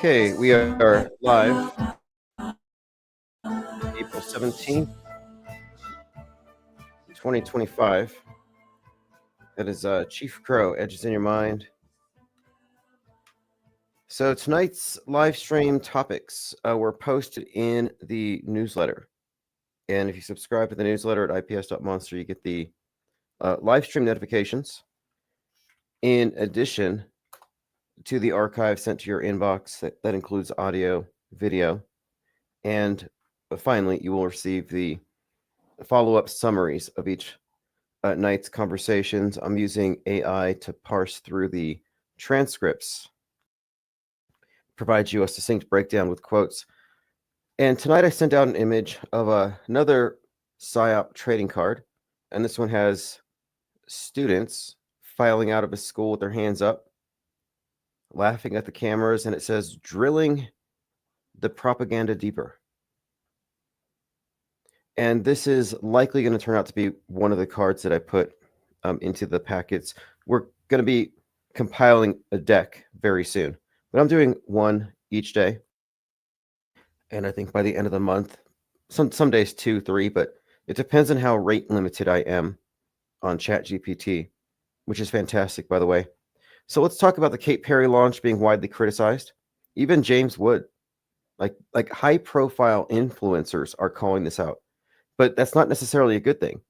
Okay, we are live, April 17th, 2025. That is Chief Crow, Edges in Your Mind. So tonight's live stream topics were posted in the newsletter. And if you subscribe to the newsletter at ips.monster, you get the live stream notifications. In addition to the archive sent to your inbox, that includes audio, video, and finally, you will receive the follow-up summaries of each night's conversations. I'm using AI to parse through the transcripts, provide you a succinct breakdown with quotes. And tonight I sent out an image of another PSYOP trading card, and this one has students filing out of a school with their hands up, laughing at the cameras, and it says, "Drilling the propaganda deeper." And this is likely going to turn out to be one of the cards that I put into the packets. We're going to be compiling a deck very soon, but I'm doing one each day. And I think by the end of the month, some days 2, 3, but it depends on how rate limited I am on ChatGPT, which is fantastic, by the way. So let's talk about the Kate Perry launch being widely criticized. Even James Wood, like high profile influencers are calling this out. But that's not necessarily a good thing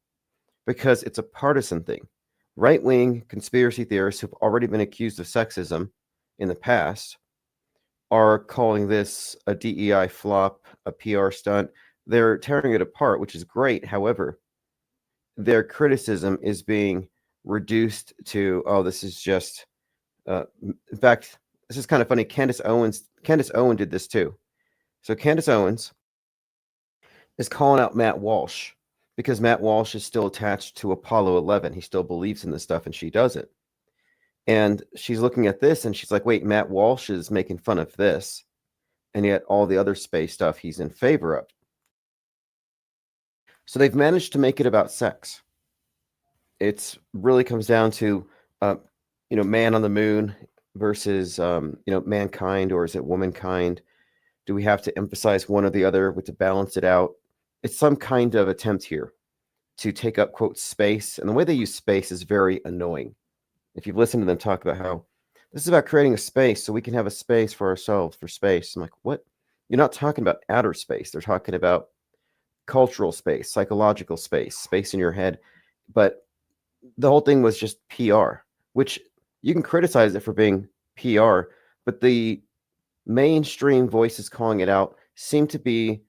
because it's a partisan thing. Right-wing conspiracy theorists who've already been accused of sexism in the past are calling this a DEI flop, a PR stunt. They're tearing it apart, which is great. However, their criticism is being reduced to, oh, this is just, in fact, this is kind of funny. Candace Owens did this too. So Candace Owens is calling out Matt Walsh because Matt Walsh is still attached to Apollo 11. He still believes in this stuff and she doesn't. And she's looking at this and she's like, wait, Matt Walsh is making fun of this. And yet all the other space stuff he's in favor of. So they've managed to make it about sex. It's really comes down to, man on the moon versus, mankind, or is it womankind? Do we have to emphasize one or the other to balance it out? It's some kind of attempt here to take up, quote, space. And the way they use space is very annoying. If you've listened to them talk about how this is about creating a space so we can have a space for ourselves, for space. I'm like, what? You're not talking about outer space. They're talking about cultural space, psychological space, space in your head. But the whole thing was just PR, which you can criticize it for being PR, but the mainstream voices calling it out seem to be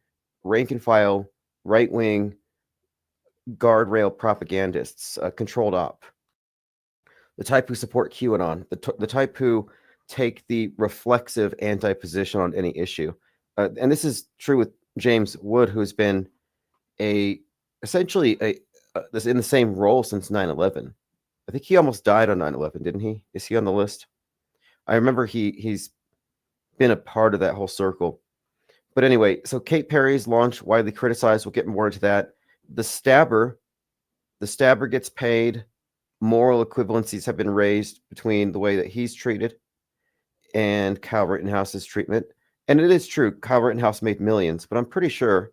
rank and file, right-wing, guardrail propagandists, controlled op, the type who support QAnon, the type who take the reflexive anti-position on any issue. And this is true with James Wood, who's been essentially in the same role since 9/11. I think he almost died on 9/11, didn't he? Is he on the list? I remember he's been a part of that whole circle. But anyway, so Kate Perry's launch, widely criticized. We'll get more into that. The stabber gets paid. Moral equivalencies have been raised between the way that he's treated and Kyle Rittenhouse's treatment. And it is true, Kyle Rittenhouse made millions, but I'm pretty sure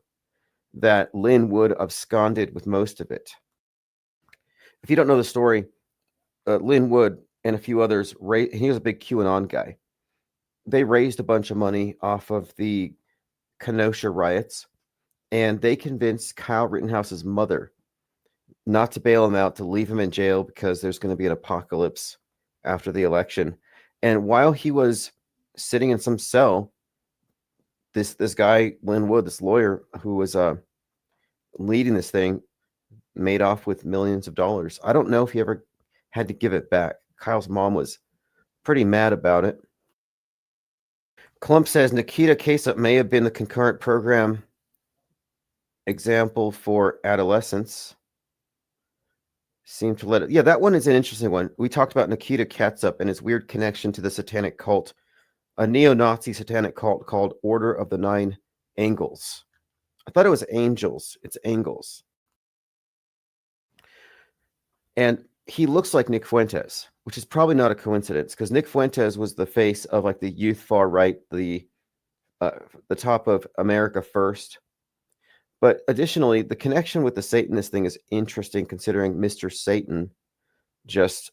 that Lynn Wood absconded with most of it. If you don't know the story, Lynn Wood and a few others, he was a big QAnon guy. They raised a bunch of money off of the Kenosha riots, and they convinced Kyle Rittenhouse's mother not to bail him out, to leave him in jail because there's going to be an apocalypse after the election. And while he was sitting in some cell, this guy, Lynn Wood, this lawyer who was leading this thing, made off with millions of dollars. I don't know if he ever had to give it back. Kyle's mom was pretty mad about it. Klump says Nikita Kaseup may have been the concurrent program example for adolescents. Seem to let it. Yeah, that one is an interesting one. We talked about Nikita Kaseup and his weird connection to the satanic cult, a neo-Nazi satanic cult called Order of the Nine Angles. I thought it was angels. It's angles. And he looks like Nick Fuentes, which is probably not a coincidence because Nick Fuentes was the face of like the youth far right, the top of America First. But additionally, the connection with the Satanist thing is interesting considering Mr. Satan just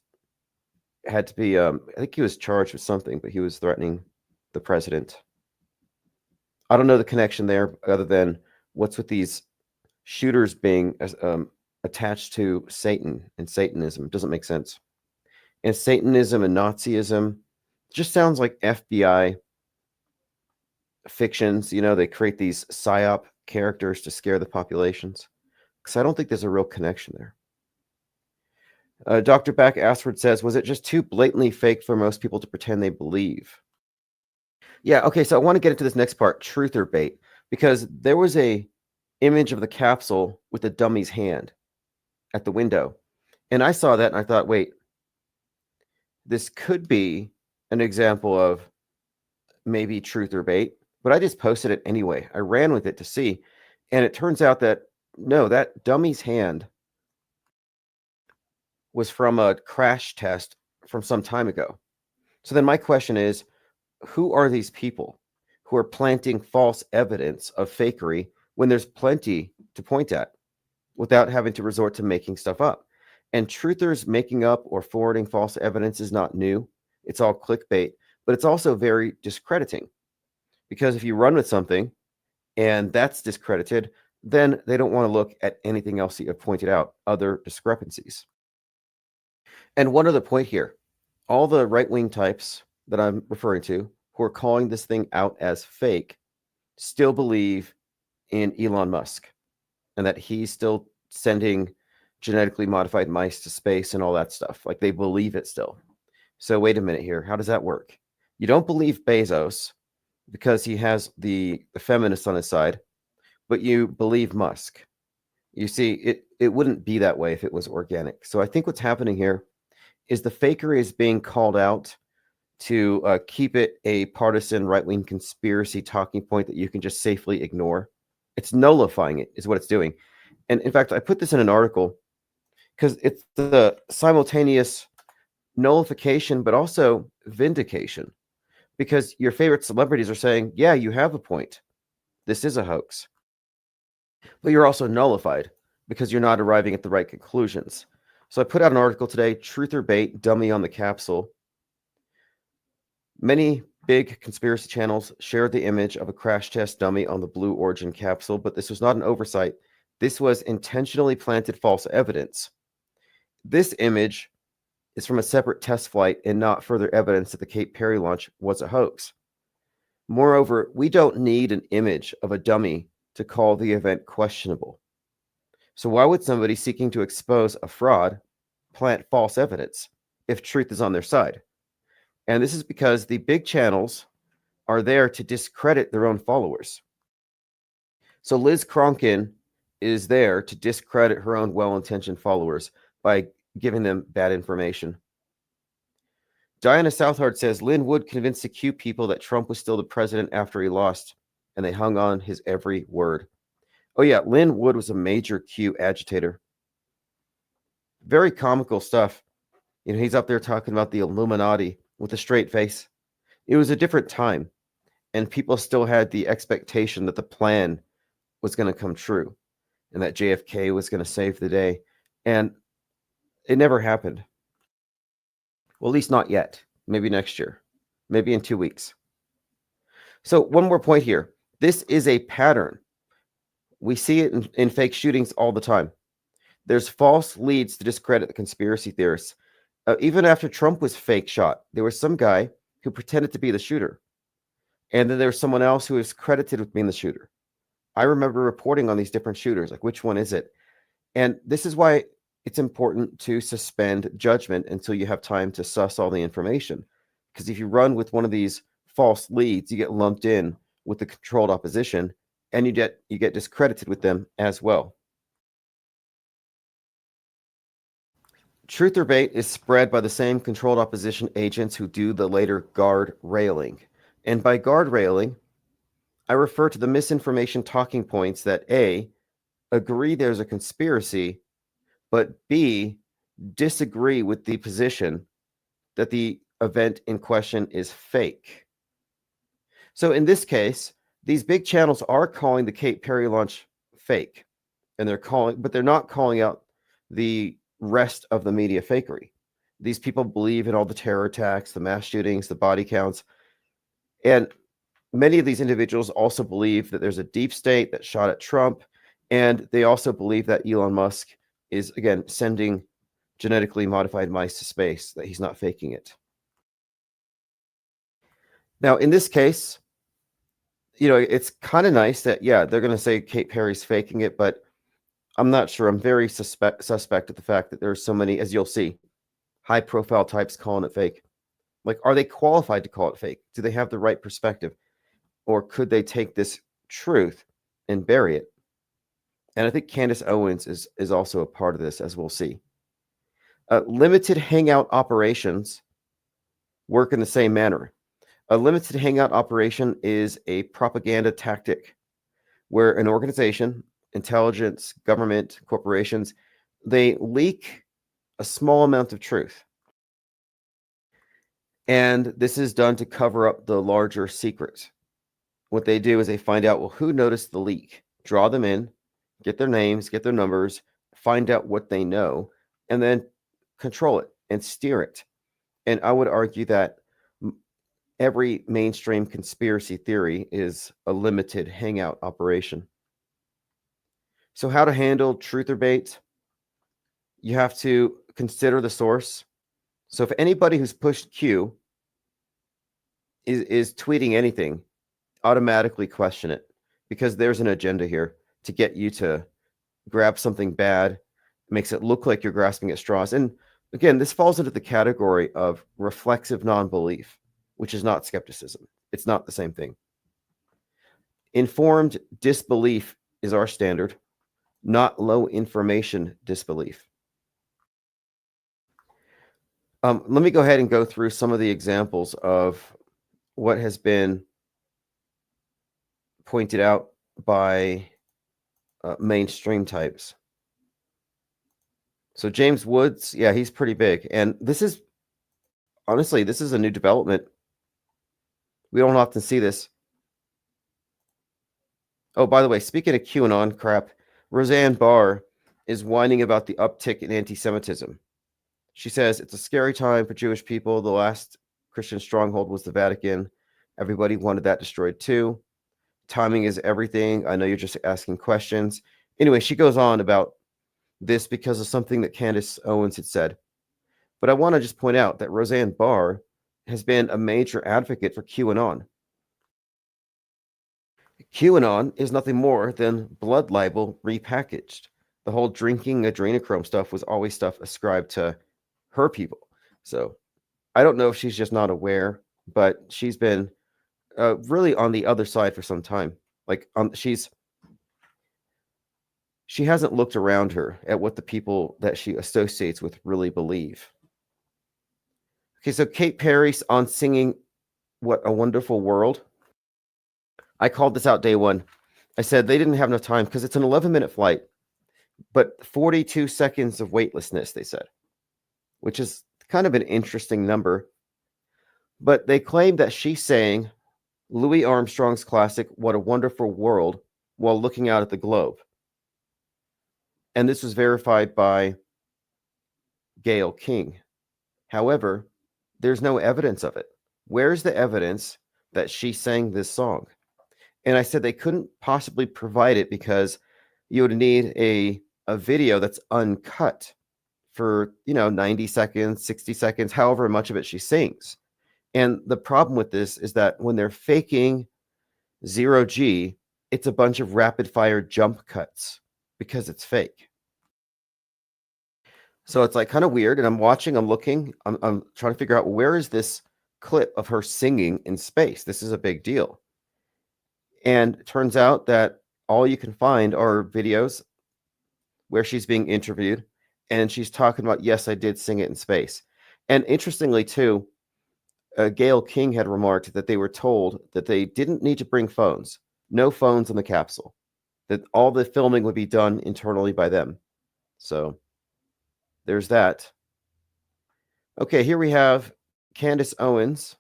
had to be, I think he was charged with something, but he was threatening the president. I don't know the connection there other than what's with these shooters being attached to Satan and Satanism. Doesn't make sense. And Satanism and Nazism just sounds like FBI fictions. You know, they create these psyop characters to scare the populations. Because I don't think there's a real connection there. Dr. Back Ashford says, was it just too blatantly fake for most people to pretend they believe? Yeah, okay, so I want to get into this next part, truth or bait, because there was a image of the capsule with the dummy's hand at the window. And I saw that and I thought, wait, this could be an example of maybe truth or bait, but I just posted it anyway. I ran with it to see, and it turns out that no, that dummy's hand was from a crash test from some time ago. So then my question is, who are these people who are planting false evidence of fakery when there's plenty to point at without having to resort to making stuff up? And truthers making up or forwarding false evidence is not new. It's all clickbait, but it's also very discrediting because if you run with something and that's discredited, then they don't want to look at anything else that you have pointed out, other discrepancies. And one other point here, all the right-wing types that I'm referring to who are calling this thing out as fake still believe in Elon Musk and that he's still sending genetically modified mice to space and all that stuff. Like they believe it still. So wait a minute here. How does that work? You don't believe Bezos because he has the feminists on his side, but you believe Musk. You see, it wouldn't be that way if it was organic. So I think what's happening here is the fakery is being called out to keep it a partisan right-wing conspiracy talking point that you can just safely ignore. It's nullifying it is what it's doing. And in fact, I put this in an article because it's the simultaneous nullification, but also vindication. Because your favorite celebrities are saying, yeah, you have a point. This is a hoax. But you're also nullified because you're not arriving at the right conclusions. So I put out an article today, Truth or Bait, Dummy on the Capsule. Many big conspiracy channels shared the image of a crash test dummy on the Blue Origin capsule, but this was not an oversight. This was intentionally planted false evidence. This image is from a separate test flight and not further evidence that the Cape Perry launch was a hoax. Moreover, we don't need an image of a dummy to call the event questionable. So why would somebody seeking to expose a fraud plant false evidence if truth is on their side? And this is because the big channels are there to discredit their own followers. So Liz Cronkin is there to discredit her own well-intentioned followers by giving them bad information. Diana Southard says, Lynn Wood convinced the Q people that Trump was still the president after he lost, and they hung on his every word. Oh yeah, Lynn Wood was a major Q agitator. Very comical stuff. You know, he's up there talking about the Illuminati with a straight face. It was a different time, and people still had the expectation that the plan was going to come true and that JFK was going to save the day. And it never happened. Well, at least not yet. Maybe next year. Maybe in 2 weeks. So one more point here. This is a pattern. We see it in fake shootings all the time. There's false leads to discredit the conspiracy theorists. Even after Trump was fake shot, there was some guy who pretended to be the shooter. And then there was someone else who was credited with being the shooter. I remember reporting on these different shooters, like which one is it? And this is why it's important to suspend judgment until you have time to suss all the information. Because if you run with one of these false leads, you get lumped in with the controlled opposition, and you get discredited with them as well. Truth or bait is spread by the same controlled opposition agents who do the later guard railing. And by guard railing, I refer to the misinformation talking points that A, agree there's a conspiracy, but B, disagree with the position that the event in question is fake. So in this case, these big channels are calling the Katy Perry launch fake, and they're not calling out the rest of the media fakery. These people believe in all the terror attacks, the mass shootings, the body counts, and many of these individuals also believe that there's a deep state that shot at Trump, and they also believe that Elon Musk is, again, sending genetically modified mice to space, that he's not faking it. Now, in this case, it's kind of nice that, yeah, they're going to say Katy Perry's faking it, but I'm not sure. I'm very suspect of the fact that there's so many, as you'll see, high-profile types calling it fake. Like, are they qualified to call it fake? Do they have the right perspective? Or could they take this truth and bury it? And I think Candace Owens is also a part of this, as we'll see. Limited hangout operations work in the same manner. A limited hangout operation is a propaganda tactic where an organization, intelligence, government, corporations, they leak a small amount of truth. And this is done to cover up the larger secret. What they do is they find out, well, who noticed the leak? Draw them in, get their names, get their numbers, find out what they know, and then control it and steer it. And I would argue that every mainstream conspiracy theory is a limited hangout operation. So how to handle truth or bait? You have to consider the source. So if anybody who's pushed Q is tweeting anything, automatically question it, because there's an agenda here to get you to grab something bad, makes it look like you're grasping at straws. And again, this falls into the category of reflexive non-belief, which is not skepticism. It's not the same thing. Informed disbelief is our standard, not low information disbelief. Let me go ahead and go through some of the examples of what has been pointed out by mainstream types. So James Woods, yeah, he's pretty big. And this is, honestly, this is a new development. We don't often see this. Oh, by the way, speaking of QAnon crap, Roseanne Barr is whining about the uptick in anti-Semitism. She says, it's a scary time for Jewish people. The last Christian stronghold was the Vatican. Everybody wanted that destroyed too. Timing is everything. I know you're just asking questions. Anyway, she goes on about this because of something that Candace Owens had said. But I want to just point out that Roseanne Barr has been a major advocate for QAnon. QAnon is nothing more than blood libel repackaged. The whole drinking adrenochrome stuff was always stuff ascribed to her people. So I don't know if she's just not aware, but she's been really on the other side for some time. Like she hasn't looked around her at what the people that she associates with really believe. Okay, so Katy Perry on singing What a Wonderful World. I called this out day one. I said they didn't have enough time because it's an 11-minute flight, but 42 seconds of weightlessness, they said, which is kind of an interesting number. But they claim that she sang Louis Armstrong's classic, What a Wonderful World, while looking out at the globe. And this was verified by Gayle King. However, there's no evidence of it. Where's the evidence that she sang this song? And I said they couldn't possibly provide it because you would need a video that's uncut for, 90 seconds, 60 seconds, however much of it she sings. And the problem with this is that when they're faking 0G, it's a bunch of rapid fire jump cuts because it's fake. So it's like kind of weird. And I'm looking, I'm trying to figure out, where is this clip of her singing in space? This is a big deal. And it turns out that all you can find are videos where she's being interviewed and she's talking about, yes, I did sing it in space. And interestingly, too, Gayle King had remarked that they were told that they didn't need to bring phones, no phones in the capsule, that all the filming would be done internally by them. So there's that. Okay, here we have Candace Owens.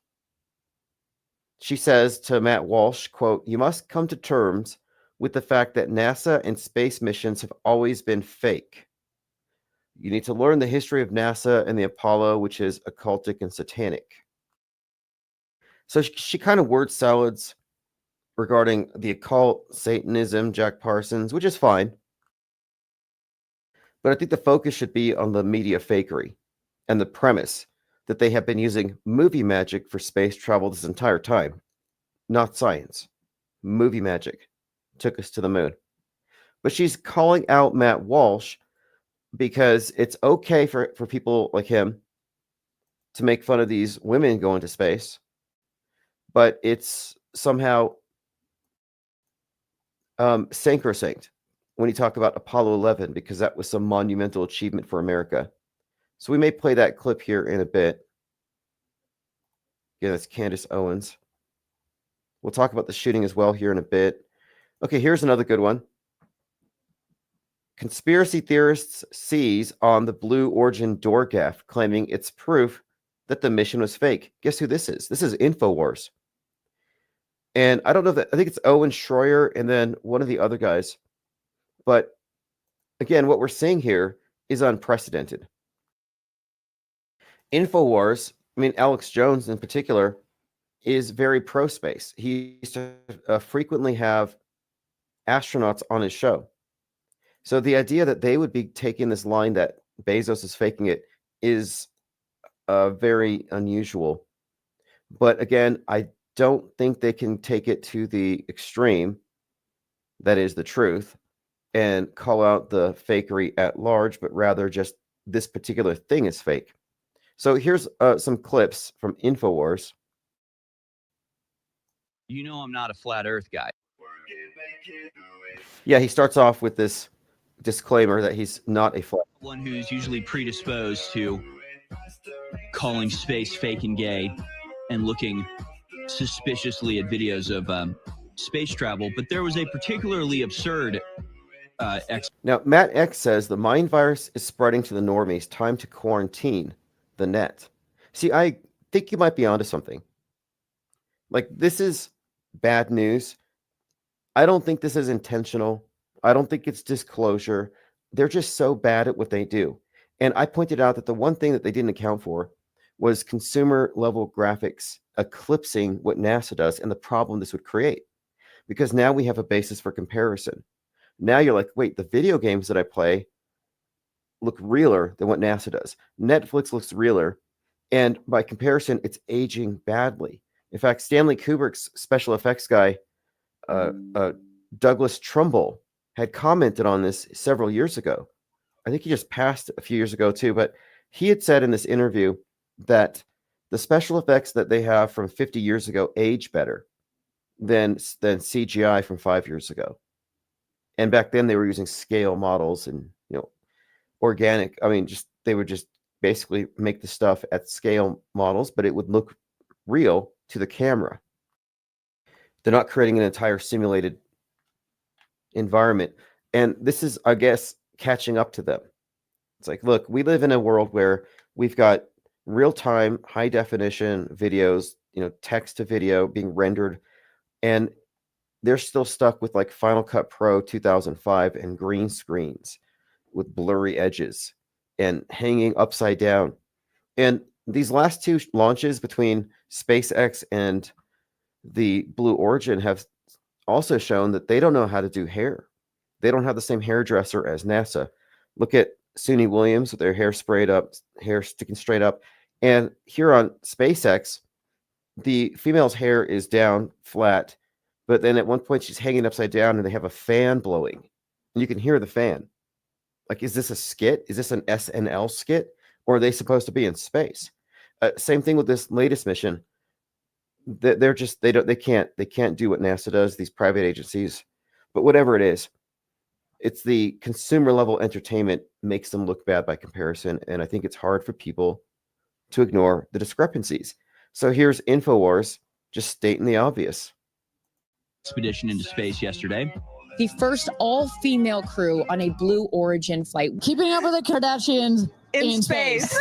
She says to Matt Walsh, quote, "You must come to terms with the fact that NASA and space missions have always been fake. You need to learn the history of NASA and the Apollo, which is occultic and satanic." So she kind of word salads regarding the occult, Satanism, Jack Parsons, which is fine. But I think the focus should be on the media fakery and the premise that they have been using movie magic for space travel this entire time, not science. Movie magic took us to the moon. But she's calling out Matt Walsh because it's okay for people like him to make fun of these women going to space, but it's somehow sacrosanct when you talk about Apollo 11, because that was some monumental achievement for America. So we may play that clip here in a bit. Yeah, that's Candace Owens. We'll talk about the shooting as well here in a bit. Okay, here's another good one. Conspiracy theorists seize on the Blue Origin door gaffe, claiming it's proof that the mission was fake. Guess who this is? This is InfoWars. And I don't know that, I think it's Owen Schroyer and then one of the other guys. But again, what we're seeing here is unprecedented. InfoWars, I mean, Alex Jones in particular, is very pro-space. He used to frequently have astronauts on his show. So the idea that they would be taking this line that Bezos is faking it is very unusual. But again, I don't think they can take it to the extreme, that is the truth, and call out the fakery at large, but rather just this particular thing is fake. So here's some clips from InfoWars. You know I'm not a flat earth guy. Yeah, he starts off with this disclaimer that he's not a flat. One who's usually predisposed to calling space fake and gay and looking suspiciously at videos of space travel, but there was a particularly absurd Now, Matt X says the mind virus is spreading to the normies. Time to quarantine the net. See, I think you might be onto something. Like, this is bad news. I don't think this is intentional. I don't think it's disclosure. They're just so bad at what they do. And I pointed out that the one thing that they didn't account for was consumer level graphics eclipsing what NASA does and the problem this would create. Because now we have a basis for comparison. Now you're like, wait, the video games that I play look realer than what NASA does. Netflix looks realer. And by comparison, it's aging badly. In fact, Stanley Kubrick's special effects guy, Douglas Trumbull, had commented on this several years ago. I think he just passed a few years ago too, but he had said in this interview that the special effects that they have from 50 years ago age better than CGI from 5 years ago. And back then they were using scale models and, organic. I mean, they would just basically make the stuff at scale models, but it would look real to the camera. They're not creating an entire simulated environment. And this is, I guess, catching up to them. It's like, look, we live in a world where we've got real-time, high-definition videos, text to video being rendered, and they're still stuck with like Final Cut Pro 2005 and green screens with blurry edges and hanging upside down. And these last two launches between SpaceX and the Blue Origin have also shown that they don't know how to do hair. They don't have the same hairdresser as NASA. Look at Suni Williams with their hair sprayed up, hair sticking straight up. And here on SpaceX, the female's hair is down flat, but then at one point she's hanging upside down and they have a fan blowing. And you can hear the fan. Like, is this a skit? Is this an SNL skit? Or are they supposed to be in space? Same thing with this latest mission. They can't do what NASA does, these private agencies. But whatever it is, it's the consumer level entertainment makes them look bad by comparison. And I think it's hard for people to ignore the discrepancies. So here's InfoWars just stating the obvious. Expedition into space yesterday. The first all-female crew on a Blue Origin flight. Keeping up with the Kardashians. in space.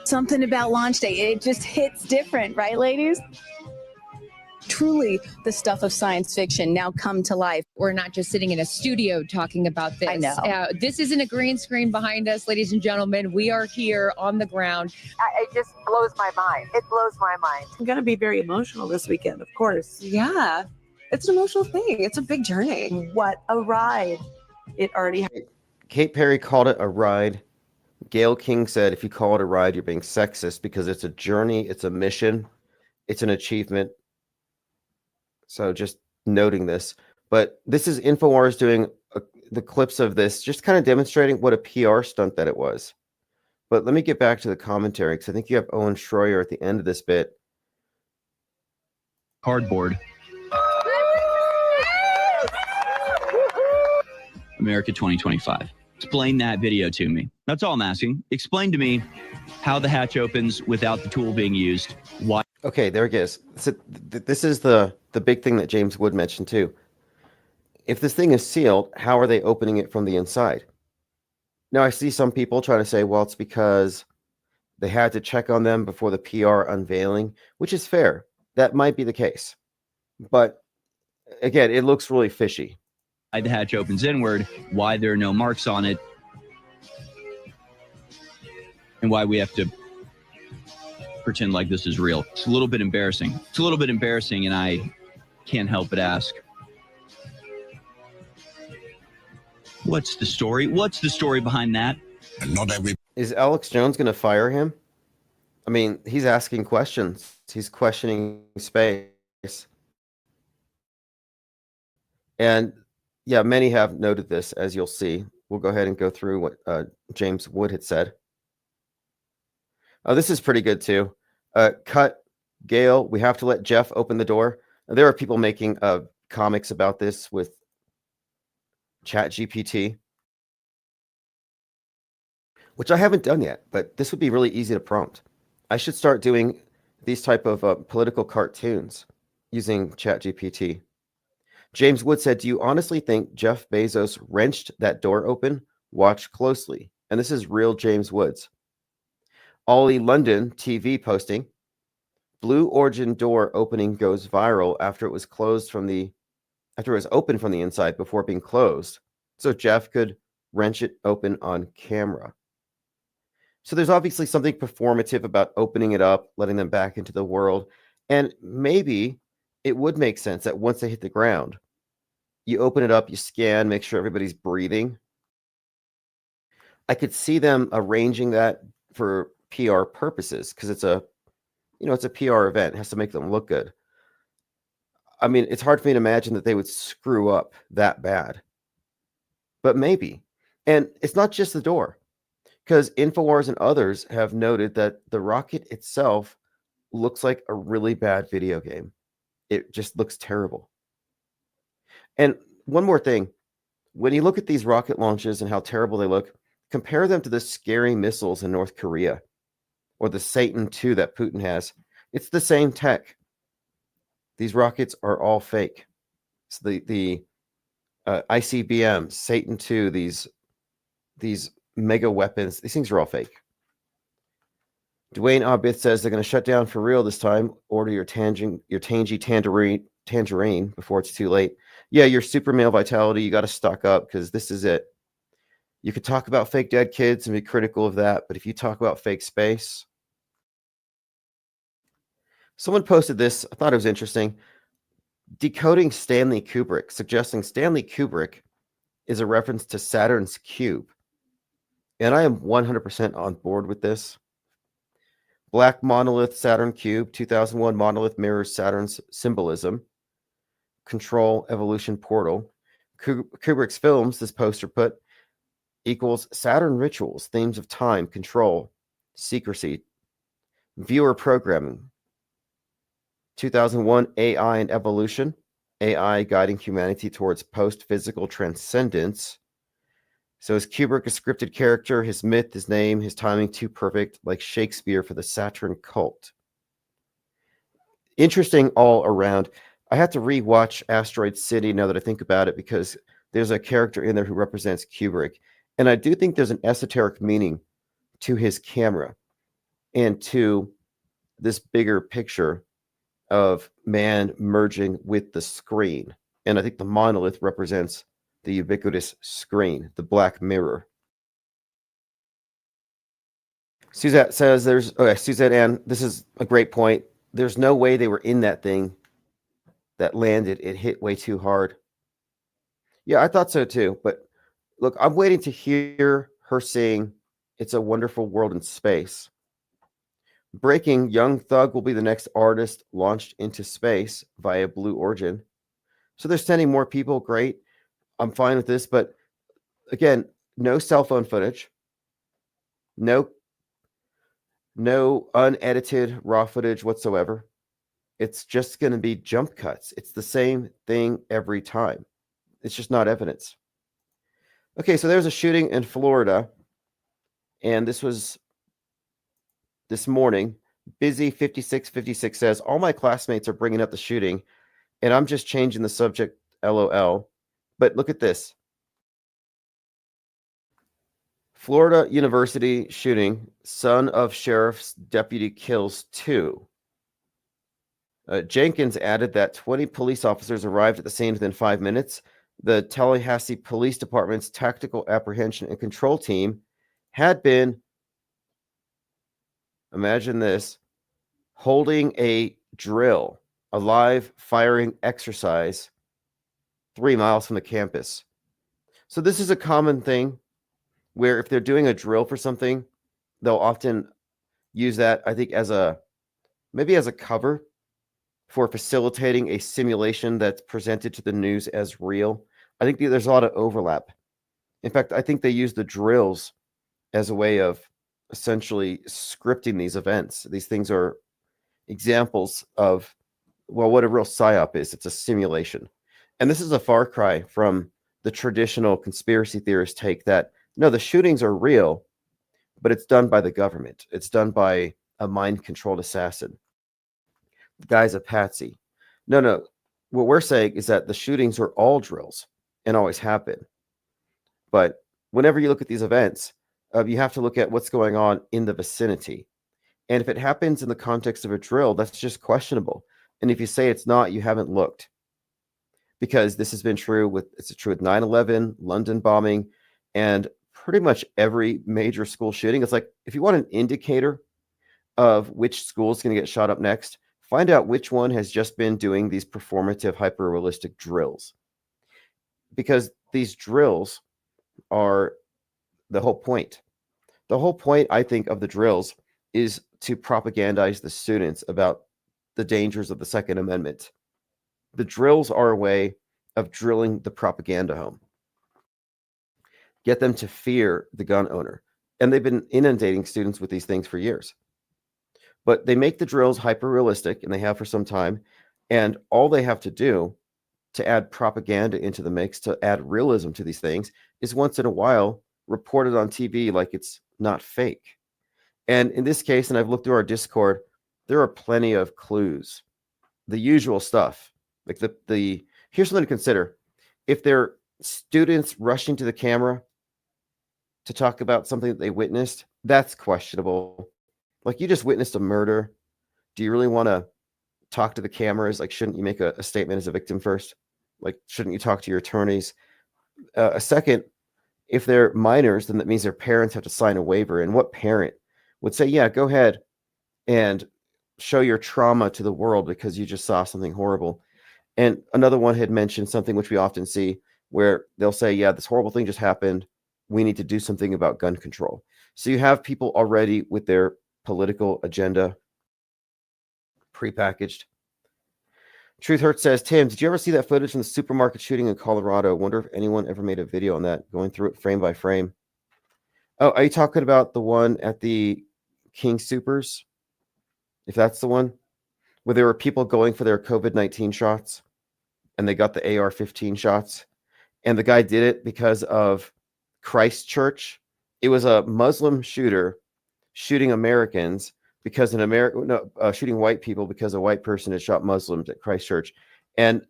Something about launch day, it just hits different, right, ladies? Truly the stuff of science fiction now come to life. We're not just sitting in a studio talking about this. I know. This isn't a green screen behind us, ladies and gentlemen. We are here on the ground. It just blows my mind. It blows my mind. I'm going to be very emotional this weekend, of course. Yeah, it's an emotional thing. It's a big journey. What a ride. It already Kate Perry called it a ride. Gayle King said, if you call it a ride, you're being sexist because it's a journey, it's a mission, it's an achievement. So just noting this. But this is InfoWars doing the clips of this, just kind of demonstrating what a PR stunt that it was. But let me get back to the commentary, because I think you have Owen Schroyer at the end of this bit. Cardboard. America 2025. Explain that video to me. That's all I'm asking. Explain to me how the hatch opens without the tool being used. Why? Okay, there it is. So this is the big thing that James Wood mentioned too. If this thing is sealed, how are they opening it from the inside? Now, I see some people trying to say, well, it's because they had to check on them before the PR unveiling, which is fair. That might be the case. But again, it looks really fishy. Why the hatch opens inward, why there are no marks on it, and why we have to pretend like this is real. It's a little bit embarrassing. It's a little bit embarrassing, and I can't help but ask, what's the story? What's the story behind that? And not every Is Alex Jones going to fire him? I mean, he's asking questions. He's questioning space. And yeah, many have noted this, as you'll see. We'll go ahead and go through what James Wood had said. Oh, this is pretty good too. Cut, Gayle, we have to let Jeff open the door. There are people making comics about this with ChatGPT, which I haven't done yet, but this would be really easy to prompt. I should start doing these type of political cartoons using ChatGPT. James Wood said, do you honestly think Jeff Bezos wrenched that door open? Watch closely. And this is real James Woods. Ollie London TV posting, Blue Origin door opening goes viral after it was open from the inside before being closed. So Jeff could wrench it open on camera. So there's obviously something performative about opening it up, letting them back into the world. And maybe it would make sense that once they hit the ground, you open it up, you scan, make sure everybody's breathing. I could see them arranging that for PR purposes because it's a PR event. It has to make them look good. I mean, it's hard for me to imagine that they would screw up that bad. But maybe. And it's not just the door, because InfoWars and others have noted that the rocket itself looks like a really bad video game. It just looks terrible. And one more thing, when you look at these rocket launches and how terrible they look, compare them to the scary missiles in North Korea or the Satan II that Putin has. It's the same tech. These rockets are all fake. So the ICBM, Satan II, these mega weapons, these things are all fake. Dwayne Abith says they're going to shut down for real this time. Order your tangy tangerine before it's too late. Yeah, your super male vitality, you got to stock up because this is it. You could talk about fake dead kids and be critical of that, but if you talk about fake space. Someone posted this, I thought it was interesting. Decoding Stanley Kubrick, suggesting Stanley Kubrick is a reference to Saturn's cube. And I am 100% on board with this. Black monolith Saturn cube, 2001 monolith mirrors Saturn's symbolism. Control evolution portal. Kubrick's films, this poster put, equals Saturn rituals, themes of time, control, secrecy, viewer programming. 2001 AI and evolution, AI guiding humanity towards post-physical transcendence. So is Kubrick a scripted character, his myth, his name, his timing too perfect, like Shakespeare for the Saturn cult? Interesting all around. I have to re-watch Asteroid City now that I think about it, because there's a character in there who represents Kubrick. And I do think there's an esoteric meaning to his camera and to this bigger picture of man merging with the screen. And I think the monolith represents the ubiquitous screen, the black mirror. Suzette says Suzette Ann, this is a great point. There's no way they were in that thing that landed. It hit way too hard. Yeah, I thought so too. But look, I'm waiting to hear her sing It's a Wonderful World in Space. Breaking, Young Thug will be the next artist launched into space via Blue Origin. So they're sending more people. Great. I'm fine with this. But again, no cell phone footage. No unedited raw footage whatsoever. It's just going to be jump cuts. It's the same thing every time. It's just not evidence. Okay, so there's a shooting in Florida. And this was this morning. Busy 5656 says, all my classmates are bringing up the shooting, and I'm just changing the subject, LOL. But look at this. Florida University shooting. Son of sheriff's deputy kills 2. Jenkins added that 20 police officers arrived at the scene within 5 minutes. The Tallahassee Police Department's tactical apprehension and control team had been, imagine this, holding a drill, a live firing exercise 3 miles from the campus. So this is a common thing where if they're doing a drill for something, they'll often use that, I think, maybe as a cover for facilitating a simulation that's presented to the news as real. I think there's a lot of overlap. In fact, I think they use the drills as a way of essentially scripting these events. These things are examples of, well, what a real psyop is. It's a simulation. And this is a far cry from the traditional conspiracy theorist take that, no, the shootings are real, but it's done by the government. It's done by a mind-controlled assassin. The guy's a patsy. No. What we're saying is that the shootings are all drills and always have been. But whenever you look at these events, you have to look at what's going on in the vicinity. And if it happens in the context of a drill, that's just questionable. And if you say it's not, you haven't looked. Because this has been true with 9/11, London bombing, and pretty much every major school shooting. It's like, if you want an indicator of which school is going to get shot up next, find out which one has just been doing these performative, hyper-realistic drills. Because these drills are the whole point. The whole point, I think, of the drills is to propagandize the students about the dangers of the Second Amendment. The drills are a way of drilling the propaganda home. Get them to fear the gun owner. And they've been inundating students with these things for years. But they make the drills hyper-realistic, and they have for some time. And all they have to do to add propaganda into the mix, to add realism to these things, is once in a while report it on TV like it's not fake. And in this case, and I've looked through our Discord, there are plenty of clues. The usual stuff. Like here's something to consider. If they're students rushing to the camera to talk about something that they witnessed, that's questionable. Like, you just witnessed a murder. Do you really want to talk to the cameras? Like, shouldn't you make a statement as a victim first? Like, shouldn't you talk to your attorneys? A second, if they're minors, then that means their parents have to sign a waiver. And what parent would say, yeah, go ahead and show your trauma to the world because you just saw something horrible? And another one had mentioned something which we often see where they'll say, yeah, this horrible thing just happened. We need to do something about gun control. So you have people already with their political agenda prepackaged. Truth Hurts says, Tim, did you ever see that footage from the supermarket shooting in Colorado? Wonder if anyone ever made a video on that, going through it frame by frame. Oh, are you talking about the one at the King Supers? If that's the one, where there were people going for their COVID-19 shots and they got the AR-15 shots, and the guy did it because of Christchurch. It was a Muslim shooter shooting Americans because shooting white people because a white person had shot Muslims at Christchurch. And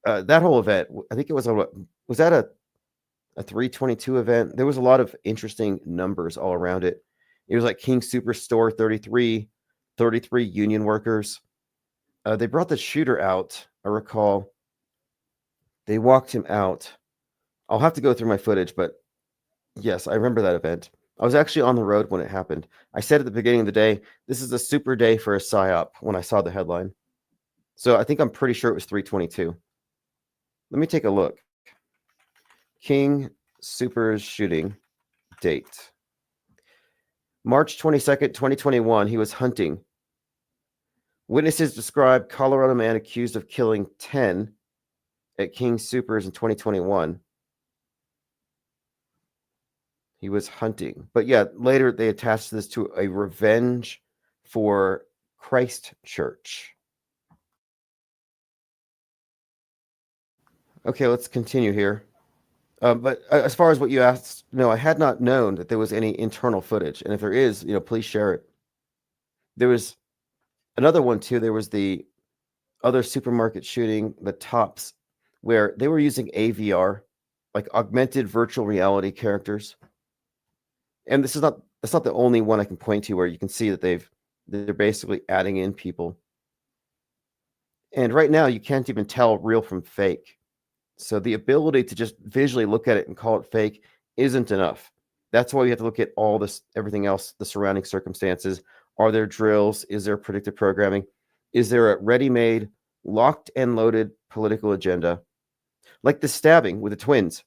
that whole event, I think it was on was that a 322 event? There was a lot of interesting numbers all around it. It was like King Superstore 33 union workers. They brought the shooter out. I recall they walked him out. I'll have to go through my footage, but yes, I remember that event. I was actually on the road when it happened. I said at the beginning of the day, this is a super day for a psyop when I saw the headline. So I think I'm pretty sure it was 322. Let me take a look. King Super's shooting date. March 22nd, 2021, he was hunting. Witnesses describe Colorado man accused of killing 10 at King Supers in 2021. He was hunting. But yeah, later they attached this to a revenge for Christ Church. Okay, let's continue here. But as far as what you asked, no, I had not known that there was any internal footage. And if there is, please share it. There was another one too. There was the other supermarket shooting, the Tops, where they were using AVR, like augmented virtual reality characters. And that's not the only one I can point to where you can see that they're basically adding in people. And right now you can't even tell real from fake. So the ability to just visually look at it and call it fake isn't enough. That's why you have to look at all this, everything else, the surrounding circumstances. Are there drills? Is there predictive programming? Is there a ready-made, locked and loaded political agenda? Like the stabbing with the twins.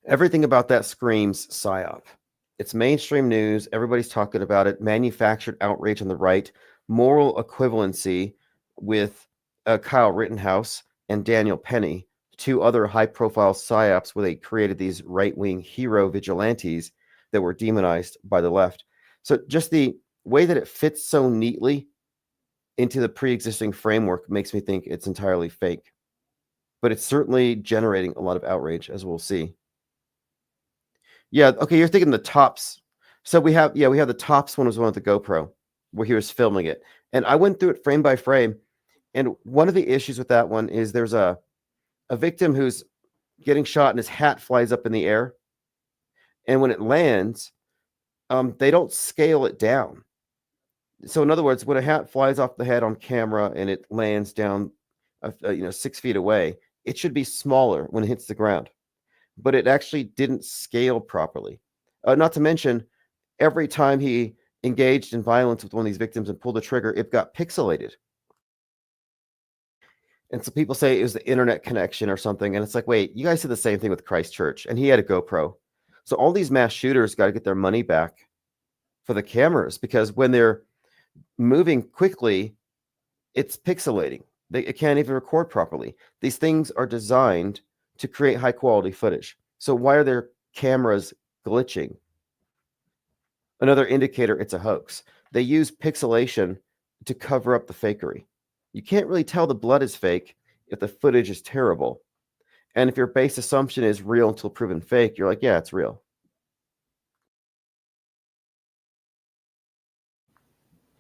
Everything about that screams psyop. It's mainstream news. Everybody's talking about it. Manufactured outrage on the right. Moral equivalency with Kyle Rittenhouse and Daniel Penny, two other high-profile psyops where they created these right-wing hero vigilantes that were demonized by the left. So just the way that it fits so neatly into the pre-existing framework makes me think it's entirely fake. But it's certainly generating a lot of outrage, as we'll see. Yeah, okay, you're thinking the Tops. So we have the Tops one was one with the GoPro, where he was filming it. And I went through it frame by frame. And one of the issues with that one is there's a victim who's getting shot and his hat flies up in the air. And when it lands, they don't scale it down. So in other words, when a hat flies off the head on camera and it lands down 6 feet away, it should be smaller when it hits the ground. But it actually didn't scale properly. Not to mention, every time he engaged in violence with one of these victims and pulled the trigger, it got pixelated. And so people say it was the internet connection or something. And it's like, wait, you guys did the same thing with Christ Church. And he had a GoPro. So all these mass shooters got to get their money back for the cameras, because when they're moving quickly, it's pixelating. It can't even record properly. These things are designed to create high quality footage. So why are their cameras glitching? Another indicator it's a hoax. They use pixelation to cover up the fakery. You can't really tell the blood is fake if the footage is terrible. And if your base assumption is real until proven fake, you're like, yeah, it's real.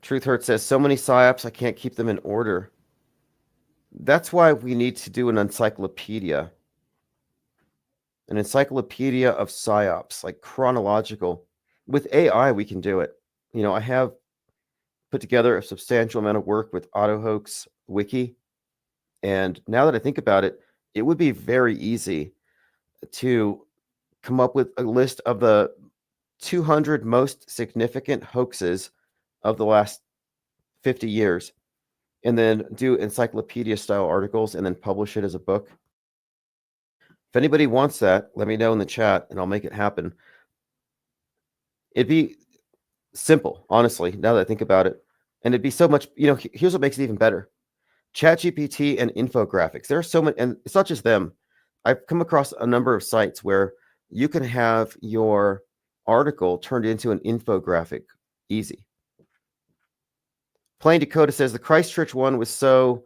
Truth Hurt says, so many psyops, I can't keep them in order. That's why we need to do an encyclopedia. An encyclopedia of psyops, like chronological. With AI, we can do it. I have put together a substantial amount of work with AutoHoax Wiki. And now that I think about it, it would be very easy to come up with a list of the 200 most significant hoaxes of the last 50 years, and then do encyclopedia style articles and then publish it as a book. If anybody wants that, let me know in the chat and I'll make it happen. It'd be simple, honestly, now that I think about it. And it'd be so much, here's what makes it even better. ChatGPT and infographics. There are so many, and it's not just them. I've come across a number of sites where you can have your article turned into an infographic easy. Plain Dakota says the Christchurch one was so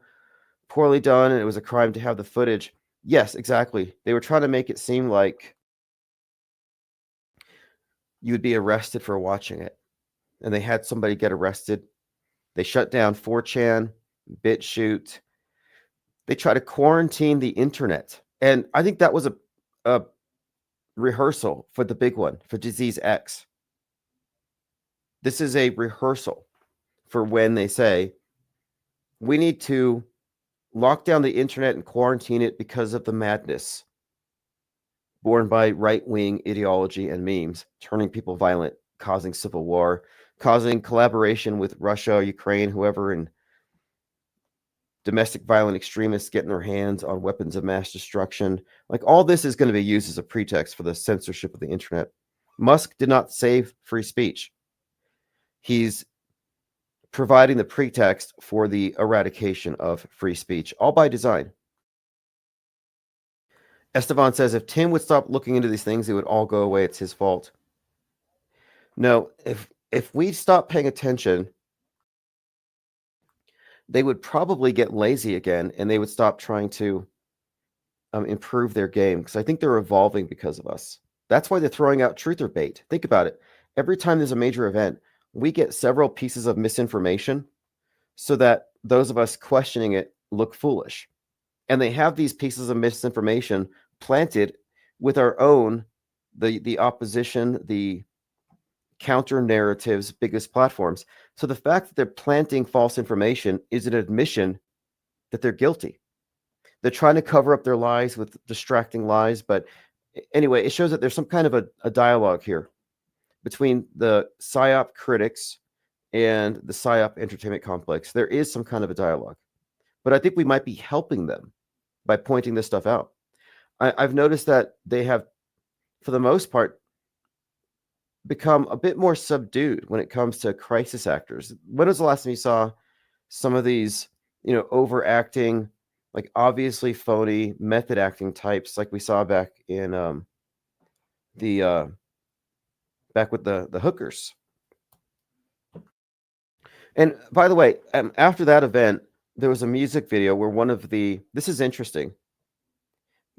poorly done and it was a crime to have the footage. Yes, exactly. They were trying to make it seem like you would be arrested for watching it. And they had somebody get arrested. They shut down 4chan, BitChute. They try to quarantine the internet And I think that was a rehearsal for the big one, for Disease X. This is a rehearsal for when they say, we need to lock down the internet and quarantine it because of the madness born by right-wing ideology and memes, turning people violent, causing civil war, causing collaboration with Russia, Ukraine, whoever, and domestic violent extremists getting their hands on weapons of mass destruction. Like, all this is going to be used as a pretext for the censorship of the internet. Musk did not save free speech. He's providing the pretext for the eradication of free speech, all by design. Esteban says, if Tim would stop looking into these things, it would all go away. It's his fault. No, if we stop paying attention, they would probably get lazy again, and they would stop trying to improve their game, because I think they're evolving because of us. That's why they're throwing out truther bait. Think about it. Every time there's a major event, we get several pieces of misinformation so that those of us questioning it look foolish. And they have these pieces of misinformation planted with our own, the opposition, the counter narratives, biggest platforms. So the fact that they're planting false information is an admission that they're guilty. They're trying to cover up their lies with distracting lies. But anyway, it shows that there's some kind of a dialogue here between the PSYOP critics and the PSYOP entertainment complex. There is some kind of a dialogue. But I think we might be helping them by pointing this stuff out. I've noticed that they have, for the most part, become a bit more subdued when it comes to crisis actors. When was the last time you saw some of these, overacting, like obviously phony method acting types, like we saw back in back with the hookers? And by the way, after that event, there was a music video where this is interesting.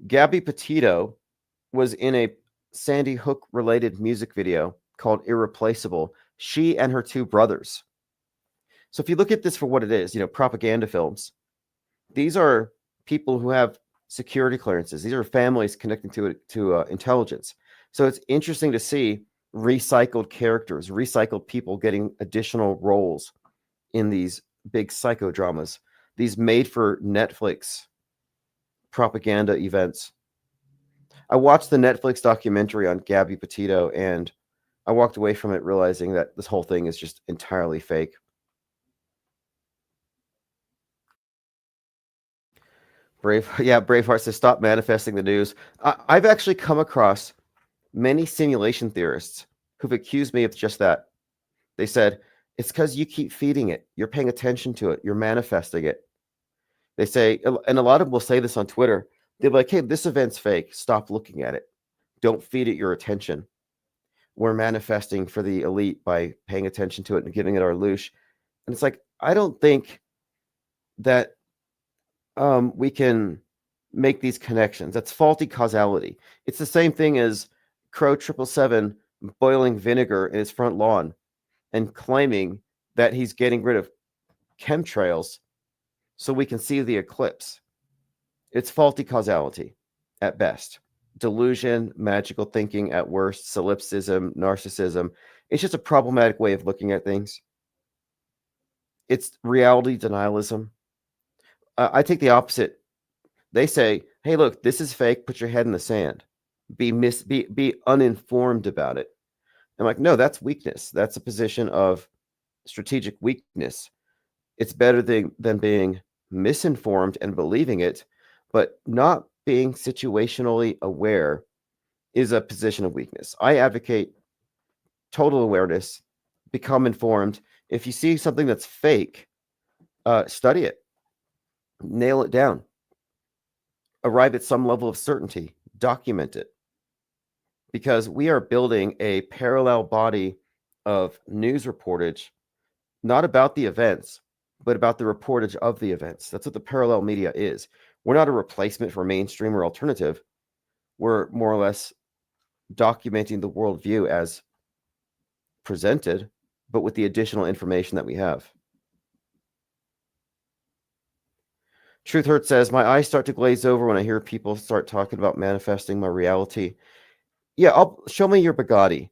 Gabby Petito was in a Sandy Hook related music video called Irreplaceable. She and her two brothers. So if you look at this for what it is, propaganda films, these are people who have security clearances. These are families connecting to intelligence. So it's interesting to see recycled characters, recycled people getting additional roles in these big psychodramas, these made for Netflix propaganda events. I watched the Netflix documentary on Gabby Petito, and I walked away from it realizing that this whole thing is just entirely fake. Braveheart says, stop manifesting the news. I've actually come across many simulation theorists who've accused me of just that. They said, it's because you keep feeding it. You're paying attention to it. You're manifesting it. They say, and a lot of them will say this on Twitter, they're like, hey, this event's fake. Stop looking at it. Don't feed it your attention. We're manifesting for the elite by paying attention to it and giving it our loosh. And it's like, I don't think that we can make these connections. That's faulty causality. It's the same thing as Crow 777 boiling vinegar in his front lawn and claiming that he's getting rid of chemtrails so we can see the eclipse. It's faulty causality at best. Delusion, magical thinking at worst, solipsism, narcissism. It's just a problematic way of looking at things. It's reality denialism. I take the opposite. They say, hey, look, this is fake. Put your head in the sand. Be uninformed about it. I'm like, no, that's weakness. That's a position of strategic weakness. It's better than being misinformed and believing it, but not being situationally aware is a position of weakness. I advocate total awareness, become informed. If you see something that's fake, study it, nail it down, arrive at some level of certainty, document it. Because we are building a parallel body of news reportage, not about the events, but about the reportage of the events. That's what the parallel media is. We're not a replacement for mainstream or alternative. We're more or less documenting the worldview as presented, but with the additional information that we have. Truth Hurt says, my eyes start to glaze over when I hear people start talking about manifesting my reality. Yeah, show me your Bugatti,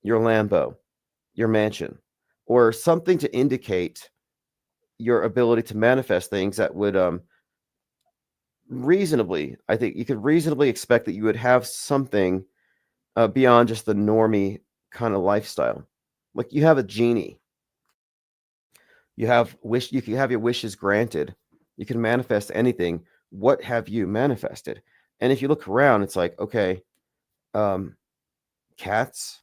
your Lambo, your mansion, or something to indicate your ability to manifest things that would I think you could reasonably expect that you would have something beyond just the normie kind of lifestyle. Like you have a genie. You can have your wishes granted. You can manifest anything. What have you manifested? And if you look around, it's like, okay, cats,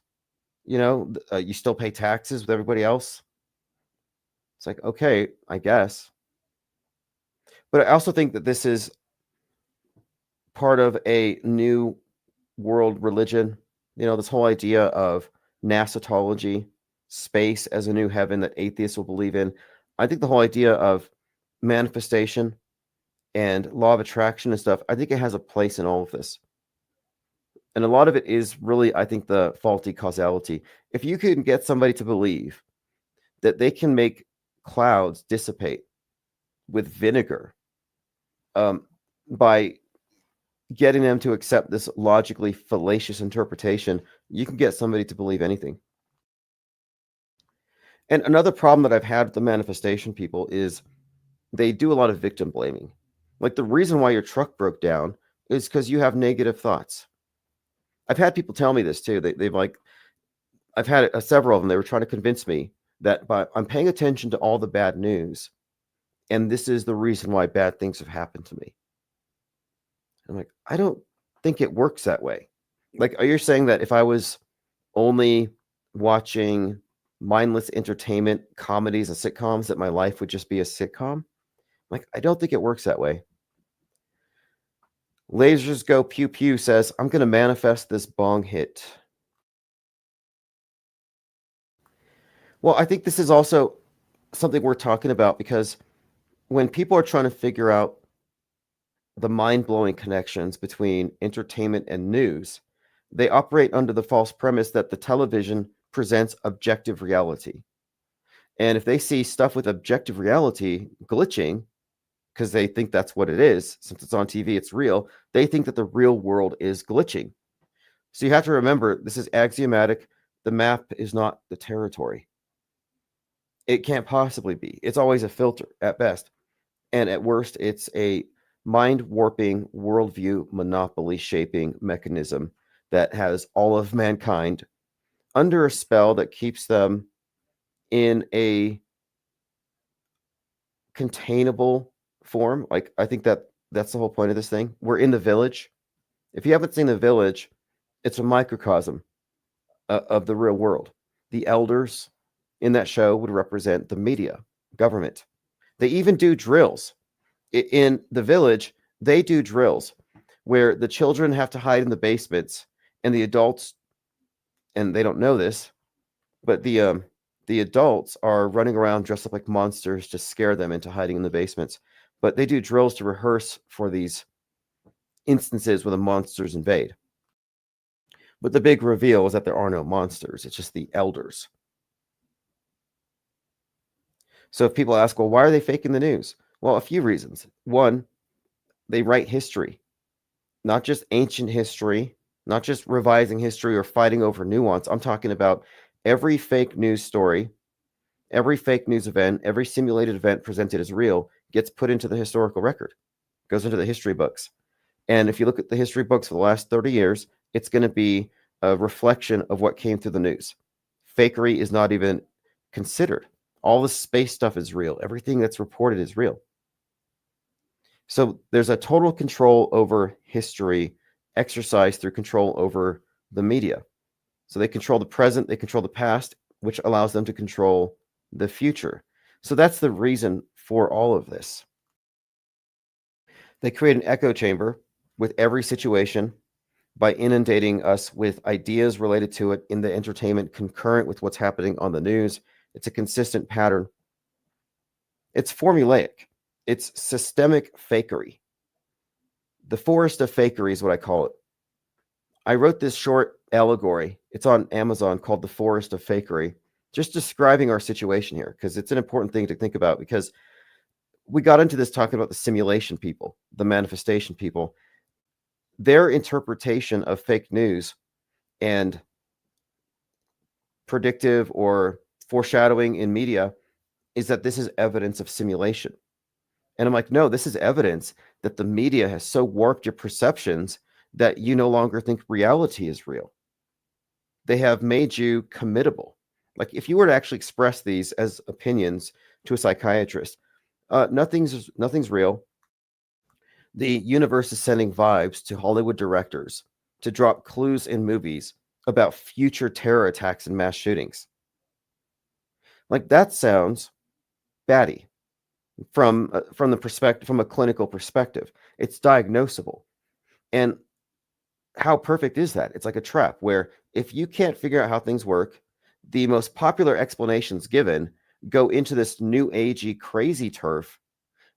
you still pay taxes with everybody else. It's like, okay, I guess. But I also think that this is part of a new world religion. This whole idea of nasatology, space as a new heaven that atheists will believe in. I think the whole idea of manifestation and law of attraction and stuff, I think it has a place in all of this. And a lot of it is really, I think, the faulty causality. If you can get somebody to believe that they can make clouds dissipate with vinegar by getting them to accept this logically fallacious interpretation, you can get somebody to believe anything. And another problem that I've had with the manifestation people is they do a lot of victim blaming. Like the reason why your truck broke down is because you have negative thoughts. I've had people tell me this too. I've had several of them. They were trying to convince me that I'm paying attention to all the bad news, and this is the reason why bad things have happened to me. I'm like, I don't think it works that way. Like, are you saying that if I was only watching mindless entertainment comedies and sitcoms, that my life would just be a sitcom? Like, I don't think it works that way. Lasers Go Pew Pew says, I'm going to manifest this bong hit. Well, I think this is also something we're talking about because when people are trying to figure out the mind-blowing connections between entertainment and news, they operate under the false premise that the television presents objective reality. And if they see stuff with objective reality glitching, because they think that's what it is, since it's on TV, it's real, they think that the real world is glitching. So you have to remember, this is axiomatic. The map is not the territory. It can't possibly be. It's always a filter at best. And at worst, it's a mind-warping, worldview, monopoly-shaping mechanism that has all of mankind under a spell that keeps them in a containable form. Like, I think that's the whole point of this thing. We're in the village. If you haven't seen The Village, it's a microcosm of the real world. The elders in that show would represent the media, government. They even do drills. In The Village, they do drills where the children have to hide in the basements and the adults, and they don't know this, but the adults are running around dressed up like monsters to scare them into hiding in the basements. But they do drills to rehearse for these instances where the monsters invade. But the big reveal is that there are no monsters. It's just the elders. So if people ask, well, why are they faking the news? Well, a few reasons. One, they write history, not just ancient history, not just revising history or fighting over nuance. I'm talking about every fake news story, every fake news event, every simulated event presented as real gets put into the historical record, goes into the history books. And if you look at the history books for the last 30 years, it's going to be a reflection of what came through the news. Fakery is not even considered. All the space stuff is real. Everything that's reported is real. So there's a total control over history exercised through control over the media. So they control the present, they control the past, which allows them to control the future. So that's the reason for all of this. They create an echo chamber with every situation by inundating us with ideas related to it in the entertainment concurrent with what's happening on the news. It's a consistent pattern. It's formulaic. It's systemic fakery. The forest of fakery is what I call it. I wrote this short allegory. It's on Amazon called The Forest of Fakery, just describing our situation here, because it's an important thing to think about, because we got into this talking about the simulation people, the manifestation people. Their interpretation of fake news and predictive or foreshadowing in media is that this is evidence of simulation. And I'm like, no, this is evidence that the media has so warped your perceptions that you no longer think reality is real. They have made you committable. Like if you were to actually express these as opinions to a psychiatrist, nothing's real. The universe is sending vibes to Hollywood directors to drop clues in movies about future terror attacks and mass shootings. Like that sounds batty from the perspective, from a clinical perspective. It's diagnosable. And how perfect is that? It's like a trap where if you can't figure out how things work, the most popular explanations given go into this new agey crazy turf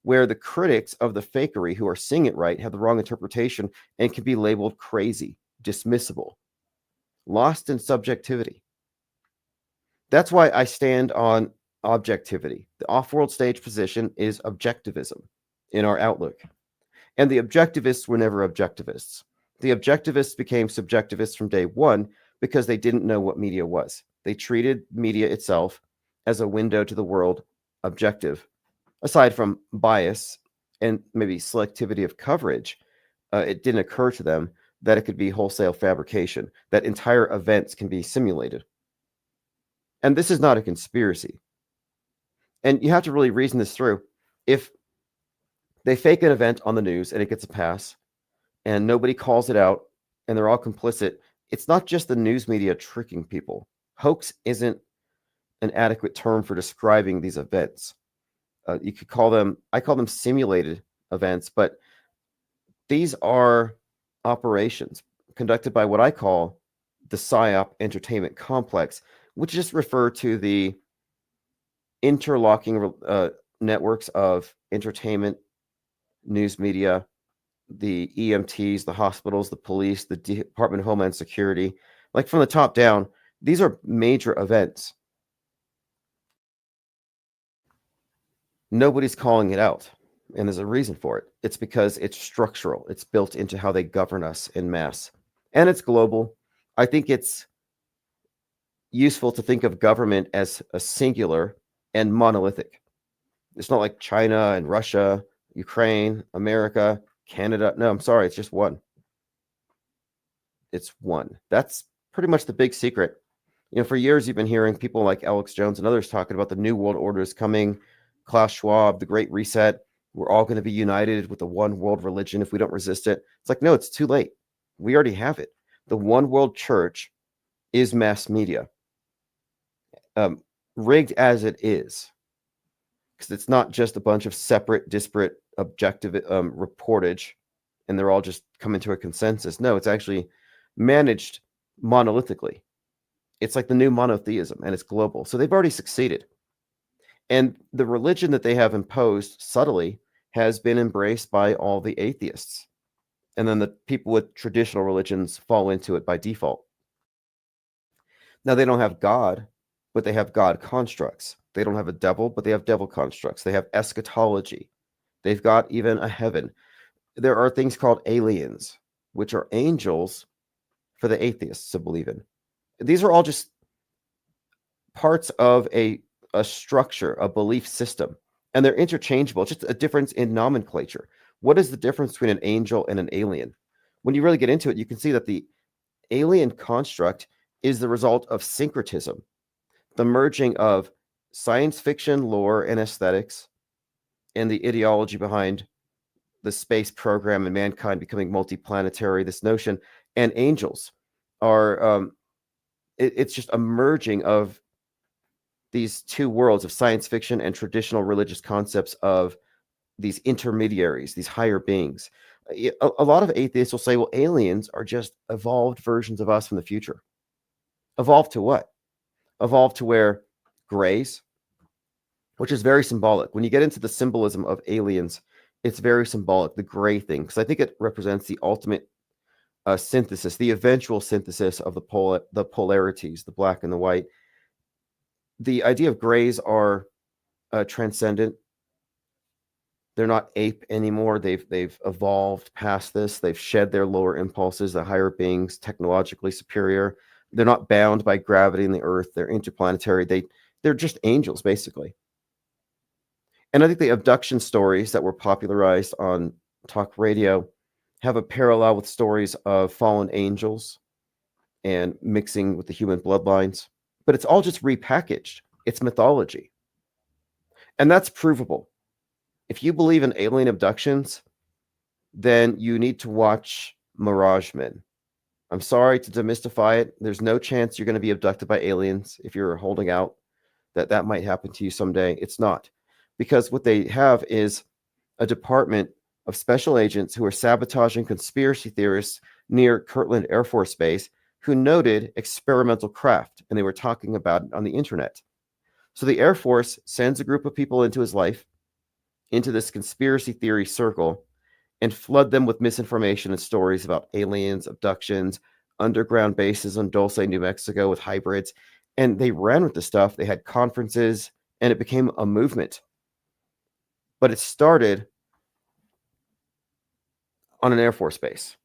where the critics of the fakery who are seeing it right have the wrong interpretation and can be labeled crazy, dismissible, lost in subjectivity. That's why I stand on objectivity. The off-world stage position is objectivism in our outlook. And the objectivists were never objectivists. The objectivists became subjectivists from day one because they didn't know what media was. They treated media itself as a window to the world, objective. Aside from bias and maybe selectivity of coverage, it didn't occur to them that it could be wholesale fabrication, that entire events can be simulated. And this is not a conspiracy. And you have to really reason this through. If they fake an event on the news and it gets a pass and nobody calls it out and they're all complicit, it's not just the news media tricking people. Hoax isn't an adequate term for describing these events. You could call them, I call them simulated events, but these are operations conducted by what I call the PSYOP entertainment complex, which just refer to the interlocking networks of entertainment, news media, the EMTs, the hospitals, the police, the Department of Homeland Security. Like from the top down, these are major events. Nobody's calling it out, and there's a reason for it. It's because it's structural. It's built into how they govern us in mass, and it's global. I think it's useful to think of government as a singular and monolithic. It's not like China and Russia, Ukraine, America, Canada. No, I'm sorry. It's just one. It's one. That's pretty much the big secret. You know, for years, you've been hearing people like Alex Jones and others talking about the New World Order is coming, Klaus Schwab, the Great Reset. We're all going to be united with the one world religion if we don't resist it. It's like, no, it's too late. We already have it. The one world church is mass media. Rigged as it is, because it's not just a bunch of separate, disparate, objective reportage, and they're all just coming to a consensus. No, it's actually managed monolithically. It's like the new monotheism, and it's global. So they've already succeeded. And the religion that they have imposed subtly has been embraced by all the atheists. And then the people with traditional religions fall into it by default. Now, they don't have God, but they have God constructs. They don't have a devil, but they have devil constructs. They have eschatology. They've got even a heaven. There are things called aliens, which are angels for the atheists to believe in. These are all just parts of a structure, a belief system, and they're interchangeable. It's just a difference in nomenclature. What is the difference between an angel and an alien? When you really get into it, you can see that the alien construct is the result of syncretism, the merging of science fiction lore and aesthetics and the ideology behind the space program and mankind becoming multiplanetary. This notion and angels are it's just a merging of these two worlds of science fiction and traditional religious concepts of these intermediaries, these higher beings. A lot of atheists will say, well, aliens are just evolved versions of us from the future. Evolved to what? Evolved to where grays, which is very symbolic. When you get into the symbolism of aliens, it's very symbolic, the gray thing, because I think it represents the ultimate synthesis, the eventual synthesis of the polarities, the black and the white. The idea of grays are transcendent, They're not ape anymore. They've evolved past this. They've shed their lower impulses. The higher beings, technologically superior. They're not bound by gravity and the earth. They're interplanetary. They're just angels, basically. And I think the abduction stories that were popularized on talk radio have a parallel with stories of fallen angels and mixing with the human bloodlines. But it's all just repackaged. It's mythology. And that's provable. If you believe in alien abductions, then you need to watch Mirage Men. I'm sorry to demystify it. There's no chance you're going to be abducted by aliens if you're holding out that might happen to you someday. It's not. Because what they have is a department of special agents who are sabotaging conspiracy theorists near Kirtland Air Force Base who noted experimental craft, and they were talking about it on the internet. So the Air Force sends a group of people into his life, into this conspiracy theory circle, and flood them with misinformation and stories about aliens, abductions, underground bases on Dulce, New Mexico with hybrids. And they ran with the stuff. They had conferences, and it became a movement. But it started on an Air Force base.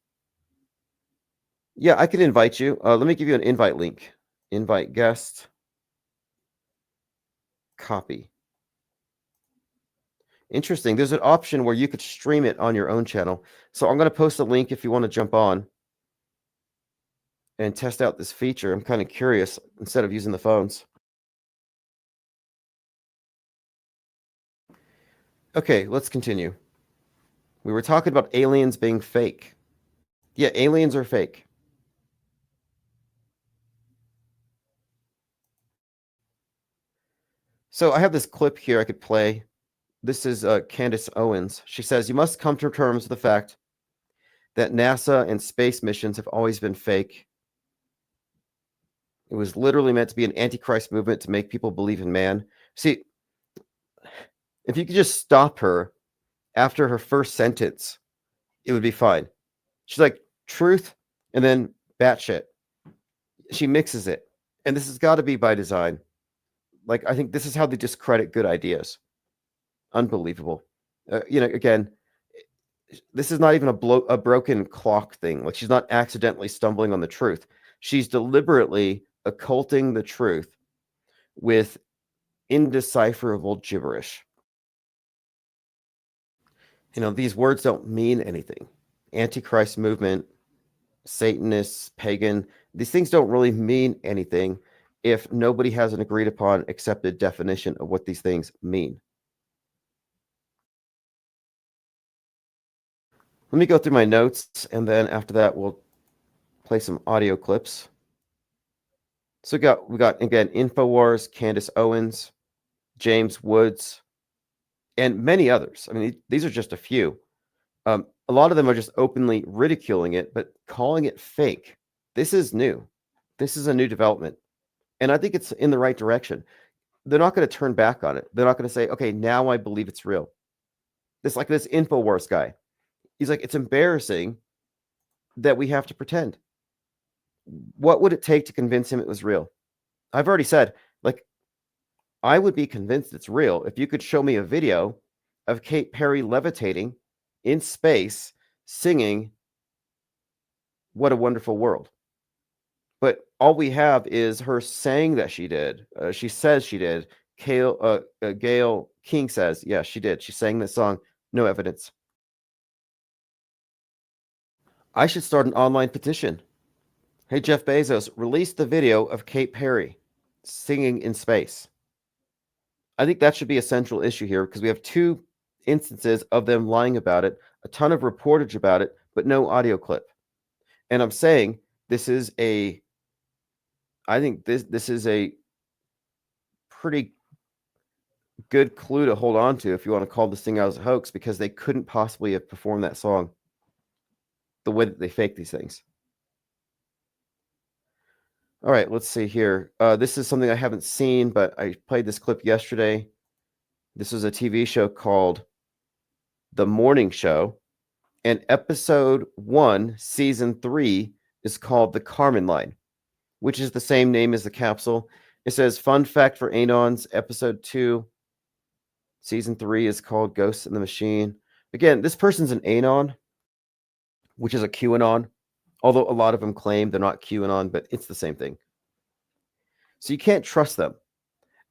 Yeah, I can invite you. Let me give you an invite link. Invite guest. Copy. Interesting. There's an option where you could stream it on your own channel. So I'm going to post a link if you want to jump on and test out this feature. I'm kind of curious instead of using the phones. Okay, let's continue. We were talking about aliens being fake. Yeah, aliens are fake. So I have this clip here I could play. This is Candace Owens. She says, you must come to terms with the fact that NASA and space missions have always been fake. It was literally meant to be an antichrist movement to make people believe in man. See, if you could just stop her after her first sentence, it would be fine. She's like, truth, and then batshit. She mixes it. And this has got to be by design. Like, I think this is how they discredit good ideas. Unbelievable. Again, this is not even a broken clock thing. Like, she's not accidentally stumbling on the truth. She's deliberately occulting the truth with indecipherable gibberish. These words don't mean anything. Antichrist movement, Satanists, pagan, these things don't really mean anything if nobody has an agreed upon accepted definition of what these things mean. Let me go through my notes, and then after that, we'll play some audio clips. So we got again, InfoWars, Candace Owens, James Woods, and many others. I mean, these are just a few. A lot of them are just openly ridiculing it, but calling it fake. This is new. This is a new development. And I think it's in the right direction. They're not going to turn back on it. They're not going to say, okay, now I believe it's real. This InfoWars guy. He's like, it's embarrassing that we have to pretend. What would it take to convince him it was real? I've already said, I would be convinced it's real if you could show me a video of Katy Perry levitating in space, singing "What a Wonderful World." But all we have is her saying that she did. She says she did. Gail King says, yeah, she did. She sang this song. No evidence. I should start an online petition. Hey, Jeff Bezos, release the video of Katy Perry singing in space. I think that should be a central issue here because we have two instances of them lying about it, a ton of reportage about it, but no audio clip. And I'm saying this is a pretty good clue to hold on to if you want to call this thing out as a hoax, because they couldn't possibly have performed that song the way that they fake these things. All right, let's see here. This is something I haven't seen, but I played this clip yesterday. This is a TV show called The Morning Show, and episode 1, season 3 is called The Carmen Line, which is the same name as the capsule. It says, fun fact for Anons, episode 2, Season 3 is called Ghosts in the Machine. Again, this person's an Anon, which is a QAnon, although a lot of them claim they're not QAnon, but it's the same thing. So you can't trust them.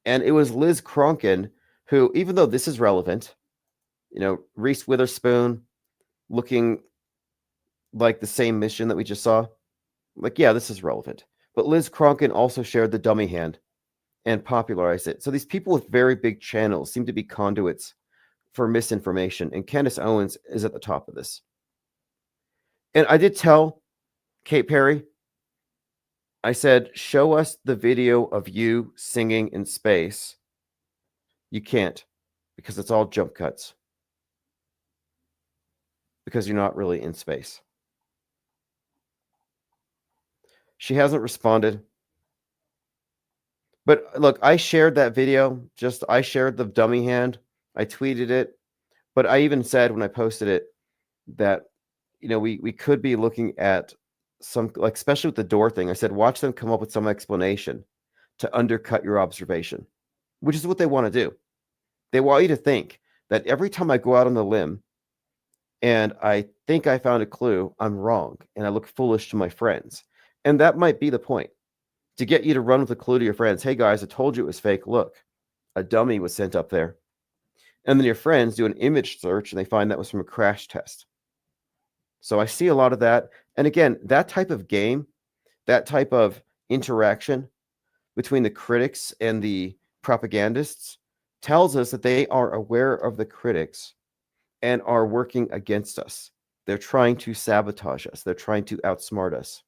And it was Liz Cronkin who, even though this is relevant, Reese Witherspoon looking like the same mission that we just saw, like, yeah, this is relevant. But Liz Cronkin also shared the dummy hand and popularized it. So these people with very big channels seem to be conduits for misinformation. And Candace Owens is at the top of this. And I did tell Kate Perry, I said, show us the video of you singing in space. You can't, because it's all jump cuts. Because you're not really in space. She hasn't responded. But look, I shared that video. I shared the dummy hand. I tweeted it. But I even said when I posted it that, we could be looking at some, like, especially with the door thing. I said, watch them come up with some explanation to undercut your observation, which is what they want to do. They want you to think that every time I go out on the limb and I think I found a clue, I'm wrong and I look foolish to my friends. And that might be the point, to get you to run with the clue to your friends. Hey guys, I told you it was fake. Look, a dummy was sent up there. And then your friends do an image search and they find that was from a crash test. So I see a lot of that. And again, that type of game, that type of interaction between the critics and the propagandists tells us that they are aware of the critics and are working against us. They're trying to sabotage us. They're trying to outsmart us.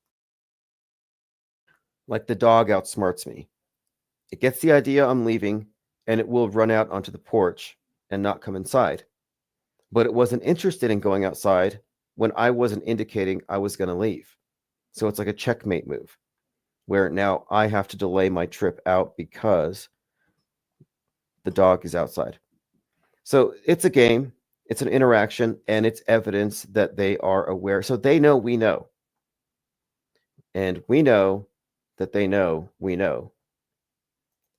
Like the dog outsmarts me. It gets the idea I'm leaving, and it will run out onto the porch and not come inside. But it wasn't interested in going outside when I wasn't indicating I was going to leave. So it's like a checkmate move, where now I have to delay my trip out because the dog is outside. So it's a game, it's an interaction, and it's evidence that they are aware. So they know we know. And we know that they know we know.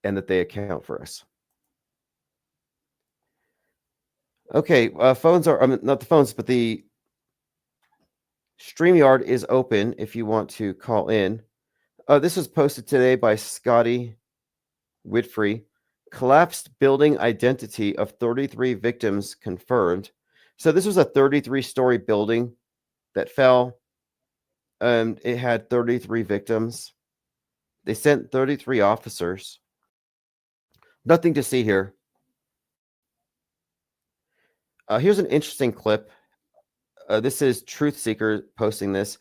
And that they account for us. Okay, phones are, not the phones, but the StreamYard is open if you want to call in. This was posted today by Scotty Whitfrey. Collapsed building identity of 33 victims confirmed. So this was a 33-story building that fell. It had 33 victims. They sent 33 officers. Nothing to see here. Here's an interesting clip. This is Truth Seeker posting this,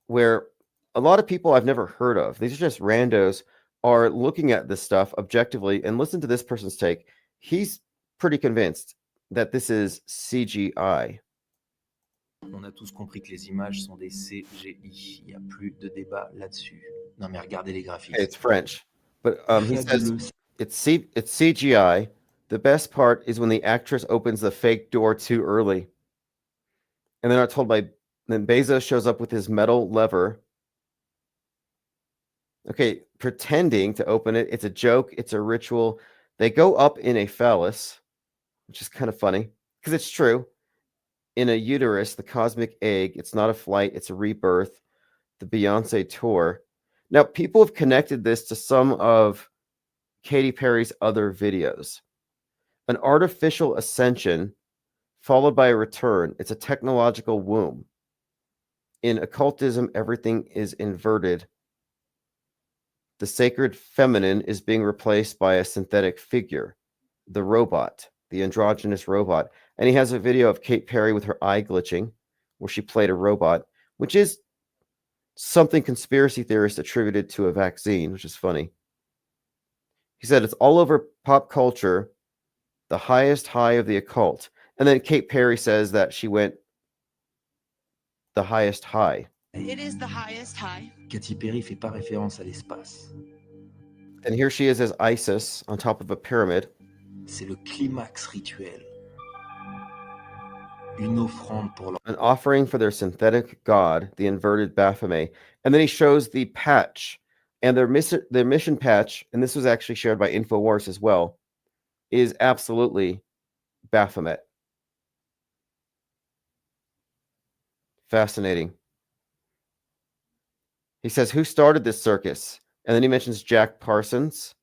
where a lot of people I've never heard of, these are just randos, are looking at this stuff objectively. And listen to this person's take. He's pretty convinced that this is CGI. On a tous compris que les images sont des CGI. Il n'y a plus de débat là-dessus. Non mais regardez les graphismes. It's French, but he says it's CGI. The best part is when the actress opens the fake door too early. And they're not told by... Then Bezos shows up with his metal lever. Okay, pretending to open it. It's a joke. It's a ritual. They go up in a phallus, which is kind of funny, because it's true. In a uterus, the cosmic egg. It's not a flight. It's a rebirth. The Beyonce tour. Now, people have connected this to some of Katy Perry's other videos. An artificial ascension followed by a return. It's a technological womb. In occultism, everything is inverted. The sacred feminine is being replaced by a synthetic figure, the robot, the androgynous robot. And he has a video of Kate Perry with her eye glitching, where she played a robot, which is something conspiracy theorists attributed to a vaccine, which is funny. He said it's all over pop culture, the highest high of the occult. And then Kate Perry says that she went the highest high. It is the highest high. Katy Perry fait pas référence à l'espace. And here she is as Isis on top of a pyramid. C'est le climax rituel. Une offrande pour an offering for their synthetic god, the inverted Baphomet. And then he shows the patch. And their mission patch, and this was actually shared by InfoWars as well, is absolutely Baphomet. Fascinating. He says, who started this circus? And then he mentions Jack Parsons,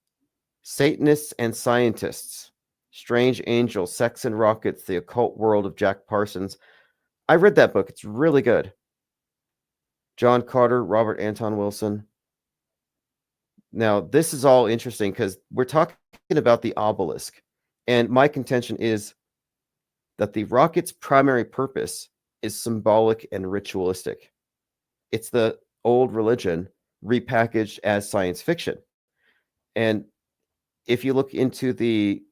Satanists and scientists, strange angels, sex and rockets, the occult world of Jack Parsons. I read that book. It's really good. John Carter, Robert Anton Wilson. Now, this is all interesting because we're talking about the obelisk. And my contention is that the rocket's primary purpose is symbolic and ritualistic. It's the old religion repackaged as science fiction. And if you look into the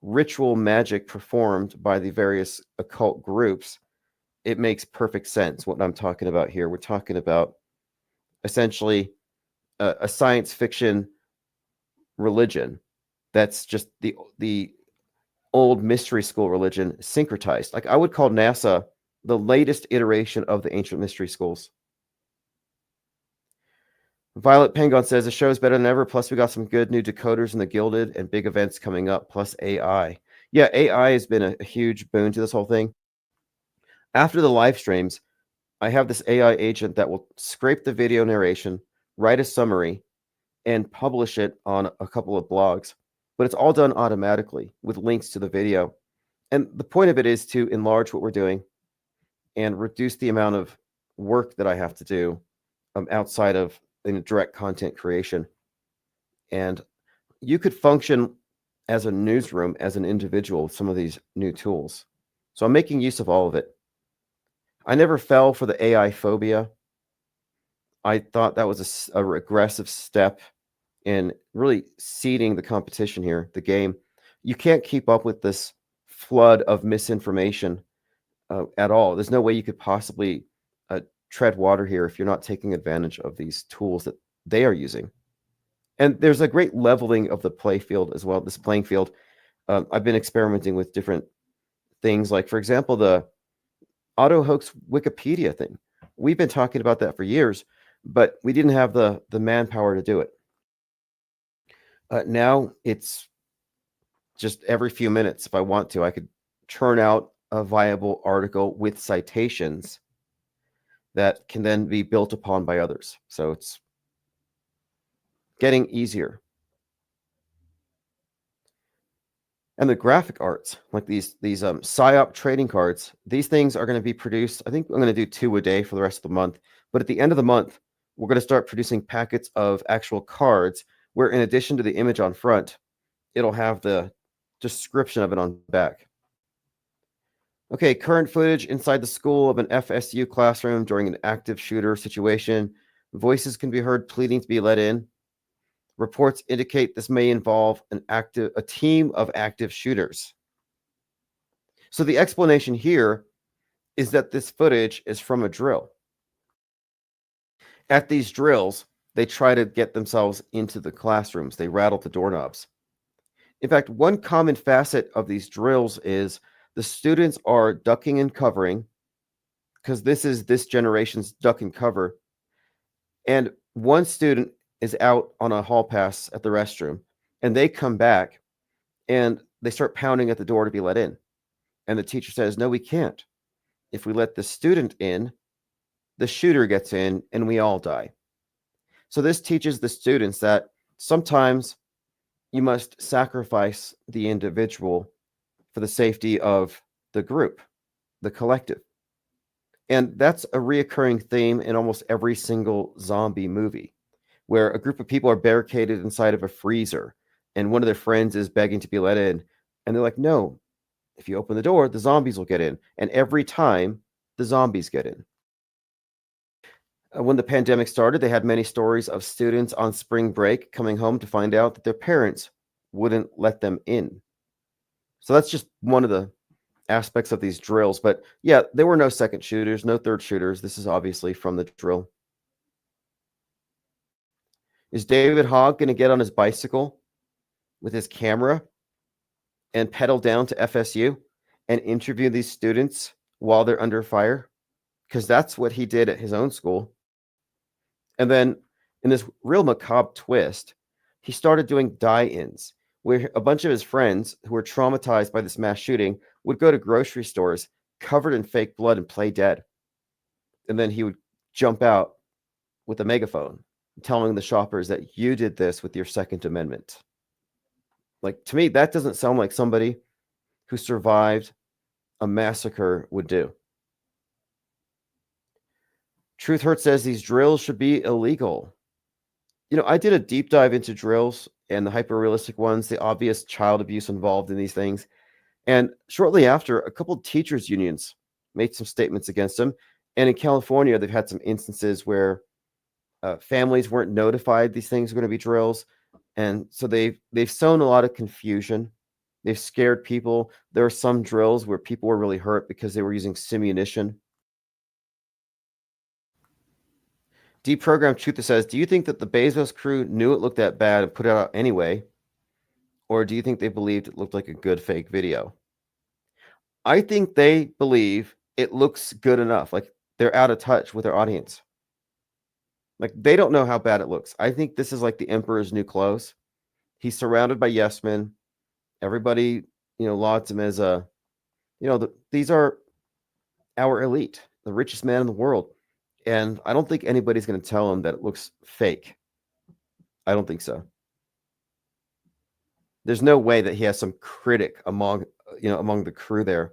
ritual magic performed by the various occult groups, it makes perfect sense what I'm talking about here. We're talking about essentially a science fiction religion that's just the old mystery school religion syncretized. Like, I would call NASA the latest iteration of the ancient mystery schools. Violet Pengon says the show is better than ever. Plus, we got some good new decoders in the Gilded and big events coming up. Plus AI. Yeah, AI has been a huge boon to this whole thing. After the live streams, I have this AI agent that will scrape the video narration, write a summary, and publish it on a couple of blogs. But it's all done automatically with links to the video. And the point of it is to enlarge what we're doing and reduce the amount of work that I have to do outside of direct content creation. And you could function as a newsroom, as an individual with some of these new tools. So I'm making use of all of it. I never fell for the AI phobia. I thought that was a regressive step in really seeding the competition here, the game. You can't keep up with this flood of misinformation at all. There's no way you could possibly tread water here if you're not taking advantage of these tools that they are using. And there's a great leveling of the play field as well, this playing field. I've been experimenting with different things, like, for example, the auto hoax Wikipedia thing. We've been talking about that for years, but we didn't have the manpower to do it. Now it's just every few minutes. If I want to, I could churn out a viable article with citations that can then be built upon by others. So it's getting easier. And the graphic arts, like these PSYOP trading cards, these things are going to be produced. I think I'm going to do 2 a day for the rest of the month. But at the end of the month, we're going to start producing packets of actual cards where, in addition to the image on front, it'll have the description of it on back. Okay, current footage inside the school of an FSU classroom during an active shooter situation. Voices can be heard pleading to be let in. Reports indicate this may involve a team of active shooters. So the explanation here is that this footage is from a drill. At these drills, they try to get themselves into the classrooms. They rattle the doorknobs. In fact, one common facet of these drills is the students are ducking and covering, because this is this generation's duck and cover. And one student is out on a hall pass at the restroom, and they come back and they start pounding at the door to be let in. And the teacher says, no, we can't. If we let the student in, the shooter gets in and we all die. So this teaches the students that sometimes you must sacrifice the individual for the safety of the group, the collective. And that's a reoccurring theme in almost every single zombie movie, where a group of people are barricaded inside of a freezer and one of their friends is begging to be let in. And they're like, no, if you open the door, the zombies will get in. And every time, the zombies get in. When the pandemic started, they had many stories of students on spring break coming home to find out that their parents wouldn't let them in. So that's just one of the aspects of these drills. But yeah, there were no second shooters, no third shooters. This is obviously from the drill. Is David Hogg going to get on his bicycle with his camera and pedal down to FSU and interview these students while they're under fire? Because that's what he did at his own school. And then in this real macabre twist, he started doing die-ins where a bunch of his friends who were traumatized by this mass shooting would go to grocery stores covered in fake blood and play dead. And then he would jump out with a megaphone telling the shoppers that you did this with your Second Amendment. Like, to me, that doesn't sound like somebody who survived a massacre would do. Truth Hurt says these drills should be illegal. You know, I did a deep dive into drills and the hyper-realistic ones, the obvious child abuse involved in these things. And shortly after, a couple of teachers' unions made some statements against them. And in California, they've had some instances where families weren't notified these things were going to be drills. And so they've sown a lot of confusion. They've scared people. There are some drills where people were really hurt because they were using simunition. Deprogrammed Truth says, do you think that the Bezos crew knew it looked that bad and put it out anyway? Or do you think they believed it looked like a good fake video? I think they believe it looks good enough. Like, they're out of touch with their audience. Like, they don't know how bad it looks. I think this is like the emperor's new clothes. He's surrounded by yes men. Everybody, lauds him as these are our elite, the richest man in the world. And I don't think anybody's going to tell him that it looks fake. I don't think so. There's no way that he has some critic among the crew there.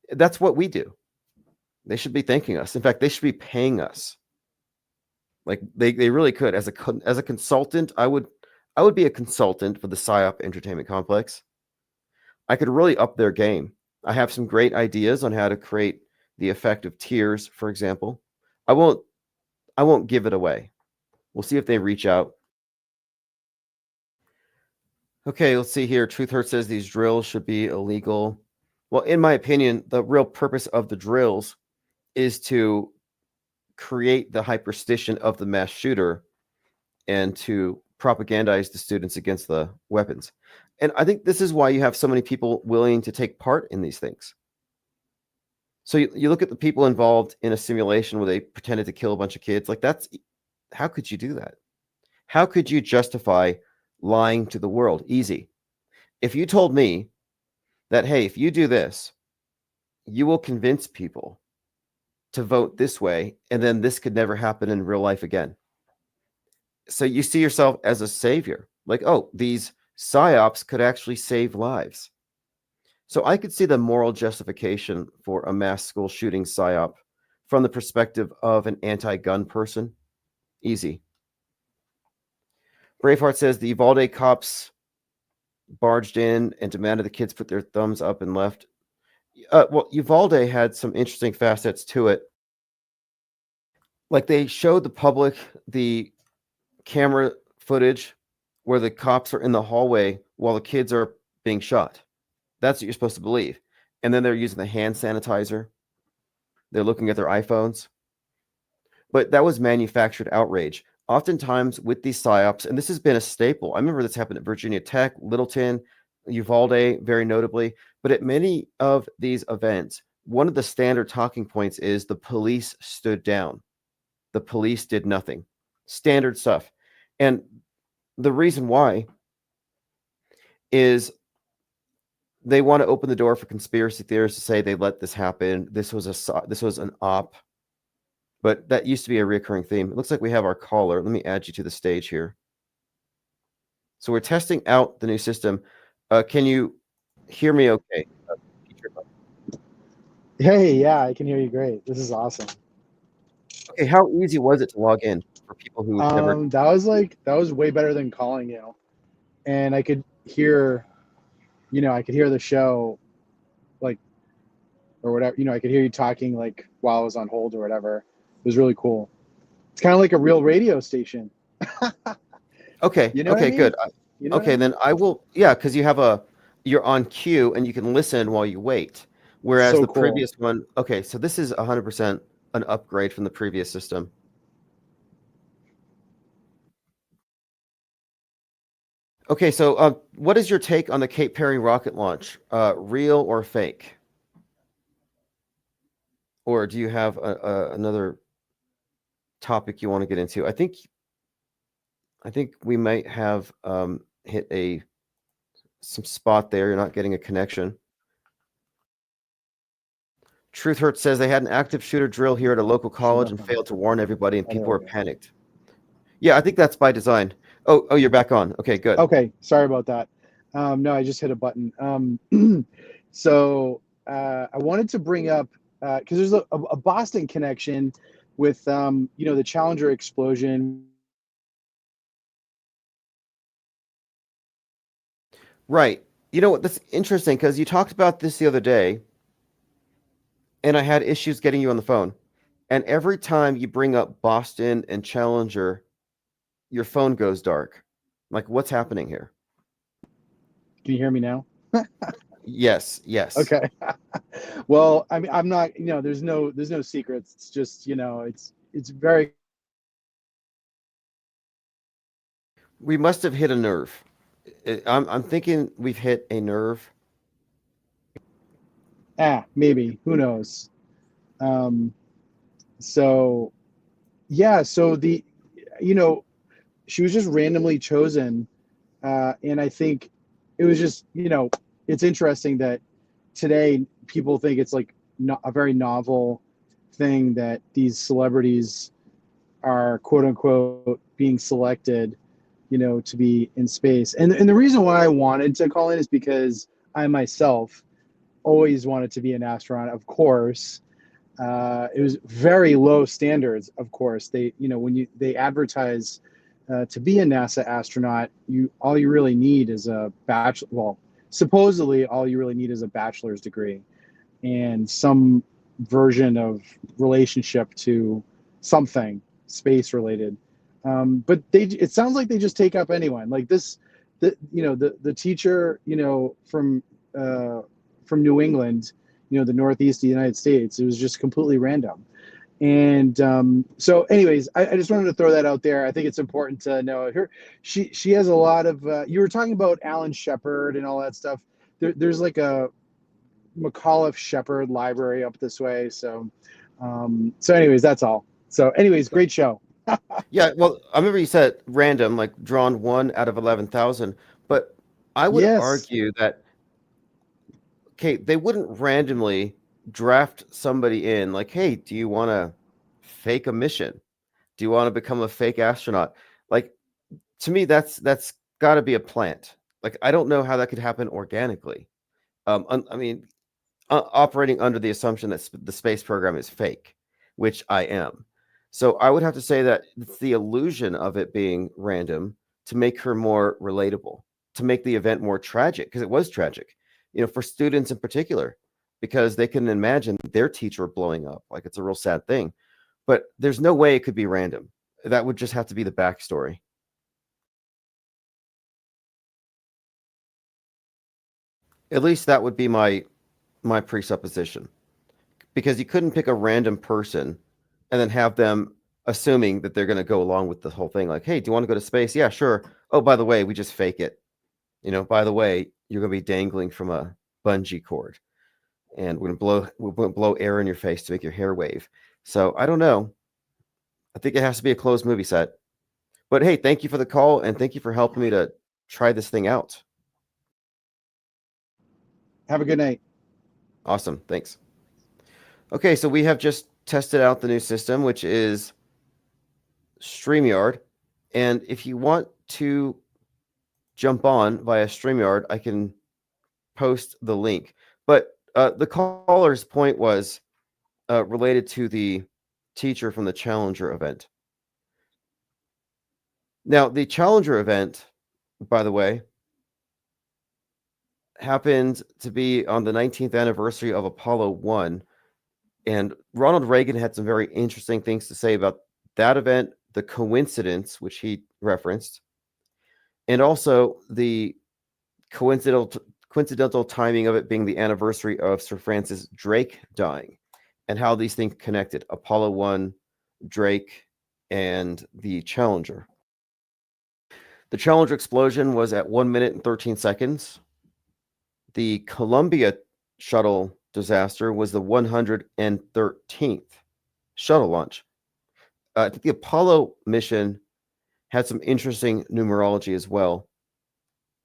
That's what we do. They should be thanking us. In fact, they should be paying us. Like, they really could. As a consultant, I would be a consultant for the PSYOP entertainment complex. I could really up their game. I have some great ideas on how to create the effect of tears, for example. I won't give it away. We'll see if they reach out. Okay, let's see here. Truth Hurt says these drills should be illegal. Well, in my opinion, the real purpose of the drills is to create the hyperstition of the mass shooter and to propagandize the students against the weapons. And I think this is why you have so many people willing to take part in these things. So you look at the people involved in a simulation where they pretended to kill a bunch of kids. Like, how could you do that? How could you justify lying to the world? Easy. If you told me that, hey, if you do this, you will convince people to vote this way, and then this could never happen in real life again. So you see yourself as a savior. Like, oh, these PSYOPs could actually save lives. So I could see the moral justification for a mass school shooting PSYOP from the perspective of an anti-gun person. Easy. Braveheart says the Uvalde cops barged in and demanded the kids put their thumbs up and left. Well, Uvalde had some interesting facets to it. Like, they showed the public the camera footage where the cops are in the hallway while the kids are being shot. That's what you're supposed to believe. And then they're using the hand sanitizer. They're looking at their iPhones. But that was manufactured outrage. Oftentimes with these PSYOPs, and this has been a staple. I remember this happened at Virginia Tech, Littleton, Uvalde, very notably. But at many of these events, one of the standard talking points is the police stood down. The police did nothing. Standard stuff. And the reason why is they want to open the door for conspiracy theorists to say they let this happen. This was an op. But that used to be a recurring theme. It looks like we have our caller. Let me add you to the stage here. So we're testing out the new system. Can you hear me okay? Hey, yeah, I can hear you great. This is awesome. Okay, how easy was it to log in for people who never... That was way better than calling you. And I could hear, I could hear the show, like, or whatever, I could hear you talking, like, while I was on hold or whatever. It was really cool. It's kind of like a real radio station. Okay. You know what I mean? Good. You know okay, then I will. Yeah, because you're on cue and you can listen while you wait. Whereas So the cool. previous one, okay, so this is 100% an upgrade from the previous system. Okay, so what is your take on the Cape Perry rocket launch? Real or fake? Or do you have another topic you want to get into? I think we might have hit a some spot there. You're not getting a connection. Truth Hurt says they had an active shooter drill here at a local college and failed to warn everybody, and people were panicked. Yeah, I think that's by design. Oh, you're back on. Okay, good. Okay, sorry about that. No, I just hit a button. So I wanted to bring up because there's a Boston connection with the Challenger explosion. Right. You know what? That's interesting because you talked about this the other day, and I had issues getting you on the phone. And every time you bring up Boston and Challenger, your phone goes dark. Like, what's happening here? Can you hear me now? Yes. Okay. Well, I mean, I'm not. There's no secrets. It's just it's very. We must have hit a nerve. I'm thinking we've hit a nerve. Maybe. Who knows? So, yeah. So she was just randomly chosen, and I think it was just it's interesting that today people think it's like a very novel thing that these celebrities are quote unquote being selected to be in space. And the reason why I wanted to call in is because I myself always wanted to be an astronaut, of course. It was very low standards, of course. They when they advertise to be a NASA astronaut, all you really need is a bachelor. Well, supposedly all you really need is a bachelor's degree and some version of relationship to something space related. But it sounds like they just take up anyone. Like this, the teacher, from New England, the Northeast of the United States. It was just completely random. And so anyways, I just wanted to throw that out there. I think it's important to know her. She has a lot of, you were talking about Alan Shepard and all that stuff. There's like a McAuliffe Shepard library up this way. So anyways, that's all. So anyways, great show. Yeah, well, I remember you said random, like drawn 1 out of 11,000, but I would argue that, okay, they wouldn't randomly draft somebody in like, hey, do you want to fake a mission? Do you want to become a fake astronaut? Like, to me, that's got to be a plant. Like, I don't know how that could happen organically. Operating under the assumption that the space program is fake, which I am. So I would have to say that it's the illusion of it being random to make her more relatable, to make the event more tragic, because it was tragic, for students in particular, because they can imagine their teacher blowing up. Like, it's a real sad thing. But there's no way it could be random. That would just have to be the backstory. At least that would be my presupposition. Because you couldn't pick a random person and then have them assuming that they're going to go along with the whole thing. Like, hey, do you want to go to space? Yeah, sure. Oh, by the way, we just fake it. By the way, you're going to be dangling from a bungee cord. And we're going to blow air in your face to make your hair wave. So I don't know. I think it has to be a closed movie set. But hey, thank you for the call, and thank you for helping me to try this thing out. Have a good night. Awesome. Thanks. Okay, so we have just tested out the new system, which is StreamYard. And if you want to jump on via StreamYard, I can post the link. But the caller's point was related to the teacher from the Challenger event. Now, the Challenger event, by the way, happened to be on the 19th anniversary of Apollo 1. And Ronald Reagan had some very interesting things to say about that event, the coincidence, which he referenced, and also the coincidental timing of it being the anniversary of Sir Francis Drake dying, and how these things connected: Apollo 1, Drake, and the Challenger. The Challenger explosion was at 1 minute and 13 seconds. The Columbia shuttle disaster was the 113th shuttle launch. I think the Apollo mission had some interesting numerology as well.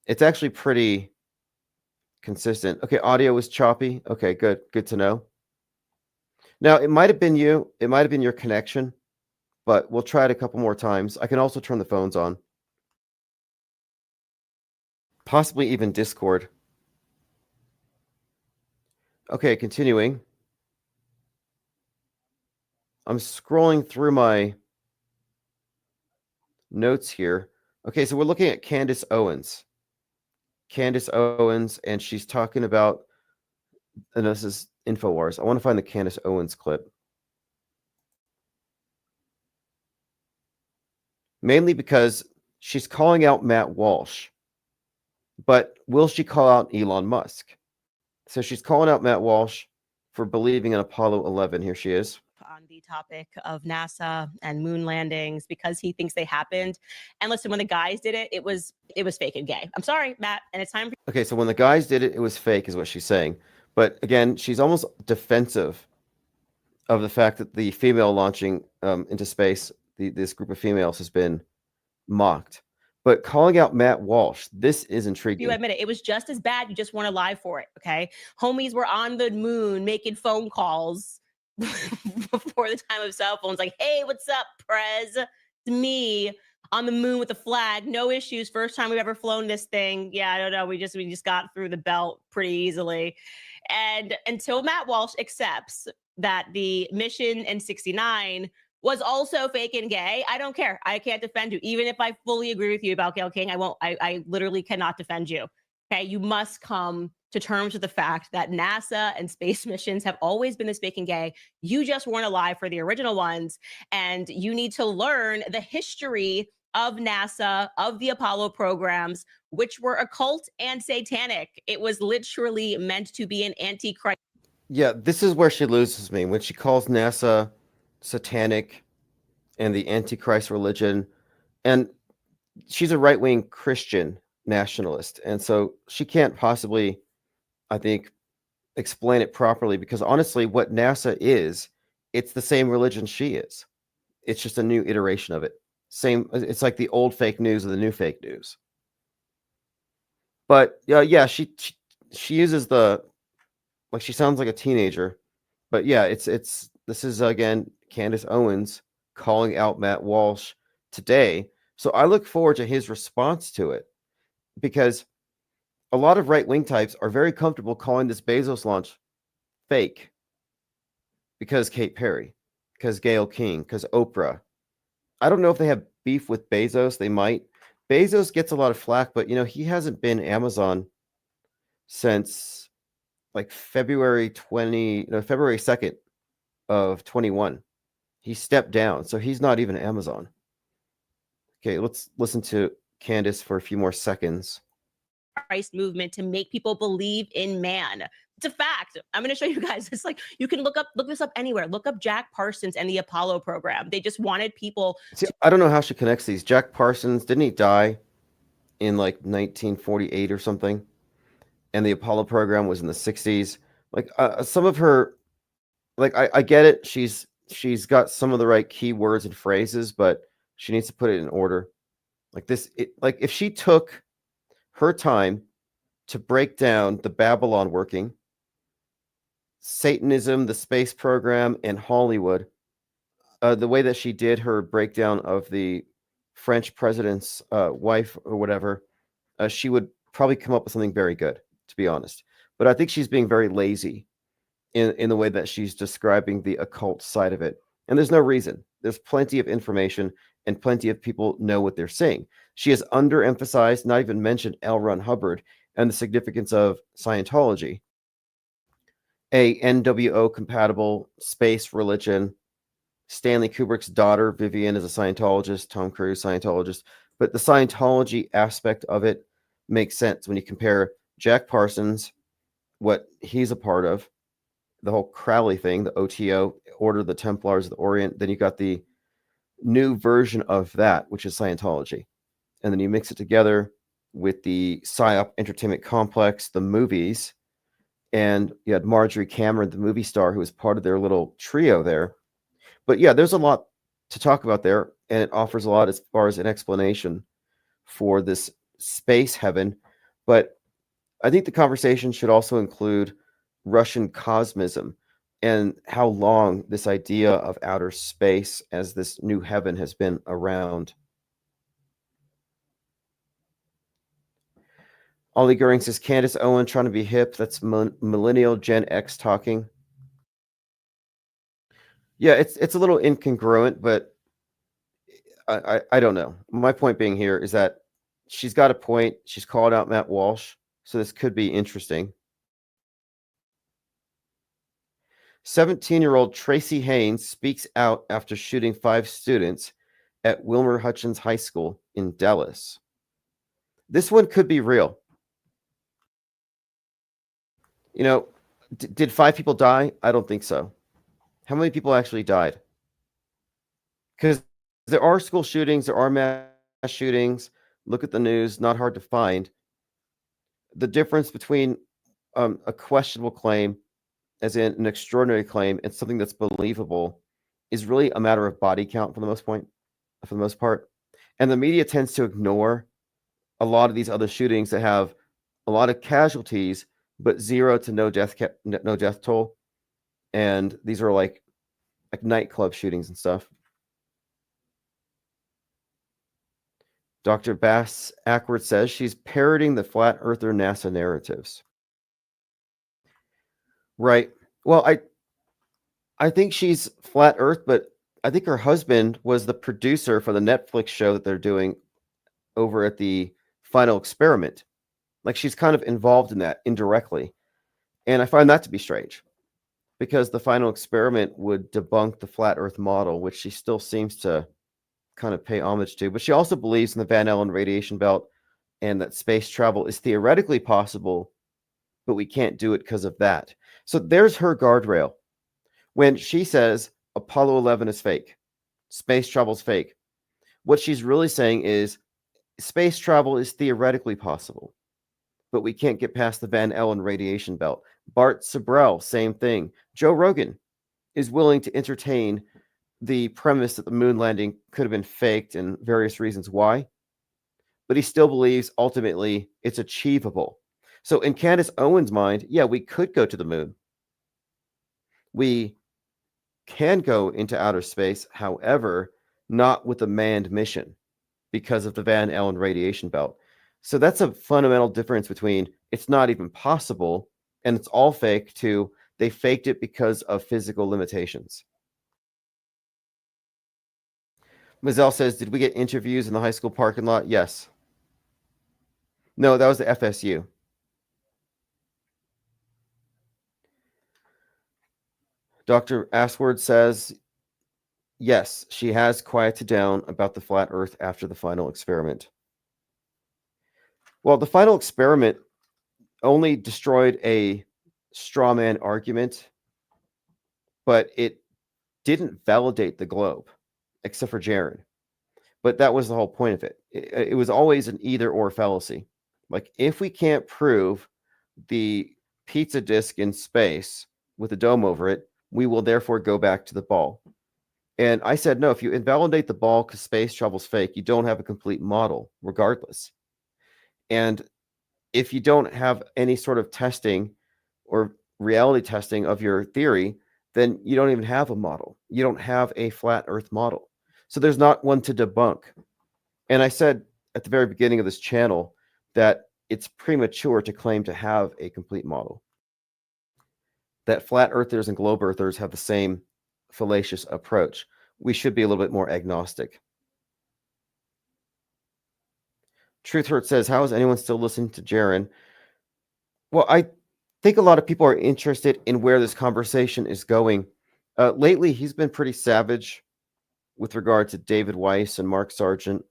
It's actually pretty consistent. Okay, audio was choppy. Okay, good to know. Now, it might have been you. It might have been your connection, but we'll try it a couple more times. I can also turn the phones on. Possibly even Discord. Okay, continuing. I'm scrolling through my notes here. Okay, so we're looking at Candace Owens. Candace Owens, and she's talking about, and this is InfoWars. I want to find the Candace Owens clip. Mainly because she's calling out Matt Walsh. But will she call out Elon Musk? So she's calling out Matt Walsh for believing in Apollo 11. Here she is. On the topic of NASA and moon landings because he thinks they happened. And listen, when the guys did it, it was fake and gay. I'm sorry, Matt, and it's time for Okay, so when the guys did it, it was fake, is what she's saying. But again, she's almost defensive of the fact that the female launching into space, this group of females, has been mocked. But calling out Matt Walsh, this is intriguing. you admit it. It was just as bad. You just weren't alive for it, okay? Homies were on the moon making phone calls before the time of cell phones. Like, hey, what's up, Prez? It's me on the moon with the flag. No issues. First time we've ever flown this thing. Yeah, I don't know. We just got through the belt pretty easily. And until Matt Walsh accepts that the mission in 69 was also fake and gay, I don't care. I can't defend you. Even if I fully agree with you about Gayle King, I literally cannot defend you. Okay, you must come to terms with the fact that NASA and space missions have always been this fake and gay. You just weren't alive for the original ones. And you need to learn the history of NASA, of the Apollo programs, which were occult and satanic. It was literally meant to be an antichrist. Yeah, this is where she loses me, when she calls NASA satanic and the Antichrist religion. And she's a right-wing Christian nationalist. And so she can't possibly, I think, explain it properly, because honestly, what NASA is, it's the same religion she is. It's just a new iteration of it. Same, it's like the old fake news and the new fake news. But yeah, she uses the, like, she sounds like a teenager. But yeah, this is again Candace Owens calling out Matt Walsh today. So I look forward to his response to it, because a lot of right-wing types are very comfortable calling this Bezos launch fake because Kate Perry, because Gayle King, because Oprah. I don't know if they have beef with Bezos. They might. Bezos gets a lot of flack, but he hasn't been Amazon since like February 2nd of 21. He stepped down, so he's not even Amazon. Okay, let's listen to Candace for a few more seconds. Christ movement to make people believe in man. It's a fact. I'm going to show you guys. It's like, you can look this up anywhere. Look up Jack Parsons and the Apollo program. They just wanted people. I don't know how she connects these. Jack Parsons, didn't he die in like 1948 or something? And the Apollo program was in the 60s. Like some of her, like I get it. She's got some of the right keywords and phrases, but she needs to put it in order. Like this, like if she took her time to break down the Babylon working, Satanism, the space program, and Hollywood, the way that she did her breakdown of the French president's wife or whatever, she would probably come up with something very good, to be honest. But I think she's being very lazy in the way that she's describing the occult side of it. And there's no reason. There's plenty of information and plenty of people know what they're saying. She has underemphasized, not even mentioned L. Ron Hubbard and the significance of Scientology, a NWO compatible space religion. Stanley Kubrick's daughter, Vivian, is a Scientologist, Tom Cruise, Scientologist. But the Scientology aspect of it makes sense when you compare Jack Parsons, what he's a part of, the whole Crowley thing, the OTO, Order of the Templars of the Orient. Then you got the new version of that, which is Scientology. And then you mix it together with the PSYOP Entertainment Complex, the movies, and you had Marjorie Cameron, the movie star, who was part of their little trio there. But yeah, there's a lot to talk about there, and it offers a lot as far as an explanation for this space heaven. But I think the conversation should also include Russian cosmism and how long this idea of outer space as this new heaven has been around. Ollie Goering says, Candace Owen trying to be hip. That's millennial Gen X talking. Yeah, it's a little incongruent, but I don't know. My point being here is that she's got a point. She's called out Matt Walsh, so this could be interesting. 17-year-old Tracy Haynes speaks out after shooting 5 students at Wilmer Hutchins High School in Dallas. This one could be real. You know, did 5 people die? I don't think so. How many people actually died? Because there are school shootings, there are mass shootings. Look at the news, not hard to find. The difference between a questionable claim, as in an extraordinary claim, and something that's believable, is really a matter of body count for the most part. And the media tends to ignore a lot of these other shootings that have a lot of casualties, but 0 to no death toll. And these are like nightclub shootings and stuff. Dr. Bass Ackworth says she's parroting the flat earther NASA narratives. Right. Well, I think she's flat earth, but I think her husband was the producer for the Netflix show that they're doing over at the Final Experiment. Like, she's kind of involved in that indirectly. And I find that to be strange, because the Final Experiment would debunk the flat earth model, which she still seems to kind of pay homage to. But she also believes in the Van Allen radiation belt and that space travel is theoretically possible, but we can't do it because of that. So there's her guardrail. When she says Apollo 11 is fake, space travel is fake, what she's really saying is space travel is theoretically possible, but we can't get past the Van Allen radiation belt. Bart Sabrell, same thing. Joe Rogan is willing to entertain the premise that the moon landing could have been faked and various reasons why, but he still believes ultimately it's achievable. So in Candace Owens' mind, yeah, we could go to the moon. We can go into outer space, however, not with a manned mission because of the Van Allen radiation belt. So that's a fundamental difference between it's not even possible and it's all fake to they faked it because of physical limitations. Mazel says, did we get interviews in the high school parking lot? Yes. No, that was the FSU. Dr. Ashworth says, yes, she has quieted down about the flat earth after the Final Experiment. Well, the Final Experiment only destroyed a straw man argument, but it didn't validate the globe, except for Jaron. But that was the whole point of it. It was always an either-or fallacy. Like, if we can't prove the pizza disc in space with a dome over it, we will therefore go back to the ball. And I said, no, if you invalidate the ball because space travel's fake, you don't have a complete model, regardless. And if you don't have any sort of testing or reality testing of your theory, then you don't even have a model. You don't have a flat earth model. So there's not one to debunk. And I said at the very beginning of this channel that it's premature to claim to have a complete model. That flat earthers and globe earthers have the same fallacious approach. We should be a little bit more agnostic. Truth Hurt says, how is anyone still listening to Jaron? Well, I think a lot of people are interested in where this conversation is going. Lately, he's been pretty savage with regard to David Weiss and Mark Sargent.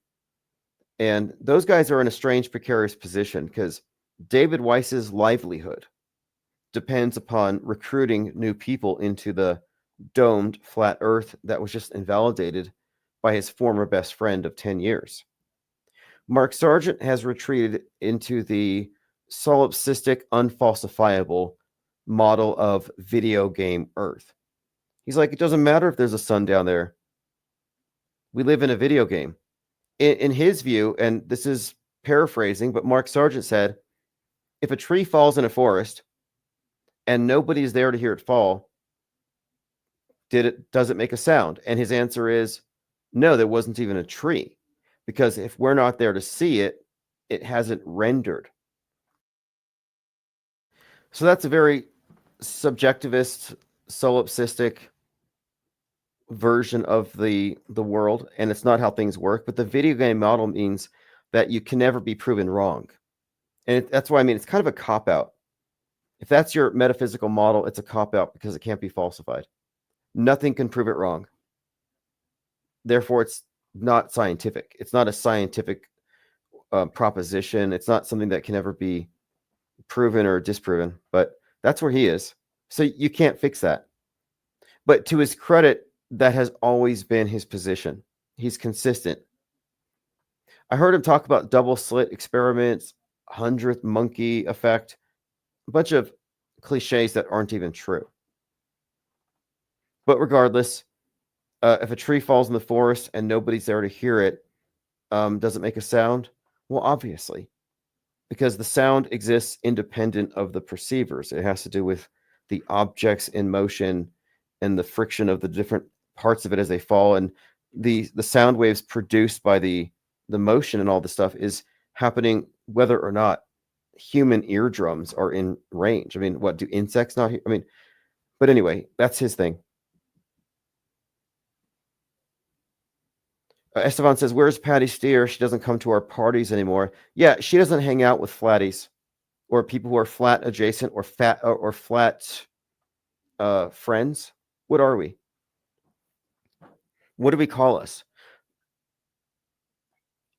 And those guys are in a strange, precarious position because David Weiss's livelihood depends upon recruiting new people into the domed flat earth that was just invalidated by his former best friend of 10 years. Mark Sargent has retreated into the solipsistic, unfalsifiable model of video game Earth. He's like, it doesn't matter if there's a sun down there. We live in a video game. In his view, and this is paraphrasing, but Mark Sargent said, if a tree falls in a forest and nobody's there to hear it fall, does it make a sound? And his answer is no, there wasn't even a tree, because if we're not there to see it, it hasn't rendered. So that's a very subjectivist, solipsistic version of the world, and it's not how things work. But the video game model means that you can never be proven wrong, and that's why, I mean, it's kind of a cop-out. If that's your metaphysical model, it's a cop-out because it can't be falsified. Nothing can prove it wrong. Therefore, it's not scientific. It's not a scientific proposition. It's not something that can ever be proven or disproven. But that's where he is. So you can't fix that. But to his credit, that has always been his position. He's consistent. I heard him talk about double slit experiments, 100th monkey effect, a bunch of cliches that aren't even true. But regardless, if a tree falls in the forest and nobody's there to hear it, does it make a sound? Well, obviously, because the sound exists independent of the perceivers. It has to do with the objects in motion and the friction of the different parts of it as they fall. And the sound waves produced by the motion and all the stuff is happening whether or not human eardrums are in range. I mean, what do insects not hear? I mean, but anyway, that's his thing. Esteban says, where's Patty Steer? She doesn't come to our parties anymore. Yeah, she doesn't hang out with flatties or people who are flat adjacent or flat friends. What are we? What do we call us?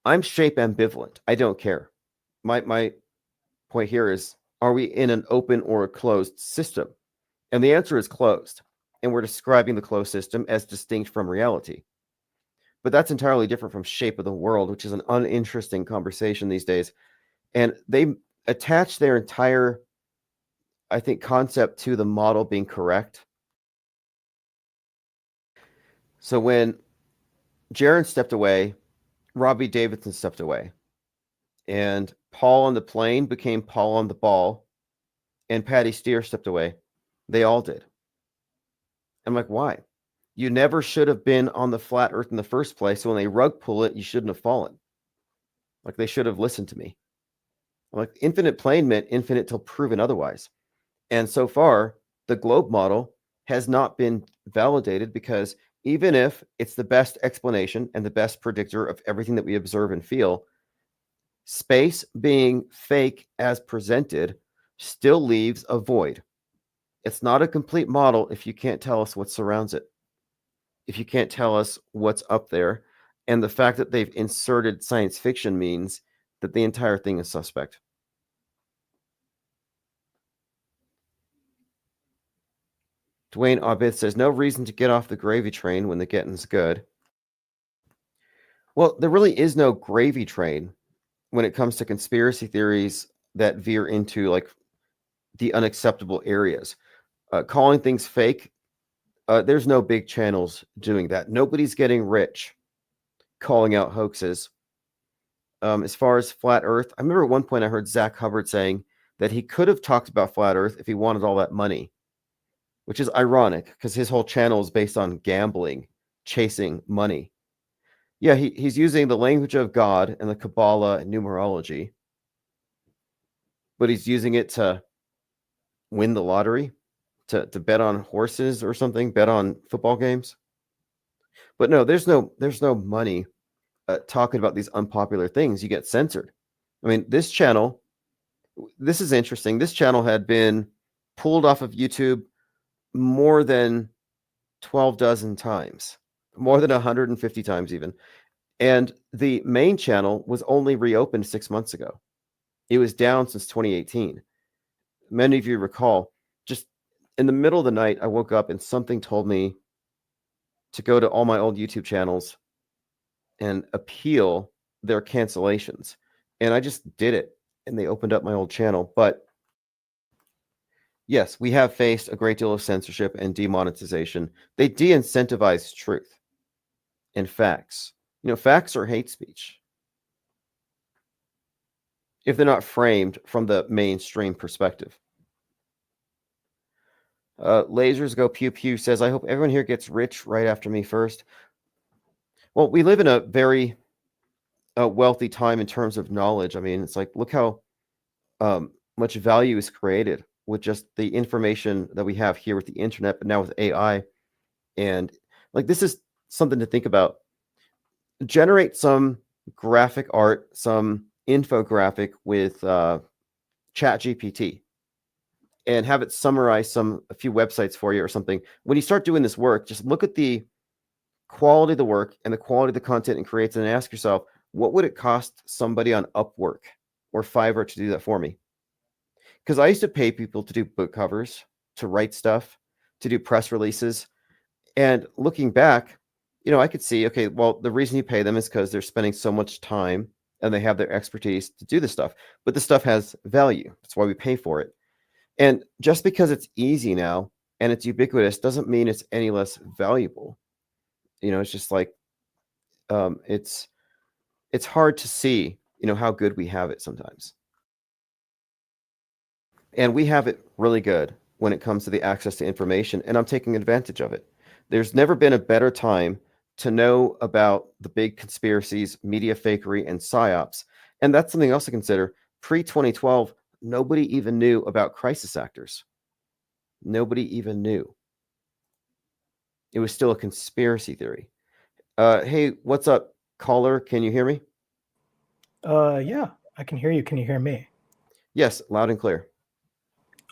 I'm shape ambivalent. I don't care. My point here is, are we in an open or a closed system? And the answer is closed. And we're describing the closed system as distinct from reality. But that's entirely different from shape of the world, which is an uninteresting conversation these days. And they attach their entire, I think, concept to the model being correct. So when Jaron stepped away, Robbie Davidson stepped away. And Paul on the plane became Paul on the ball. And Patty Steer stepped away. They all did. I'm like, why? You never should have been on the flat earth in the first place. So when they rug pull it, you shouldn't have fallen. Like, they should have listened to me. I'm like, infinite plane meant infinite till proven otherwise. And so far, the globe model has not been validated, because even if it's the best explanation and the best predictor of everything that we observe and feel, space being fake as presented still leaves a void. It's not a complete model if you can't tell us what surrounds it. If you can't tell us what's up there. And the fact that they've inserted science fiction means that the entire thing is suspect. Dwayne Abid says, no reason to get off the gravy train when the getting's good. Well, there really is no gravy train when it comes to conspiracy theories that veer into like the unacceptable areas. Calling things fake, there's no big channels doing that. Nobody's getting rich calling out hoaxes. As far as flat earth, I remember at one point I heard Zach Hubbard saying that he could have talked about flat earth if he wanted all that money, which is ironic because his whole channel is based on gambling, chasing money. Yeah, he's using the language of God and the Kabbalah and numerology, but he's using it to win the lottery, to bet on horses or something, bet on football games. But no, there's no money talking about these unpopular things. You get censored. I mean, this channel, this is interesting. This channel had been pulled off of YouTube more than 12 dozen times, more than 150 times even. And the main channel was only reopened 6 months ago. It was down since 2018. Many of you recall, just in the middle of the night, I woke up and something told me to go to all my old YouTube channels and appeal their cancellations. And I just did it, and they opened up my old channel. But yes, we have faced a great deal of censorship and demonetization. They de-incentivize truth and facts. You know, facts are hate speech. if they're not framed from the mainstream perspective. Lasers Go Pew Pew says, I hope everyone here gets rich right after me first. Well, we live in a very wealthy time in terms of knowledge. I mean, it's like, look how much value is created with just the information that we have here with the internet, but now with AI. And like, this is something to think about. Generate some graphic art, some infographic with ChatGPT, and have it summarize a few websites for you or something. When you start doing this work, just look at the quality of the work and the quality of the content it creates, and ask yourself, what would it cost somebody on Upwork or Fiverr to do that for me? Because I used to pay people to do book covers, to write stuff, to do press releases. And looking back, I could see, okay, well, the reason you pay them is because they're spending so much time and they have their expertise to do this stuff. But the stuff has value. That's why we pay for it. And just because it's easy now and it's ubiquitous doesn't mean it's any less valuable. It's just like, it's hard to see, how good we have it sometimes. And we have it really good when it comes to the access to information, and I'm taking advantage of it. There's never been a better time to know about the big conspiracies, media fakery, and psyops. And that's something else to consider. Pre-2012, nobody even knew about crisis actors. Nobody even knew. It was still a conspiracy theory. Hey, what's up, caller? Can you hear me? Yeah, I can hear you. Can you hear me? Yes, loud and clear.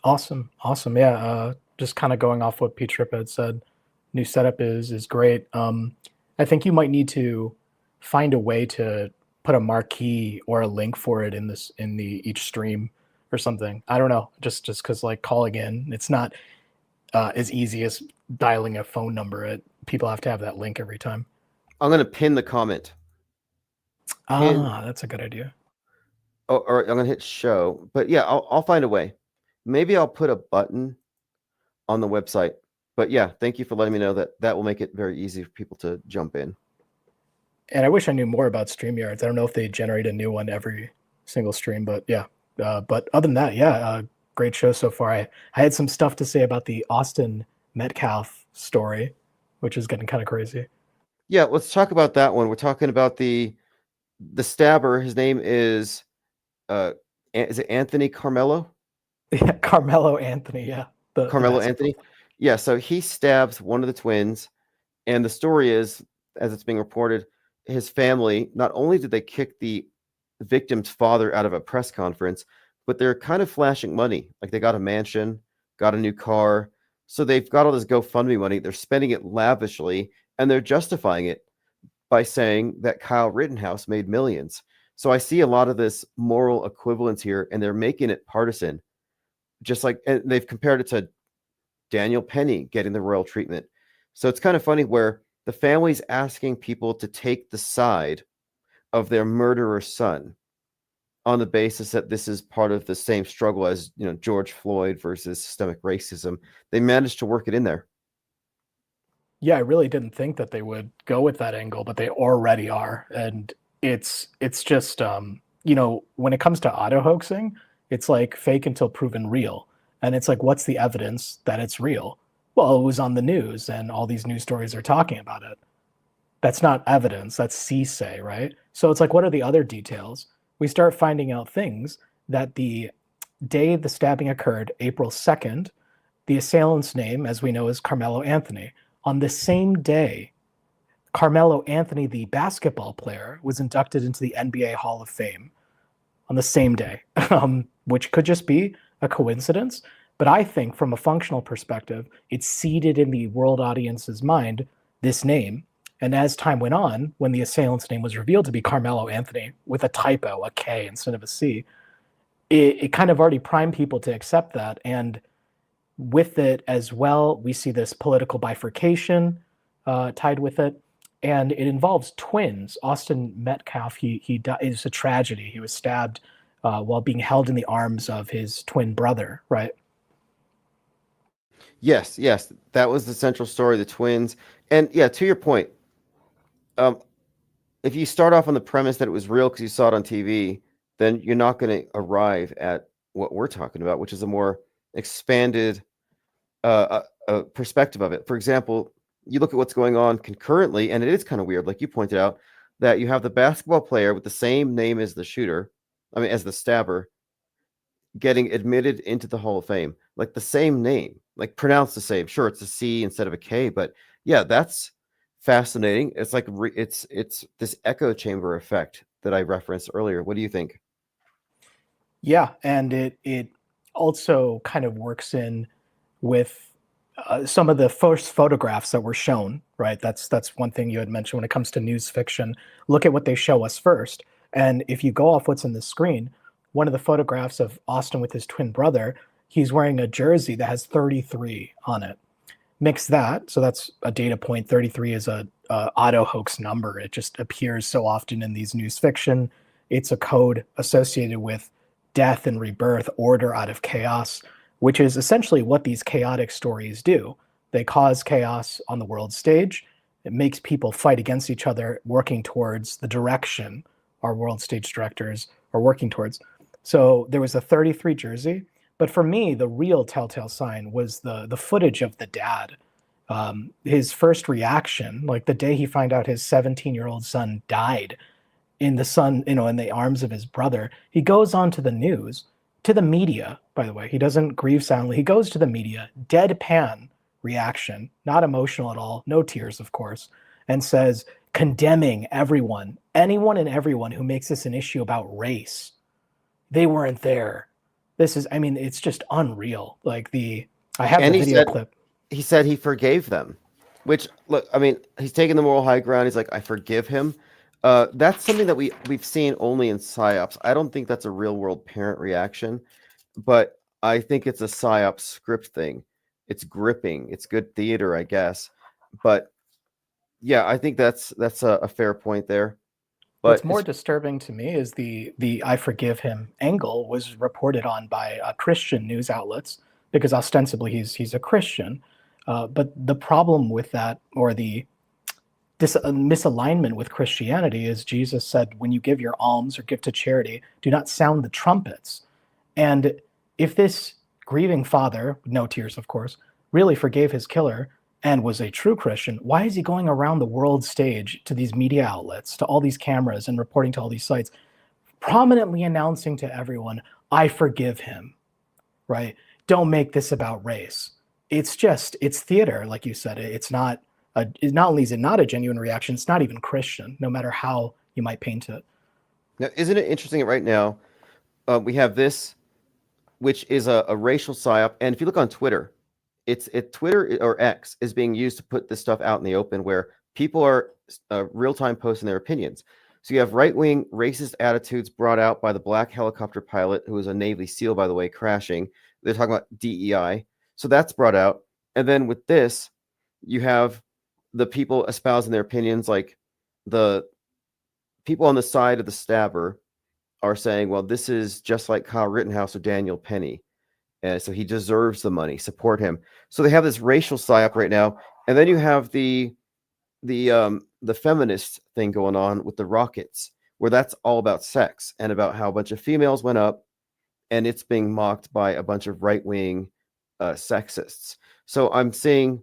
Awesome. Yeah, just kind of going off what Pete Tripp had said. New setup is great. I think you might need to find a way to put a marquee or a link for it in each stream or something. I don't know. Just because like calling in, it's not as easy as dialing a phone number. People have to have that link every time. I'm going to pin the comment. That's a good idea. Or I'm going to hit show. But yeah, I'll find a way. Maybe I'll put a button on the website. But yeah, thank you for letting me know that will make it very easy for people to jump in. And I wish I knew more about StreamYards. I don't know if they generate a new one every single stream, but yeah. But other than that, yeah, great show so far. I had some stuff to say about the Austin Metcalf story, which is getting kind of crazy. Yeah, let's talk about that one. We're talking about the stabber. His name is it Anthony Carmelo? Yeah, Carmelo Anthony, yeah. Carmelo Anthony. Yeah, so he stabs one of the twins, and the story is, as it's being reported, his family, not only did they kick the victim's father out of a press conference, but they're kind of flashing money. Like, they got a mansion, got a new car, so they've got all this GoFundMe money. They're spending it lavishly, and they're justifying it by saying that Kyle Rittenhouse made millions. So I see a lot of this moral equivalence here, and they're making it partisan. Just like, and they've compared it to Daniel Penny getting the royal treatment. So it's kind of funny where the family's asking people to take the side of their murderer's son on the basis that this is part of the same struggle as, George Floyd versus systemic racism. They managed to work it in there. Yeah, I really didn't think that they would go with that angle, but they already are. And it's just, when it comes to auto hoaxing, it's like fake until proven real. And it's like, what's the evidence that it's real? Well, it was on the news and all these news stories are talking about it. That's not evidence, that's say, right? So it's like, what are the other details? We start finding out things that the day the stabbing occurred, April 2nd, the assailant's name, as we know, is Carmelo Anthony. On the same day, Carmelo Anthony, the basketball player, was inducted into the NBA Hall of Fame on the same day, which could just be a coincidence. But I think from a functional perspective, it's seeded in the world audience's mind, this name. And as time went on, when the assailant's name was revealed to be Carmelo Anthony with a typo, a K instead of a C, it kind of already primed people to accept that. And with it as well, we see this political bifurcation tied with it. And it involves twins. Austin Metcalf, he died. It's a tragedy. He was stabbed while being held in the arms of his twin brother, right? Yes. That was the central story, the twins. And yeah, to your point, if you start off on the premise that it was real because you saw it on TV, then you're not going to arrive at what we're talking about, which is a more expanded perspective of it. For example, you look at what's going on concurrently, and it is kind of weird, like you pointed out, that you have the basketball player with the same name as the shooter, as the stabber, getting admitted into the Hall of Fame, like the same name, like pronounced the same. Sure, it's a C instead of a K, but yeah, that's fascinating. It's like it's this echo chamber effect that I referenced earlier. What do you think? Yeah, and it also kind of works in with some of the first photographs that were shown, right? That's one thing you had mentioned when it comes to news fiction. Look at what they show us first. And if you go off what's in the screen, one of the photographs of Austin with his twin brother, he's wearing a jersey that has 33 on it. Mix that, so that's a data point. 33 is a auto hoax number. It just appears so often in these news fiction. It's a code associated with death and rebirth, order out of chaos, which is essentially what these chaotic stories do. They cause chaos on the world stage. It makes people fight against each other, working towards the direction our world stage directors are working towards. So there was a 33 jersey, but for me, the real telltale sign was the footage of the dad. His first reaction, like the day he found out his 17-year-old son died in the arms of his brother, he goes on to the news, to the media, by the way. He doesn't grieve silently. He goes to the media, deadpan reaction, not emotional at all, no tears, of course, and says, condemning anyone and everyone who makes this an issue about race. They weren't there. It's just unreal. I have the video clip. He said he forgave them, which, look, he's taking the moral high ground. He's like, I forgive him. That's something that we've seen only in psyops. I don't think that's a real world parent reaction, but I think it's a psyop script thing. It's gripping. It's good theater, I guess. But yeah, I think that's a fair point there. But what's more disturbing to me is the I forgive him angle was reported on by Christian news outlets, because ostensibly he's a Christian. But the problem with that, or this misalignment with Christianity, is Jesus said, when you give your alms or give to charity, do not sound the trumpets. And if this grieving father, no tears of course, really forgave his killer and was a true Christian, why is he going around the world stage to these media outlets, to all these cameras and reporting to all these sites, prominently announcing to everyone, I forgive him, right? Don't make this about race. It's theater, like you said. It's not only is it not a genuine reaction, it's not even Christian, no matter how you might paint it. Now, isn't it interesting that right now we have this, which is a racial psyop, and if you look on Twitter, Twitter or X is being used to put this stuff out in the open, where people are real-time posting their opinions. So you have right-wing racist attitudes brought out by the black helicopter pilot, who was a Navy SEAL, by the way, crashing. They're talking about DEI. So that's brought out. And then with this, you have the people espousing their opinions, like the people on the side of the stabber are saying, well, this is just like Kyle Rittenhouse or Daniel Penny. So he deserves the money, support him. So they have this racial psyop right now. And then you have the feminist thing going on with the rockets, where that's all about sex and about how a bunch of females went up, and it's being mocked by a bunch of right-wing sexists. So I'm seeing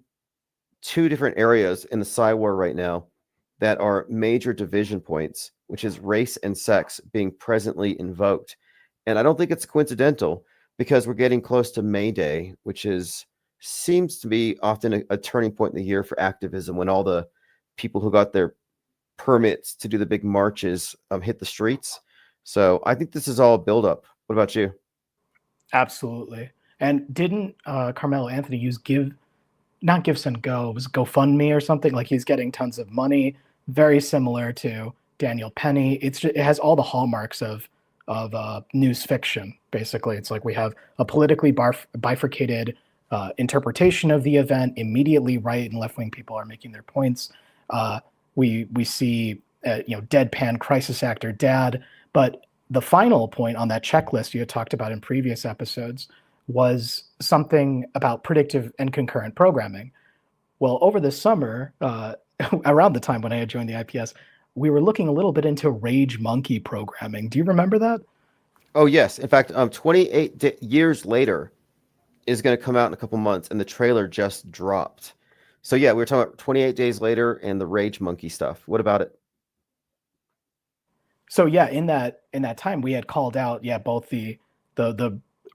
two different areas in the Psy war right now that are major division points, which is race and sex being presently invoked. And I don't think it's coincidental, because we're getting close to May Day, which seems to be often a turning point in the year for activism, when all the people who got their permits to do the big marches hit the streets. So I think this is all a buildup. What about you? Absolutely. And didn't Carmelo Anthony use not Gibson Go, it was GoFundMe or something? Like, he's getting tons of money, very similar to Daniel Penny. It has all the hallmarks of news fiction, basically. It's like we have a politically bifurcated interpretation of the event. Immediately right and left-wing people are making their points. We see deadpan crisis actor dad. But the final point on that checklist you had talked about in previous episodes was something about predictive and concurrent programming. Well, over the summer, around the time when I had joined the IPS, we were looking a little bit into rage monkey programming. Do you remember that? Oh yes, in fact, 28 years later is going to come out in a couple months, and the trailer just dropped. So yeah, we were talking about 28 days later and the Rage Monkey stuff. What about it? So yeah, in that time, we had called out both the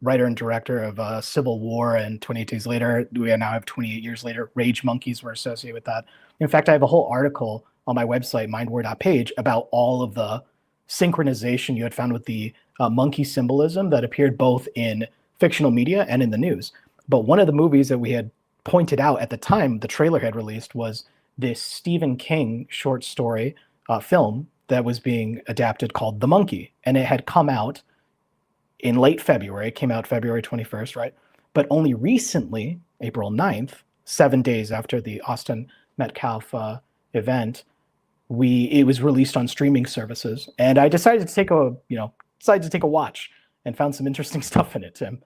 writer and director of Civil War and 28 Days Later. We now have 28 years later. Rage Monkeys were associated with that. In fact, I have a whole article on my website, mindwar.page, about all of the synchronization you had found with the monkey symbolism that appeared both in fictional media and in the news. But one of the movies that we had pointed out at the time the trailer had released was this Stephen King short story film that was being adapted called The Monkey. And it had come out in late February. It came out February 21st, right? But only recently, April 9th, 7 days after the Austin Metcalf event, it was released on streaming services. And I decided to take a watch and found some interesting stuff in it, Tim.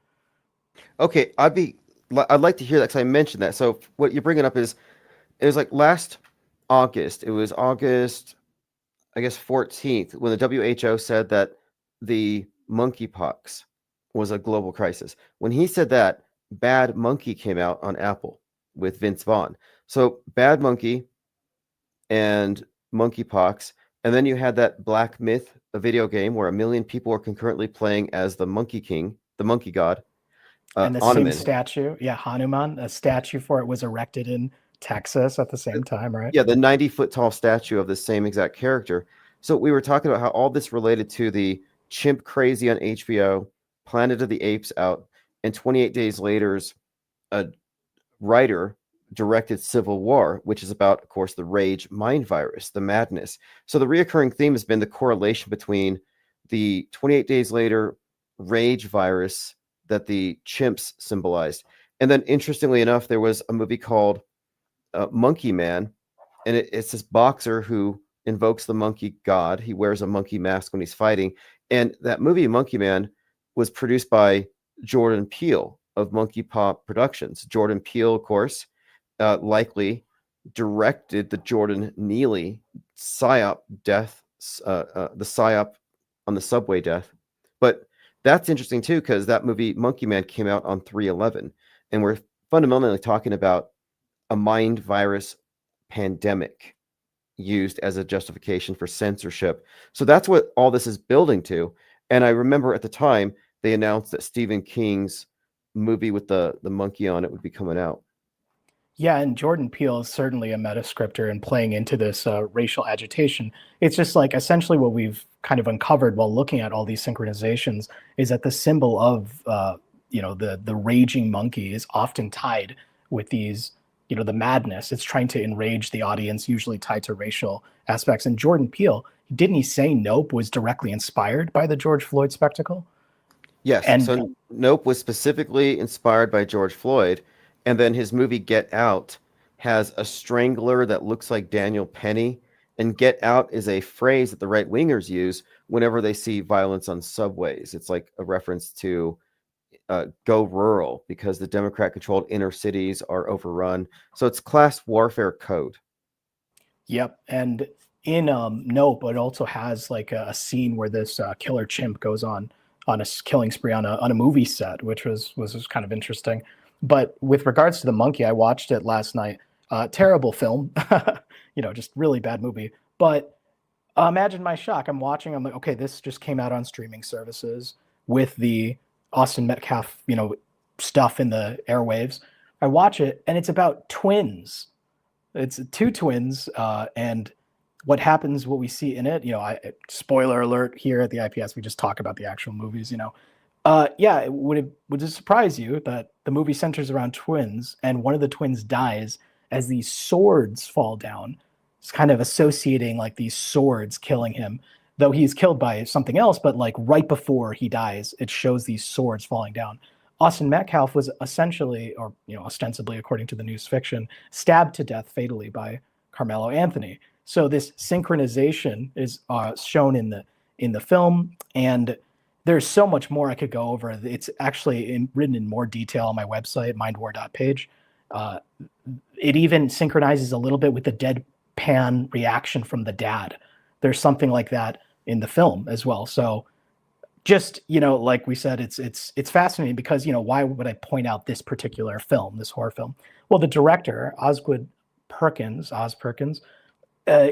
Okay, I'd like to hear that because I mentioned that. So what you're bringing up is, it was like last August. It was August, I guess 14th, when the WHO said that the monkeypox was a global crisis. When he said that, Bad Monkey came out on Apple with Vince Vaughn. So Bad Monkey and monkeypox, and then you had that Black Myth, a video game where 1 million people were concurrently playing as the Monkey King, the monkey god. And the same statue, Hanuman, a statue for it was erected in Texas at the same time, right? Yeah, the 90-foot tall statue of the same exact character. So we were talking about how all this related to the Chimp Crazy on HBO, Planet of the Apes out, and 28 Days Later's a writer directed Civil War, which is about, of course, the rage mind virus, the madness. So the reoccurring theme has been the correlation between the 28 Days Later rage virus that the chimps symbolized. And then, interestingly enough, there was a movie called Monkey Man, and it's this boxer who invokes the monkey god. He wears a monkey mask when he's fighting. And that movie, Monkey Man, was produced by Jordan Peele of Monkey Paw Productions. Jordan Peele, of course, likely directed the Jordan Neely psyop death, the psyop on the subway death. But that's interesting too, because that movie Monkey Man came out on 3/11, and we're fundamentally talking about a mind virus pandemic used as a justification for censorship. So that's what all this is building to. And I remember at the time they announced that Stephen King's movie with the monkey on it would be coming out. Yeah, and Jordan Peele is certainly a meta scripter and playing into this racial agitation. It's just like essentially what we've kind of uncovered while looking at all these synchronizations is that the symbol of the raging monkey is often tied with these, the madness. It's trying to enrage the audience, usually tied to racial aspects. And Jordan Peele, didn't he say Nope was directly inspired by the George Floyd spectacle? Yes, and so Nope was specifically inspired by George Floyd. And then his movie Get Out has a strangler that looks like Daniel Penny. And Get Out is a phrase that the right-wingers use whenever they see violence on subways. It's like a reference to go rural because the Democrat-controlled inner cities are overrun. So it's class warfare code. Yep. And in Nope, it also has like a scene where this killer chimp goes on a killing spree on a movie set, which was kind of interesting. But with regards to the monkey, I watched it last night. Terrible film, just really bad movie. But imagine my shock. I'm like, okay, this just came out on streaming services with the Austin Metcalf, stuff in the airwaves. I watch it, and it's about twins. It's two twins, and what happens, what we see in it. Spoiler alert here at the IPS. We just talk about the actual movies. Would it surprise you that the movie centers around twins and one of the twins dies as these swords fall down? It's kind of associating like these swords killing him, though he's killed by something else. But like right before he dies, it shows these swords falling down. Austin Metcalf was essentially, or ostensibly, according to the news fiction, stabbed to death fatally by Carmelo Anthony. So this synchronization is shown in the film, and there's so much more I could go over. It's actually written in more detail on my website, mindwar.page. It even synchronizes a little bit with the deadpan reaction from the dad. There's something like that in the film as well. So just, like we said, it's fascinating because, why would I point out this particular film, this horror film? Well, the director, Oz Perkins,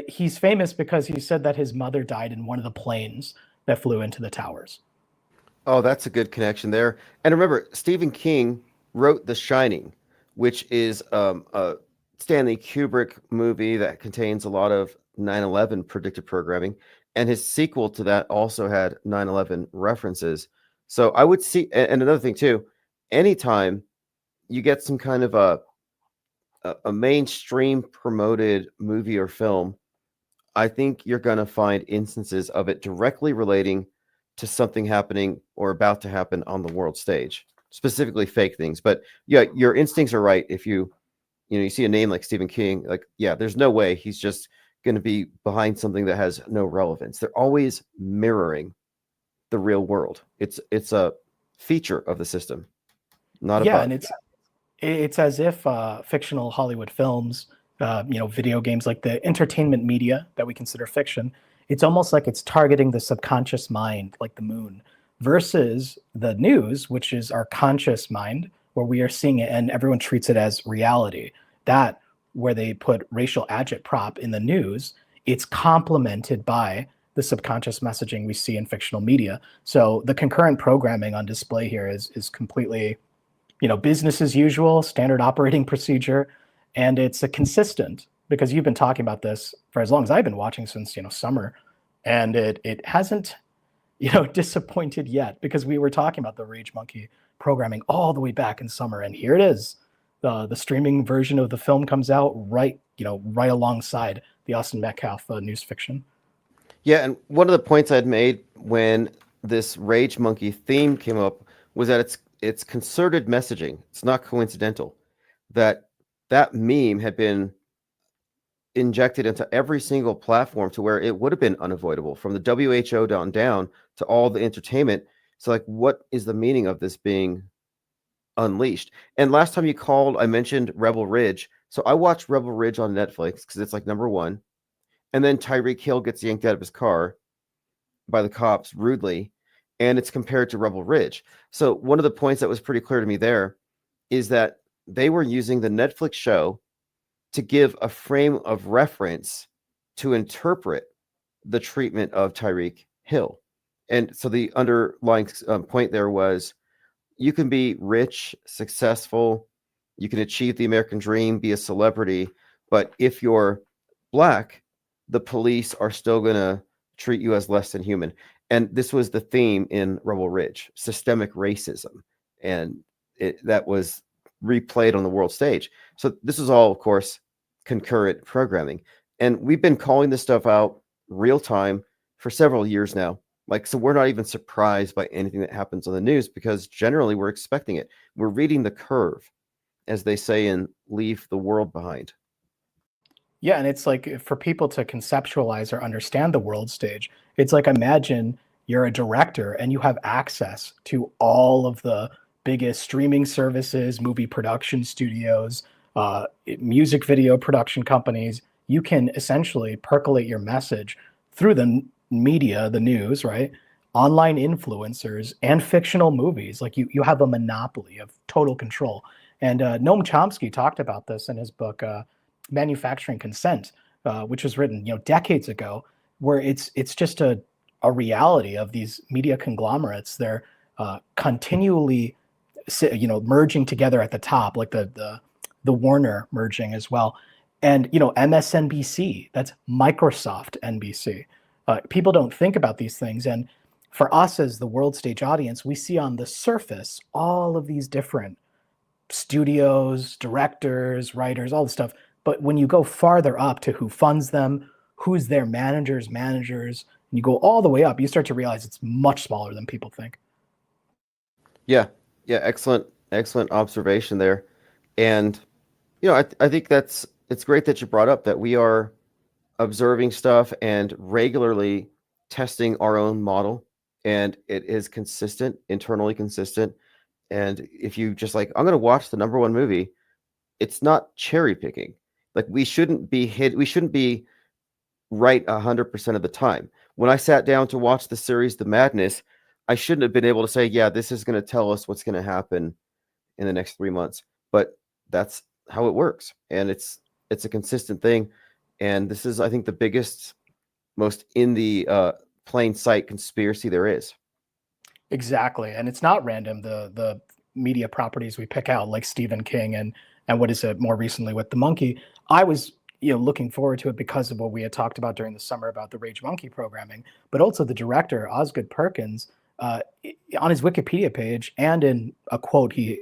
he's famous because he said that his mother died in one of the planes that flew into the towers. Oh, that's a good connection there. And remember, Stephen King wrote The Shining, which is a Stanley Kubrick movie that contains a lot of 9/11 predictive programming. And his sequel to that also had 9/11 references. So I would see, and another thing too, anytime you get some kind of a mainstream promoted movie or film, I think you're going to find instances of it directly relating to something happening or about to happen on the world stage, specifically fake things. But yeah, your instincts are right. If you see a name like Stephen King, like, yeah, there's no way he's just going to be behind something that has no relevance. They're always mirroring the real world. It's a feature of the system, not a bug. And it's as if fictional Hollywood films, video games, like the entertainment media that we consider fiction, it's almost like it's targeting the subconscious mind, like the moon, versus the news, which is our conscious mind, where we are seeing it and everyone treats it as reality. That, where they put racial agitprop in the news, it's complemented by the subconscious messaging we see in fictional media. So the concurrent programming on display here is completely, business as usual, standard operating procedure, and it's a consistent, because you've been talking about this for as long as I've been watching, since summer, and it hasn't disappointed yet, because we were talking about the Rage Monkey programming all the way back in summer, and here it is. The streaming version of the film comes out right alongside the Austin Metcalf news fiction. Yeah, and one of the points I'd made when this Rage Monkey theme came up was that it's concerted messaging. It's not coincidental. That meme had been injected into every single platform to where it would have been unavoidable, from the WHO down to all the entertainment. So, like, what is the meaning of this being unleashed? And last time you called, I mentioned Rebel Ridge. So I watched Rebel Ridge on Netflix because it's like #1. And then Tyreek Hill gets yanked out of his car by the cops rudely, and it's compared to Rebel Ridge. So one of the points that was pretty clear to me there is that they were using the Netflix show to give a frame of reference to interpret the treatment of Tyreek Hill. And so the underlying point there was, you can be rich, successful, you can achieve the American dream, be a celebrity, but if you're Black, the police are still going to treat you as less than human. And this was the theme in Rebel Ridge, systemic racism. And that was replayed on the world stage. So this is all, of course, concurrent programming. And we've been calling this stuff out real time for several years now. So we're not even surprised by anything that happens on the news, because generally we're expecting it. We're reading the curve, as they say in Leave the World Behind. Yeah, and it's like, for people to conceptualize or understand the world stage, it's like, imagine you're a director and you have access to all of the biggest streaming services, movie production studios, music video production companies. You can essentially percolate your message through the media, the news, right? Online influencers and fictional movies. Like, you have a monopoly of total control. And Noam Chomsky talked about this in his book, Manufacturing Consent, which was written decades ago, where it's just a reality of these media conglomerates. They're continually merging together at the top, like the Warner merging as well. And MSNBC, that's Microsoft NBC. People don't think about these things, and for us as the world stage audience, we see on the surface all of these different studios, directors, writers, all this stuff. But when you go farther up to who funds them, who's their managers, and you go all the way up, you start to realize it's much smaller than people think. Yeah, excellent observation there. And I think it's great that you brought up that we are observing stuff and regularly testing our own model, and it is consistent, internally consistent. And if you just I'm going to watch the #1 movie, it's not cherry picking. Like, we shouldn't be right 100% of the time. When I sat down to watch the series The Madness, I shouldn't have been able to say, yeah, this is going to tell us what's going to happen in the next 3 months. But that's how it works. And it's a consistent thing. And this is, I think, the biggest, most in the plain sight conspiracy there is. Exactly. And it's not random, the media properties we pick out, like Stephen King and what is it more recently with The Monkey. I was looking forward to it because of what we had talked about during the summer about the Rage Monkey programming, but also the director, Osgood Perkins, on his Wikipedia page and in a quote he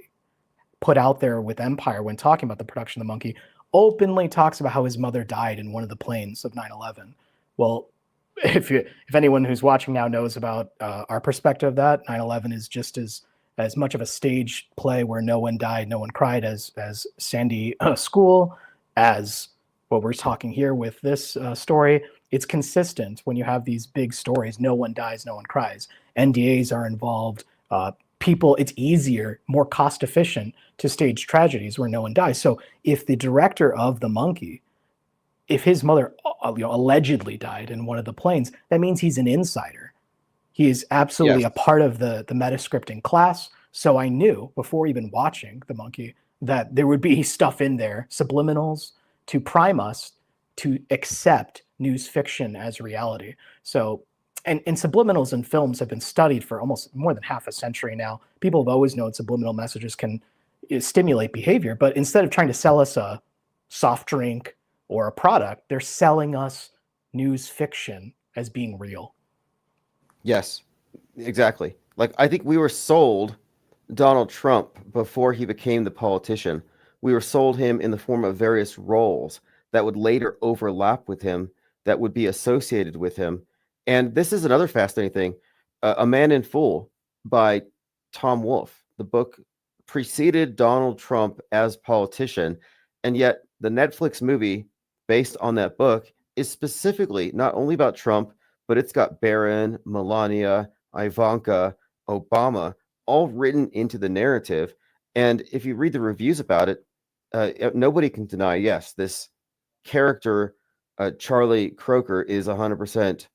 put out there with Empire when talking about the production of The Monkey, openly talks about how his mother died in one of the planes of 9/11. Well, if anyone who's watching now knows about our perspective of that, 9/11 is just as much of a stage play where no one died, no one cried as Sandy School, as what we're talking here with this story. It's consistent when you have these big stories. No one dies, no one cries. NDAs are involved. People, it's easier, more cost efficient to stage tragedies where no one dies. So if the director of The Monkey, if his mother allegedly died in one of the planes, that means he's an insider. He is absolutely a part of the metascripting class. So I knew before even watching The Monkey that there would be stuff in there, subliminals, to prime us to accept news fiction as reality. So, and subliminals in films have been studied for almost more than half a century now. People have always known subliminal messages can stimulate behavior, but instead of trying to sell us a soft drink or a product, they're selling us news fiction as being real. Yes, exactly. Like, I think we were sold Donald Trump before he became the politician. We were sold him in the form of various roles that would later overlap with him, that would be associated with him. And this is another fascinating thing. A Man in Fool by Tom Wolfe. The book preceded Donald Trump as politician, and yet the Netflix movie based on that book is specifically not only about Trump, but it's got Barron, Melania, Ivanka, Obama, all written into the narrative. And if you read the reviews about it, nobody can deny, yes, this character, Charlie Croker, is 100%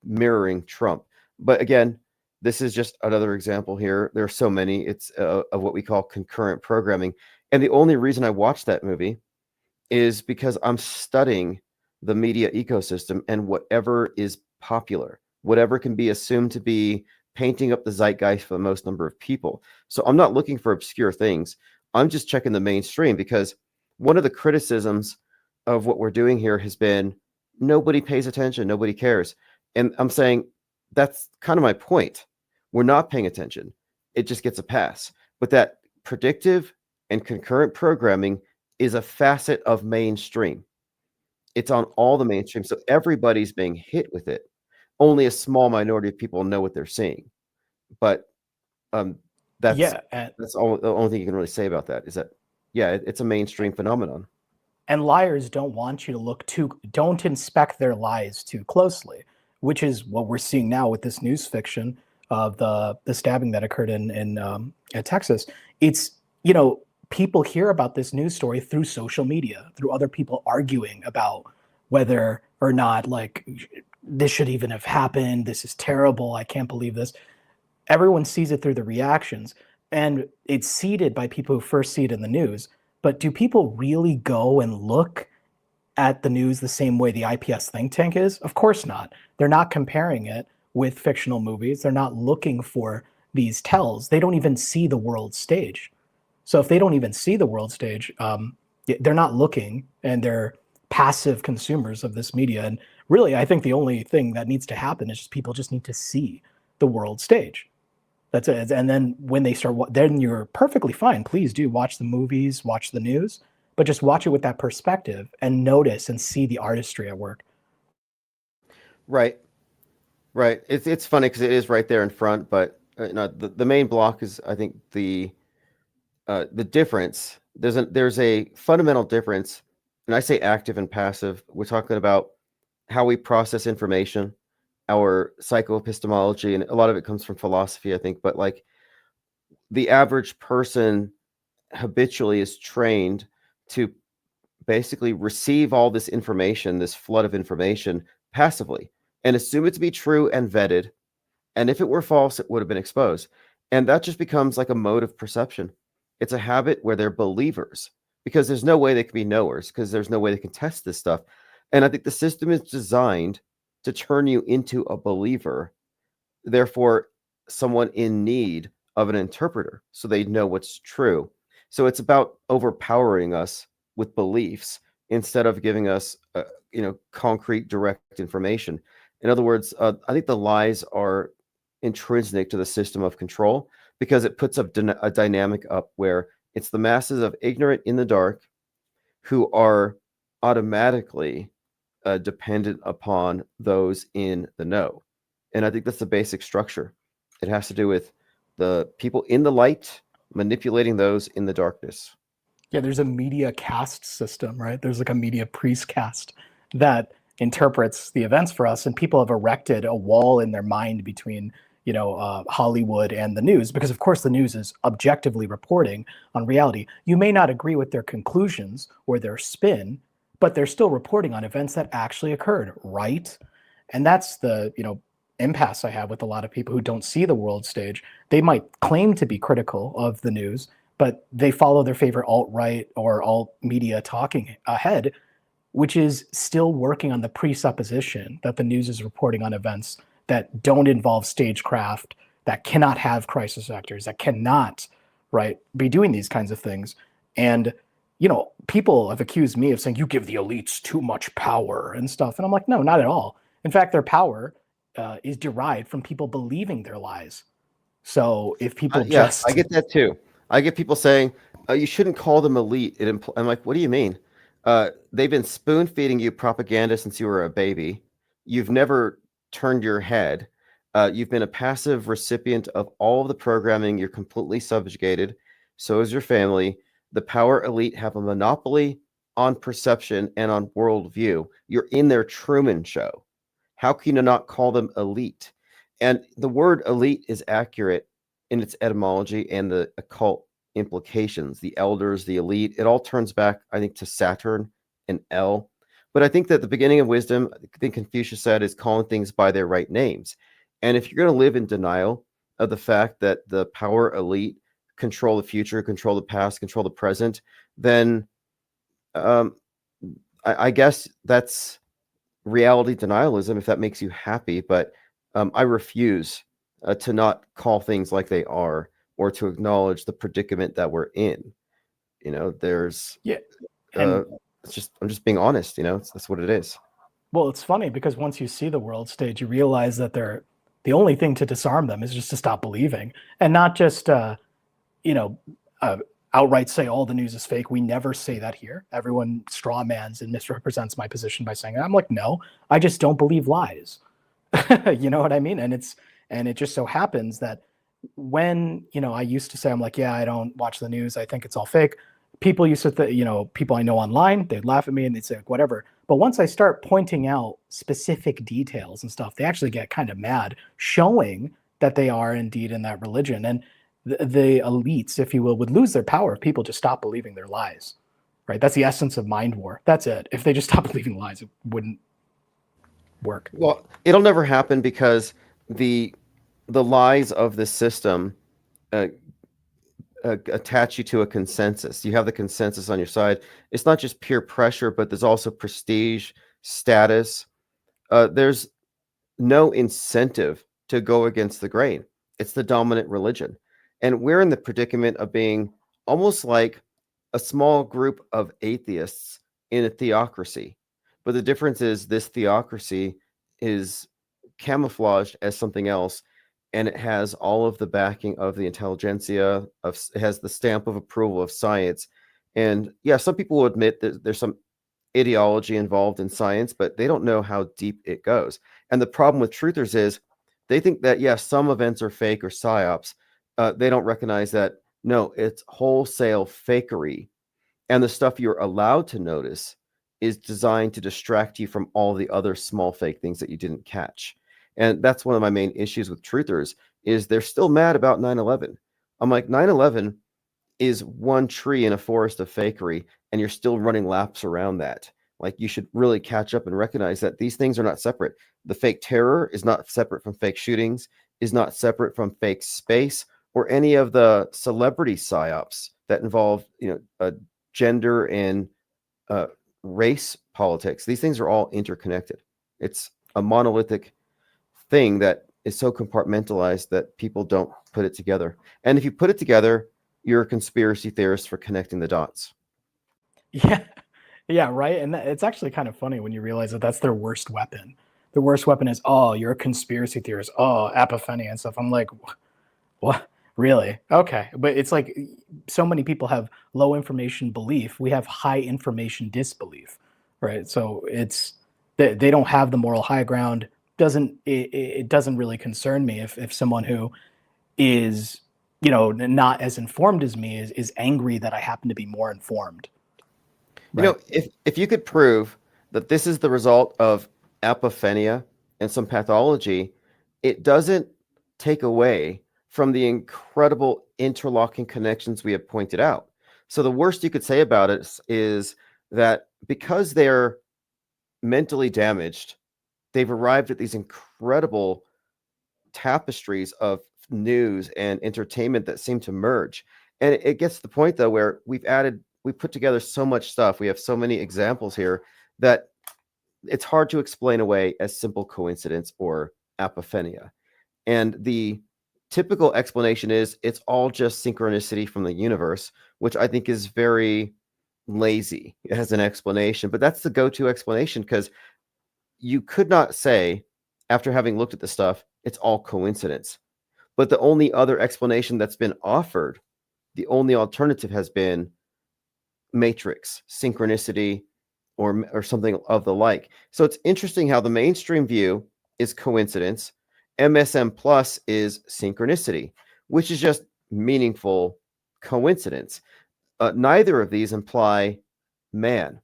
mirroring Trump. But again, this is just another example here. There are so many. It's of what we call concurrent programming. And the only reason I watched that movie is because I'm studying the media ecosystem and whatever is popular, whatever can be assumed to be painting up the zeitgeist for the most number of people. So I'm not looking for obscure things. I'm just checking the mainstream, because one of the criticisms of what we're doing here has been nobody pays attention, nobody cares. And I'm saying that's kind of my point. We're not paying attention. It just gets a pass. But that predictive and concurrent programming is a facet of mainstream. It's on all the mainstream. So everybody's being hit with it. Only a small minority of people know what they're seeing. But that's the only thing you can really say about that is that, it's a mainstream phenomenon. And liars don't want you to don't inspect their lies too closely, which is what we're seeing now with this news fiction of the stabbing that occurred in Texas. It's, people hear about this news story through social media, through other people arguing about whether or not, like, this should even have happened. This is terrible. I can't believe this. Everyone sees it through the reactions, and it's seeded by people who first see it in the news. But do people really go and look at the news the same way the IPS think tank is? Of course not. They're not comparing it with fictional movies. They're not looking for these tells. They don't even see the world stage. So if they don't even see the world stage, they're not looking, and they're passive consumers of this media. And really, I think the only thing that needs to happen is just people just need to see the world stage. That's it. And then when they start, then you're perfectly fine. Please do watch the movies, watch the news, but just watch it with that perspective and notice and see the artistry at work. Right. It's funny because it is right there in front, but the main block is, I think, the difference. There's a fundamental difference, and I say active and passive. We're talking about how we process information, our psychoepistemology, and a lot of it comes from philosophy, I think. But like, the average person habitually is trained to basically receive all this information, this flood of information, passively, and assume it to be true and vetted, And if it were false, it would have been exposed. And that just becomes like a mode of perception. It's a habit where they're believers because there's no way they can be knowers because there's no way they can test this stuff. And I think the system is designed to turn you into a believer, therefore someone in need of an interpreter so they know what's true. So it's about overpowering us with beliefs instead of giving us concrete direct information. In other words, I think the lies are intrinsic to the system of control because it puts up a dynamic up where it's the masses of ignorant in the dark who are automatically dependent upon those in the know. And I think that's the basic structure. It has to do with the people in the light manipulating those in the darkness. Yeah, there's a media caste system, right? There's like a media priest caste that interprets the events for us, and people have erected a wall in their mind between Hollywood and the news, because of course the news is objectively reporting on reality. You may not agree with their conclusions or their spin, but they're still reporting on events that actually occurred, right? And that's the impasse I have with a lot of people who don't see the world stage. They might claim to be critical of the news, but they follow their favorite alt-right or alt-media talking ahead, which is still working on the presupposition that the news is reporting on events that don't involve stagecraft, that cannot have crisis actors, that cannot, be doing these kinds of things. And, people have accused me of saying, you give the elites too much power and stuff. And I'm like, no, not at all. In fact, their power is derived from people believing their lies. So if people I get that too. I get people saying, you shouldn't call them elite. I'm like, what do you mean? They've been spoon feeding you propaganda since you were a baby. You've never turned your head. You've been a passive recipient of all of the programming. You're completely subjugated. So is your family. The power elite have a monopoly on perception and on worldview. You're in their Truman Show. How can you not call them elite? And the word elite is accurate in its etymology and the occult implications. The elders, the elite, it all turns back, I think, to Saturn and El. But I think that the beginning of wisdom, I think Confucius said, is calling things by their right names. And if you're going to live in denial of the fact that the power elite control the future, control the past, control the present, then I guess that's reality denialism, if that makes you happy. But I refuse to not call things like they are or to acknowledge the predicament that we're in. There's it's just, I'm just being honest, that's what it is. Well, it's funny because once you see the world stage, you realize that the only thing to disarm them is just to stop believing, and not just outright say all the news is fake. We never say that here. Everyone straw mans and misrepresents my position by saying that. I'm like, no, I just don't believe lies. You know what I mean? And it just so happens that when I used to say, I'm like, yeah, I don't watch the news, I think it's all fake. People used to, people I know online, they'd laugh at me and they'd say, like, whatever. But once I start pointing out specific details and stuff, they actually get kind of mad, showing that they are indeed in that religion. And the elites, if you will, would lose their power if people just stop believing their lies, right? That's the essence of mind war. That's it. If they just stop believing lies, it wouldn't work. Well, it'll never happen because the lies of the system attach you to a consensus. You have the consensus on your side. It's not just peer pressure, but there's also prestige, status. There's no incentive to go against the grain. It's the dominant religion. And we're in the predicament of being almost like a small group of atheists in a theocracy. But the difference is this theocracy is camouflaged as something else, and it has all of the backing of the intelligentsia, it has the stamp of approval of science. And yeah, some people will admit that there's some ideology involved in science, but they don't know how deep it goes. And the problem with truthers is they think that, yeah, some events are fake or psyops. They don't recognize that, no, it's wholesale fakery. And the stuff you're allowed to notice is designed to distract you from all the other small fake things that you didn't catch. And that's one of my main issues with truthers is they're still mad about 9/11. I'm like, 9/11 is one tree in a forest of fakery, and you're still running laps around that. Like, you should really catch up and recognize that these things are not separate. The fake terror is not separate from fake shootings. is not separate from fake space or any of the celebrity psyops that involve, gender and race politics. These things are all interconnected. It's a monolithic thing that is so compartmentalized that people don't put it together. And if you put it together, you're a conspiracy theorist for connecting the dots. Yeah, yeah, right. And it's actually kind of funny when you realize that that's their worst weapon. Their worst weapon is, oh, you're a conspiracy theorist. Oh, apophenia and stuff. I'm like, what? Really? Okay. But it's like so many people have low information belief. We have high information disbelief, right? So it's they don't have the moral high ground. It doesn't really concern me if someone who is, not as informed as me is angry that I happen to be more informed. Right? If you could prove that this is the result of apophenia and some pathology, it doesn't take away from the incredible interlocking connections we have pointed out. So the worst you could say about it is that because they're mentally damaged, they've arrived at these incredible tapestries of news and entertainment that seem to merge. And it gets to the point, though, where we put together so much stuff. We have so many examples here that it's hard to explain away as simple coincidence or apophenia. And the typical explanation is it's all just synchronicity from the universe, which I think is very lazy as an explanation. But that's the go-to explanation, because you could not say, after having looked at the stuff, it's all coincidence. But the only other explanation that's been offered, the only alternative has been matrix, synchronicity, or something of the like. So it's interesting how the mainstream view is coincidence. MSM plus is synchronicity, which is just meaningful coincidence. Neither of these imply man.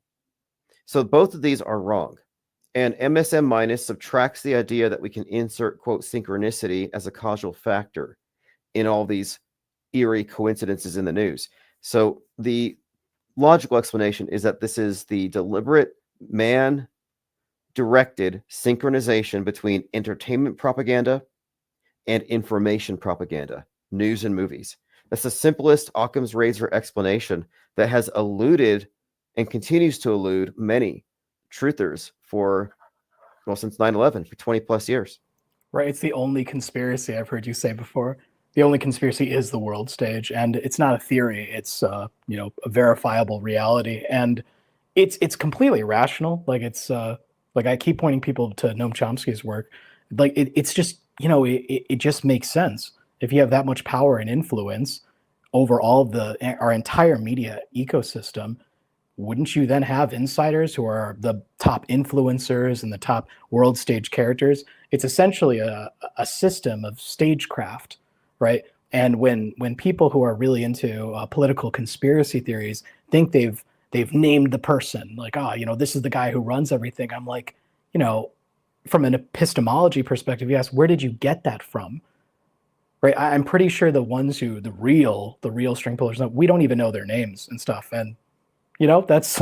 So both of these are wrong. And MSM minus subtracts the idea that we can insert, quote, synchronicity as a causal factor in all these eerie coincidences in the news. So the logical explanation is that this is the deliberate man-directed synchronization between entertainment propaganda and information propaganda, news and movies. That's the simplest Occam's razor explanation that has eluded and continues to elude many truthers since 9/11, for 20 plus years. Right. It's the only conspiracy I've heard you say before. The only conspiracy is the world stage, and it's not a theory. It's a verifiable reality, and it's completely rational. Like it's like I keep pointing people to Noam Chomsky's work. Like it's just it just makes sense. If you have that much power and influence over all of our entire media ecosystem, wouldn't you then have insiders who are the top influencers and the top world stage characters? It's essentially a system of stagecraft, right? And when people who are really into political conspiracy theories think they've named the person, like, this is the guy who runs everything. I'm like, from an epistemology perspective, you ask, where did you get that from? Right? I'm pretty sure the ones who the real string pullers, we don't even know their names and stuff. And that's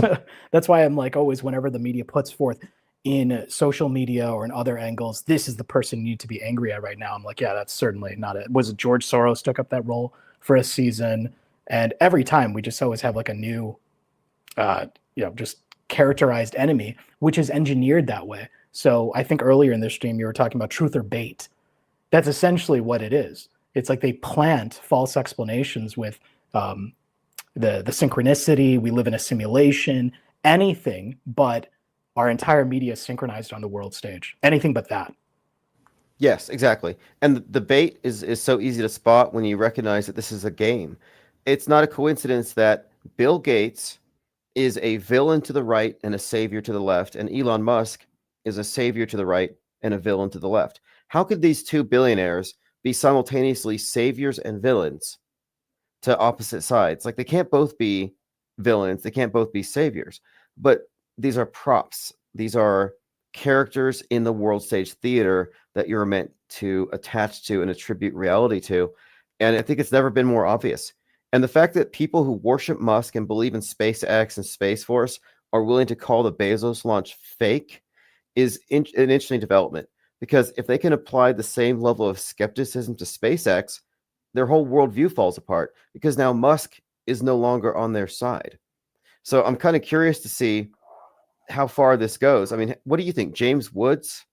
why I'm like, always, whenever the media puts forth in social media or in other angles, this is the person you need to be angry at right now. I'm like, yeah, that's certainly not it. Was it George Soros took up that role for a season? And every time we just always have like a new, just characterized enemy, which is engineered that way. So I think earlier in this stream, you were talking about truth or bait. That's essentially what it is. It's like they plant false explanations with the synchronicity. We live in a simulation, anything but our entire media is synchronized on the world stage. Anything but that. Yes, exactly. And the bait is so easy to spot when you recognize that this is a game. It's not a coincidence that Bill Gates is a villain to the right and a savior to the left, and Elon Musk is a savior to the right and a villain to the left. How could these two billionaires be simultaneously saviors and villains to opposite sides? Like, they can't both be villains, they can't both be saviors. But these are props. These are characters in the world stage theater that you're meant to attach to and attribute reality to. And I think it's never been more obvious. And the fact that people who worship Musk and believe in SpaceX and Space Force are willing to call the Bezos launch fake is an interesting development, because if they can apply the same level of skepticism to SpaceX, their whole worldview falls apart because now Musk is no longer on their side. So I'm kind of curious to see how far this goes. I mean, what do you think? James Woods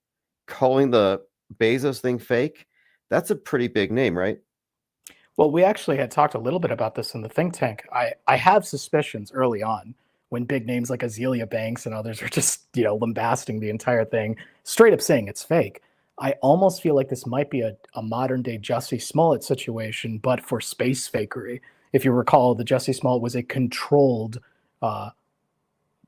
calling the Bezos thing fake? That's a pretty big name, right? Well, we actually had talked a little bit about this in the think tank. I have suspicions early on when big names like Azealia Banks and others are just, lambasting the entire thing, straight up saying it's fake. I almost feel like this might be a modern day Jussie Smollett situation, but for space fakery. If you recall, the Jussie Smollett was a controlled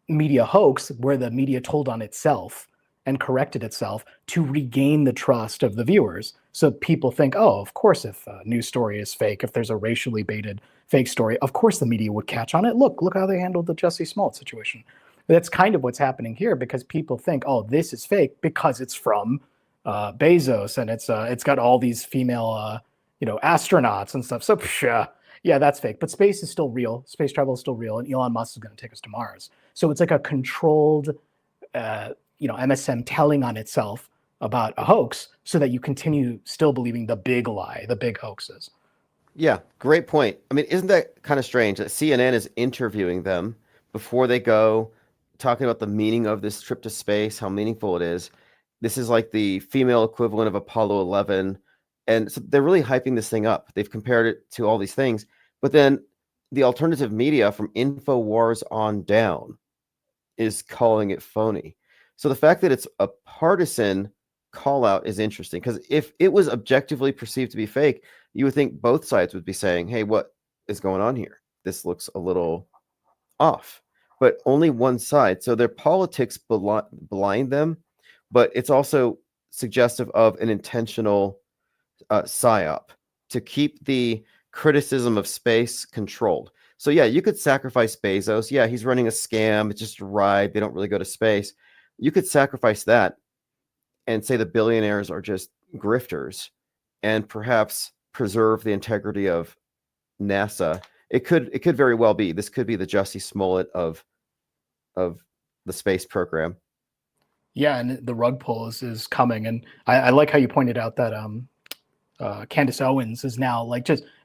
media hoax where the media told on itself and corrected itself to regain the trust of the viewers. So people think, oh, of course, if a news story is fake, if there's a racially baited fake story, of course the media would catch on it. Look how they handled the Jussie Smollett situation. That's kind of what's happening here because people think, oh, this is fake because it's from Bezos and it's got all these female, astronauts and stuff. So yeah, that's fake. But space is still real. Space travel is still real, and Elon Musk is going to take us to Mars. So it's like a controlled, MSM telling on itself about a hoax so that you continue still believing the big lie, the big hoaxes. Yeah, great point. I mean, isn't that kind of strange that CNN is interviewing them before they go, talking about the meaning of this trip to space, how meaningful it is. This is like the female equivalent of Apollo 11. And so they're really hyping this thing up. They've compared it to all these things. But then the alternative media from InfoWars on down is calling it phony. So the fact that it's a partisan call out is interesting because if it was objectively perceived to be fake, you would think both sides would be saying, hey, what is going on here? This looks a little off, but only one side. So their politics blind them, but it's also suggestive of an intentional psyop to keep the criticism of space controlled. So yeah, you could sacrifice Bezos. Yeah, he's running a scam. It's just a ride. They don't really go to space. You could sacrifice that and say the billionaires are just grifters and perhaps preserve the integrity of NASA. It could very well be. This could be the Jussie Smollett of the space program. Yeah, and the rug pull is coming. And I like how you pointed out that Candace Owens is now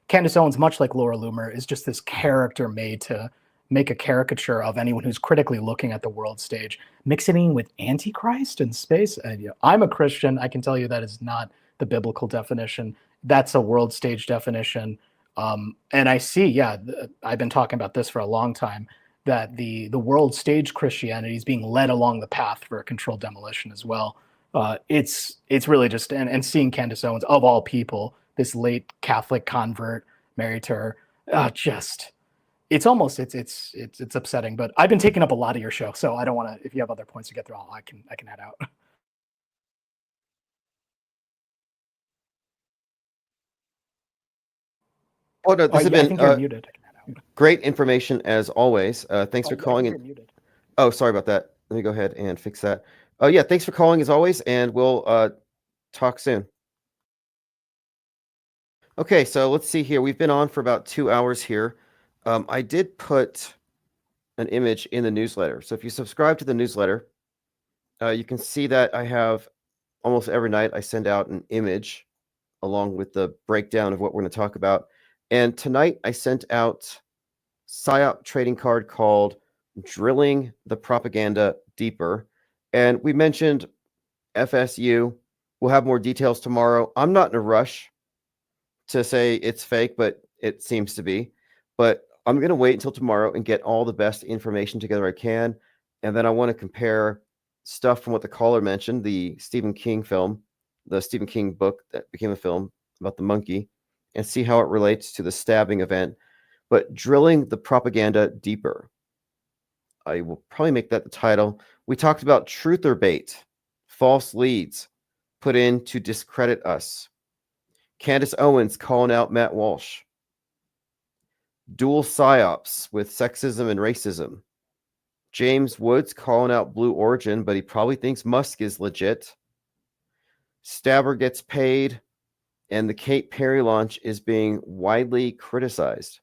Candace Owens, much like Laura Loomer, is just this character made to make a caricature of anyone who's critically looking at the world stage, mixing with Antichrist in space. And, I'm a Christian. I can tell you that is not the biblical definition. That's a world stage definition. And I see, I've been talking about this for a long time, that the world stage Christianity is being led along the path for a controlled demolition as well. It's really just, and seeing Candace Owens, of all people, this late Catholic convert married to her, it's upsetting. But I've been taking up a lot of your show, so I don't want to. If you have other points to get through, I can head out. Oh no, this has been muted. Great information as always. Thanks for calling in. Oh, sorry about that. Let me go ahead and fix that. Oh yeah, thanks for calling as always, and we'll talk soon. Okay, so let's see here. We've been on for about 2 hours here. I did put an image in the newsletter. So if you subscribe to the newsletter, you can see that I have almost every night I send out an image along with the breakdown of what we're going to talk about. And tonight I sent out PSYOP trading card called Drilling the Propaganda Deeper. And we mentioned FSU. We'll have more details tomorrow. I'm not in a rush to say it's fake, but it seems to be. But I'm going to wait until tomorrow and get all the best information together I can. And then I want to compare stuff from what the caller mentioned, the Stephen King film, the Stephen King book that became a film about the monkey, and see how it relates to the stabbing event. But drilling the propaganda deeper. I will probably make that the title. We talked about truth or bait, false leads put in to discredit us. Candace Owens calling out Matt Walsh. Dual psyops with sexism and racism. James Woods calling out Blue Origin, but he probably thinks Musk is legit. Stabber gets paid, and the Kate Perry launch is being widely criticized.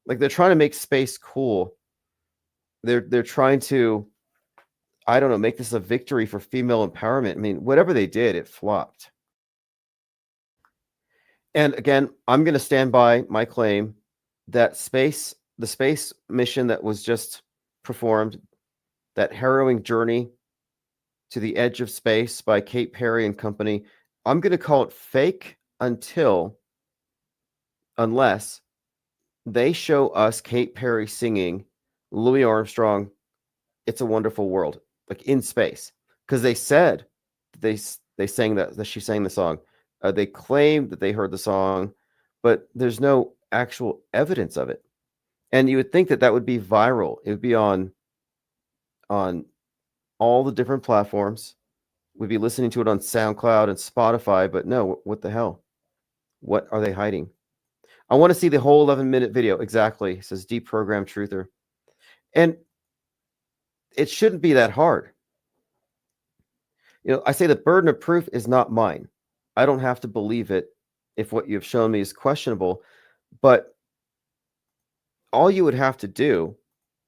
Like they're trying to make space cool. They're trying to I don't know, make this a victory for female empowerment. I mean, whatever they did, it flopped. And again, I'm going to stand by my claim that the space mission that was just performed, that harrowing journey to the edge of space by Kate Perry and company, I'm going to call it fake unless they show us Kate Perry singing Louis Armstrong, It's a Wonderful World, like in space. Because they said they sang that she sang the song. They claimed that they heard the song, but there's no actual evidence of it. And you would think that that would be viral. It would be on all the different platforms. We'd be listening to it on SoundCloud and Spotify, but no, what the hell? What are they hiding? I want to see the whole 11-minute video. Exactly, says Deprogrammed Truther. And it shouldn't be that hard. I say the burden of proof is not mine. I don't have to believe it if what you have shown me is questionable, but all you would have to do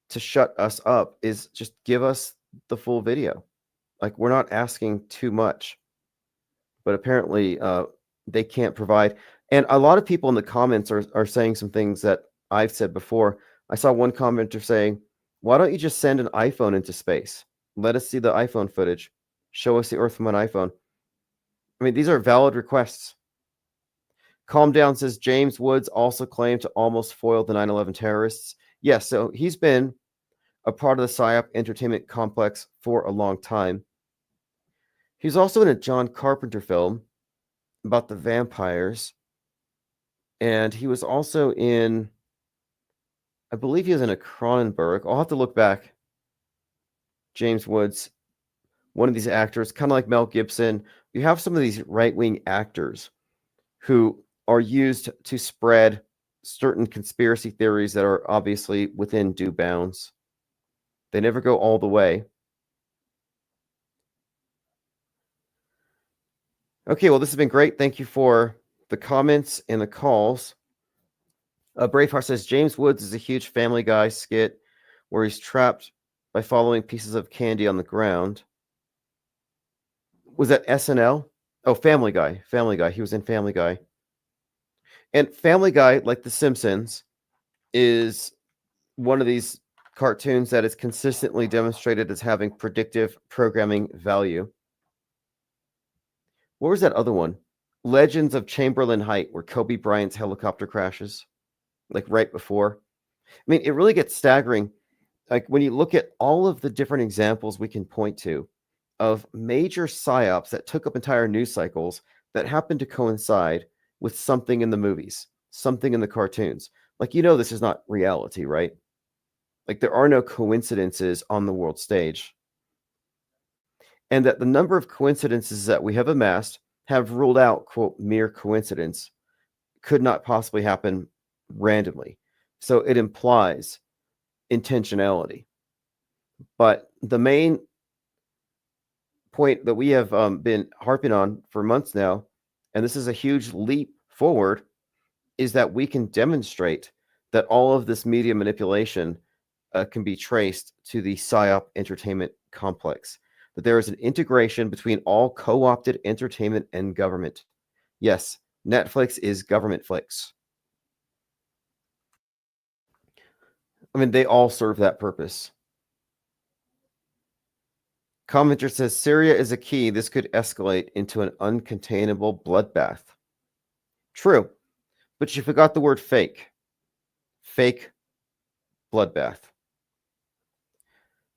to shut us up is just give us the full video. Like, we're not asking too much, but apparently they can't provide. And a lot of people in the comments are saying some things that I've said before. I saw one commenter saying, why don't you just send an iPhone into space? Let us see the iPhone footage. Show us the Earth from an iPhone. I mean, these are valid requests. Calm Down says James Woods also claimed to almost foil the 9/11 terrorists. Yes, so he's been a part of the PSYOP entertainment complex for a long time. He's also in a John Carpenter film about the vampires. And he was also in, I believe he was in a Cronenberg. I'll have to look back. James Woods, one of these actors, kind of like Mel Gibson. You have some of these right-wing actors who are used to spread certain conspiracy theories that are obviously within due bounds. They never go all the way. Okay, well, this has been great. Thank you for the comments and the calls. Braveheart says James Woods is a huge Family Guy skit where he's trapped by following pieces of candy on the ground. Was that SNL? Oh, Family Guy. Family Guy. He was in Family Guy. And Family Guy, like The Simpsons, is one of these cartoons that is consistently demonstrated as having predictive programming value. What was that other one? Legends of Chamberlain Height, where Kobe Bryant's helicopter crashes, like right before. I mean, it really gets staggering. Like when you look at all of the different examples we can point to of major psyops that took up entire news cycles that happened to coincide with something in the movies, something in the cartoons. Like, this is not reality, right? Like, there are no coincidences on the world stage. And that the number of coincidences that we have amassed have ruled out, quote, mere coincidence, could not possibly happen randomly. So it implies intentionality. But the main point that we have been harping on for months now, and this is a huge leap forward, is that we can demonstrate that all of this media manipulation can be traced to the PSYOP entertainment complex. That there is an integration between all co-opted entertainment and government. Yes, Netflix is government flicks. I mean, they all serve that purpose. Commenter says, Syria is a key. This could escalate into an uncontainable bloodbath. True, but you forgot the word fake. Fake bloodbath.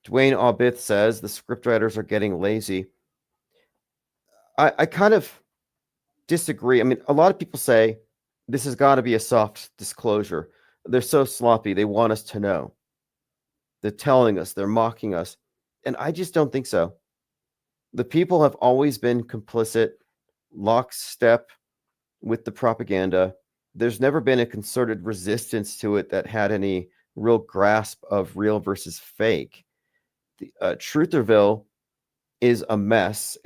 Dwayne Aubith says the scriptwriters are getting lazy. I kind of disagree. I mean, a lot of people say this has got to be a soft disclosure. They're so sloppy. They want us to know. They're telling us. They're mocking us. And I just don't think so. The people have always been complicit, lockstep with the propaganda. There's never been a concerted resistance to it that had any real grasp of real versus fake. Trutherville is a mess.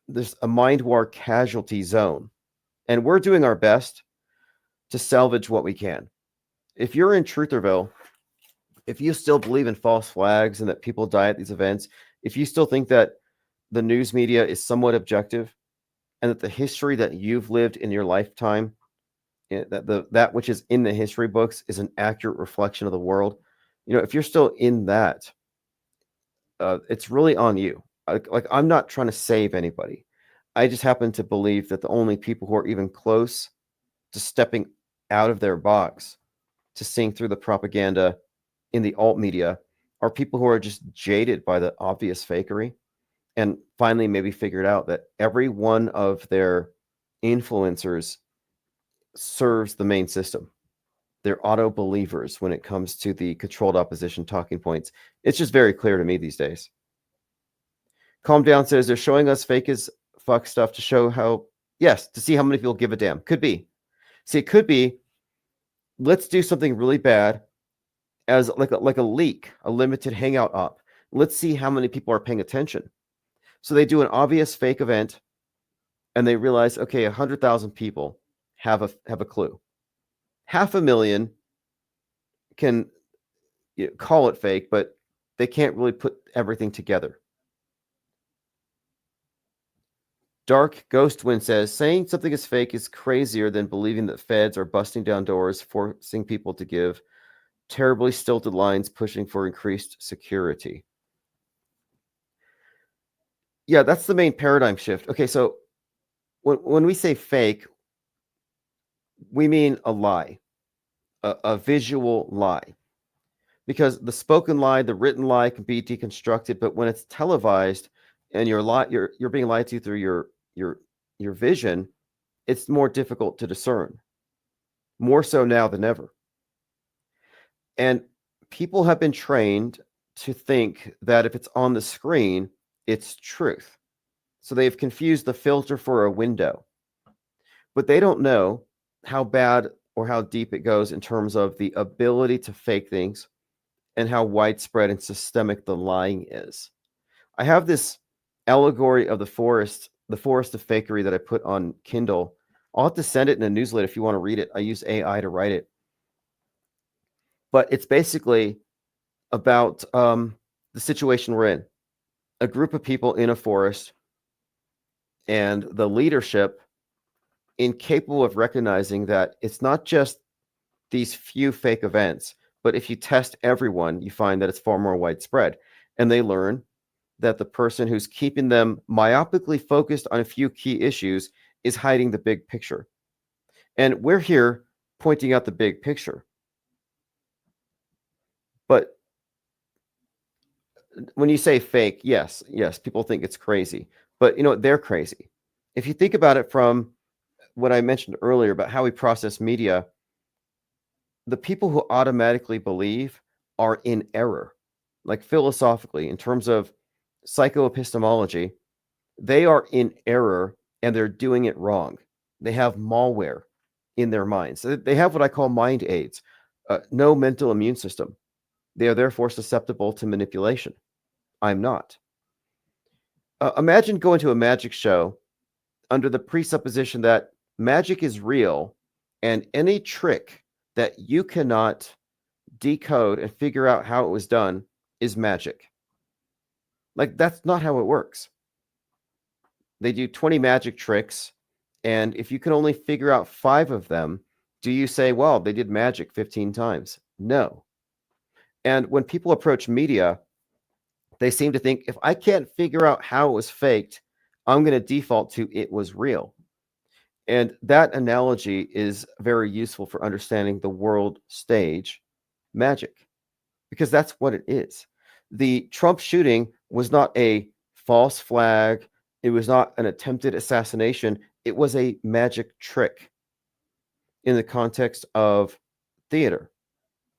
There's a mind war casualty zone, and we're doing our best to salvage what we can. If you're in Trutherville, if you still believe in false flags and that people die at these events, if you still think that the news media is somewhat objective and that the history that you've lived in your lifetime, that which is in the history books is an accurate reflection of the world, if you're still in that, it's really on you. Like I'm not trying to save anybody. I just happen to believe that the only people who are even close to stepping out of their box to seeing through the propaganda in the alt media are people who are just jaded by the obvious fakery and finally maybe figured out that every one of their influencers serves the main system. They're auto-believers when it comes to the controlled opposition talking points. It's just very clear to me these days. Calm Down says they're showing us fake as fuck stuff to show how, yes, to see how many people give a damn. Could be. See, it could be, let's do something really bad as like a leak, a limited hangout op. Let's see how many people are paying attention. So they do an obvious fake event and they realize, okay, 100,000 people have a clue. 500,000 can call it fake, but they can't really put everything together. Dark Ghostwind says, saying something is fake is crazier than believing that feds are busting down doors, forcing people to give terribly stilted lines, pushing for increased security. Yeah, that's the main paradigm shift. Okay, so when we say fake, we mean a lie, a visual lie. Because the spoken lie, the written lie can be deconstructed, but when it's televised and you're being lied to through your vision, it's more difficult to discern. More so now than ever. And people have been trained to think that if it's on the screen, it's truth. So they've confused the filter for a window. But they don't know how bad or how deep it goes in terms of the ability to fake things and how widespread and systemic the lying is. I have this allegory of the forest of fakery that I put on Kindle. I'll have to send it in a newsletter if you want to read it. I use AI to write it. But it's basically about the situation we're in. A group of people in a forest and the leadership incapable of recognizing that it's not just these few fake events, but if you test everyone, you find that it's far more widespread. And they learn that the person who's keeping them myopically focused on a few key issues is hiding the big picture. And we're here pointing out the big picture. But when you say fake, yes, people think it's crazy. But they're crazy. If you think about it from what I mentioned earlier about how we process media, the people who automatically believe are in error. Like philosophically, in terms of psychoepistemology, they are in error and they're doing it wrong. They have malware in their minds. They have what I call mind aids, no mental immune system. They are therefore susceptible to manipulation. I'm not. Imagine going to a magic show under the presupposition that magic is real and any trick that you cannot decode and figure out how it was done is magic. Like, that's not how it works. They do 20 magic tricks, and if you can only figure out 5 of them, do you say, well, they did magic 15 times? No. And when people approach media, they seem to think, if I can't figure out how it was faked, I'm going to default to it was real. And that analogy is very useful for understanding the world stage magic, because that's what it is. The Trump shooting was not a false flag. It was not an attempted assassination. It was a magic trick in the context of theater,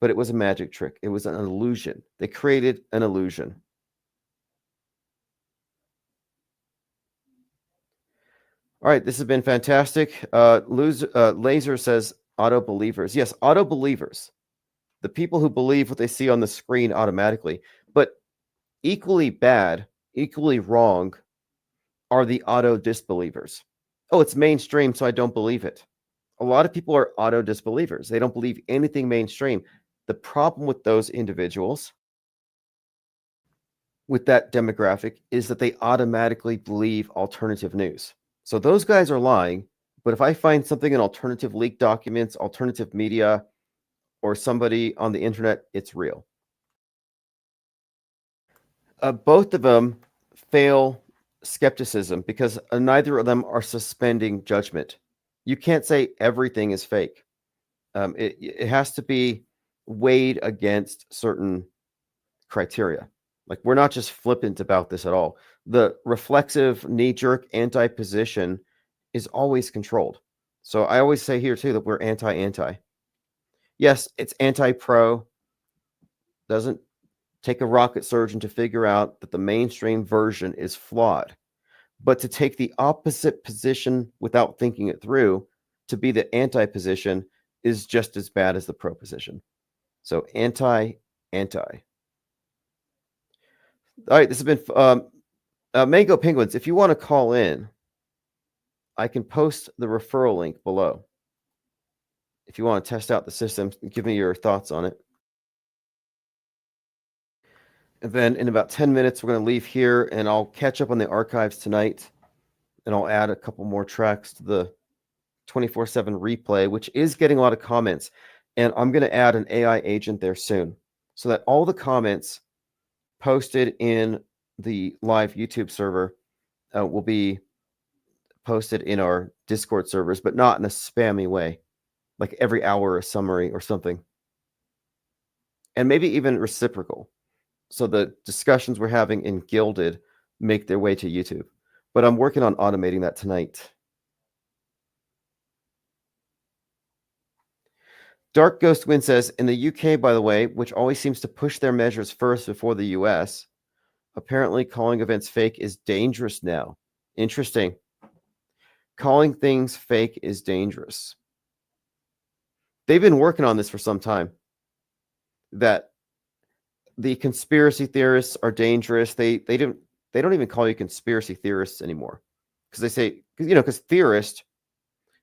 but it was a magic trick. It was an illusion. They created an illusion. All right, this has been fantastic. Laser says auto-believers. Yes, auto-believers. The people who believe what they see on the screen automatically. But equally bad, equally wrong are the auto-disbelievers. Oh, it's mainstream, so I don't believe it. A lot of people are auto-disbelievers. They don't believe anything mainstream. The problem with those individuals with that demographic is that they automatically believe alternative news. So those guys are lying, but if I find something in alternative leaked documents, alternative media, or somebody on the internet, it's real. Both of them fail skepticism because neither of them are suspending judgment. You can't say everything is fake. It has to be weighed against certain criteria. Like, we're not just flippant about this at all. The reflexive, knee-jerk anti-position is always controlled. So I always say here too that we're anti-anti. Yes, it's anti-pro. Doesn't take a rocket surgeon to figure out that the mainstream version is flawed. But to take the opposite position without thinking it through, to be the anti-position, is just as bad as the pro position. So anti-anti. All right, this has been Mango Penguins. If you want to call in, I can post the referral link below. If you want to test out the system, give me your thoughts on it. And then in about 10 minutes, we're going to leave here, and I'll catch up on the archives tonight, and I'll add a couple more tracks to the 24/7 replay, which is getting a lot of comments. And I'm going to add an AI agent there soon so that all the comments posted in the live YouTube server will be posted in our Discord servers, but not in a spammy way, like every hour a summary or something. And maybe even reciprocal. So the discussions we're having in Gilded make their way to YouTube. But I'm working on automating that tonight. Dark Ghost Wind says, in the UK, by the way, which always seems to push their measures first before the US, apparently calling events fake is dangerous now. Interesting. Calling things fake is dangerous. They've been working on this for some time. That the conspiracy theorists are dangerous. They don't even call you conspiracy theorists anymore. Because they say, because theorist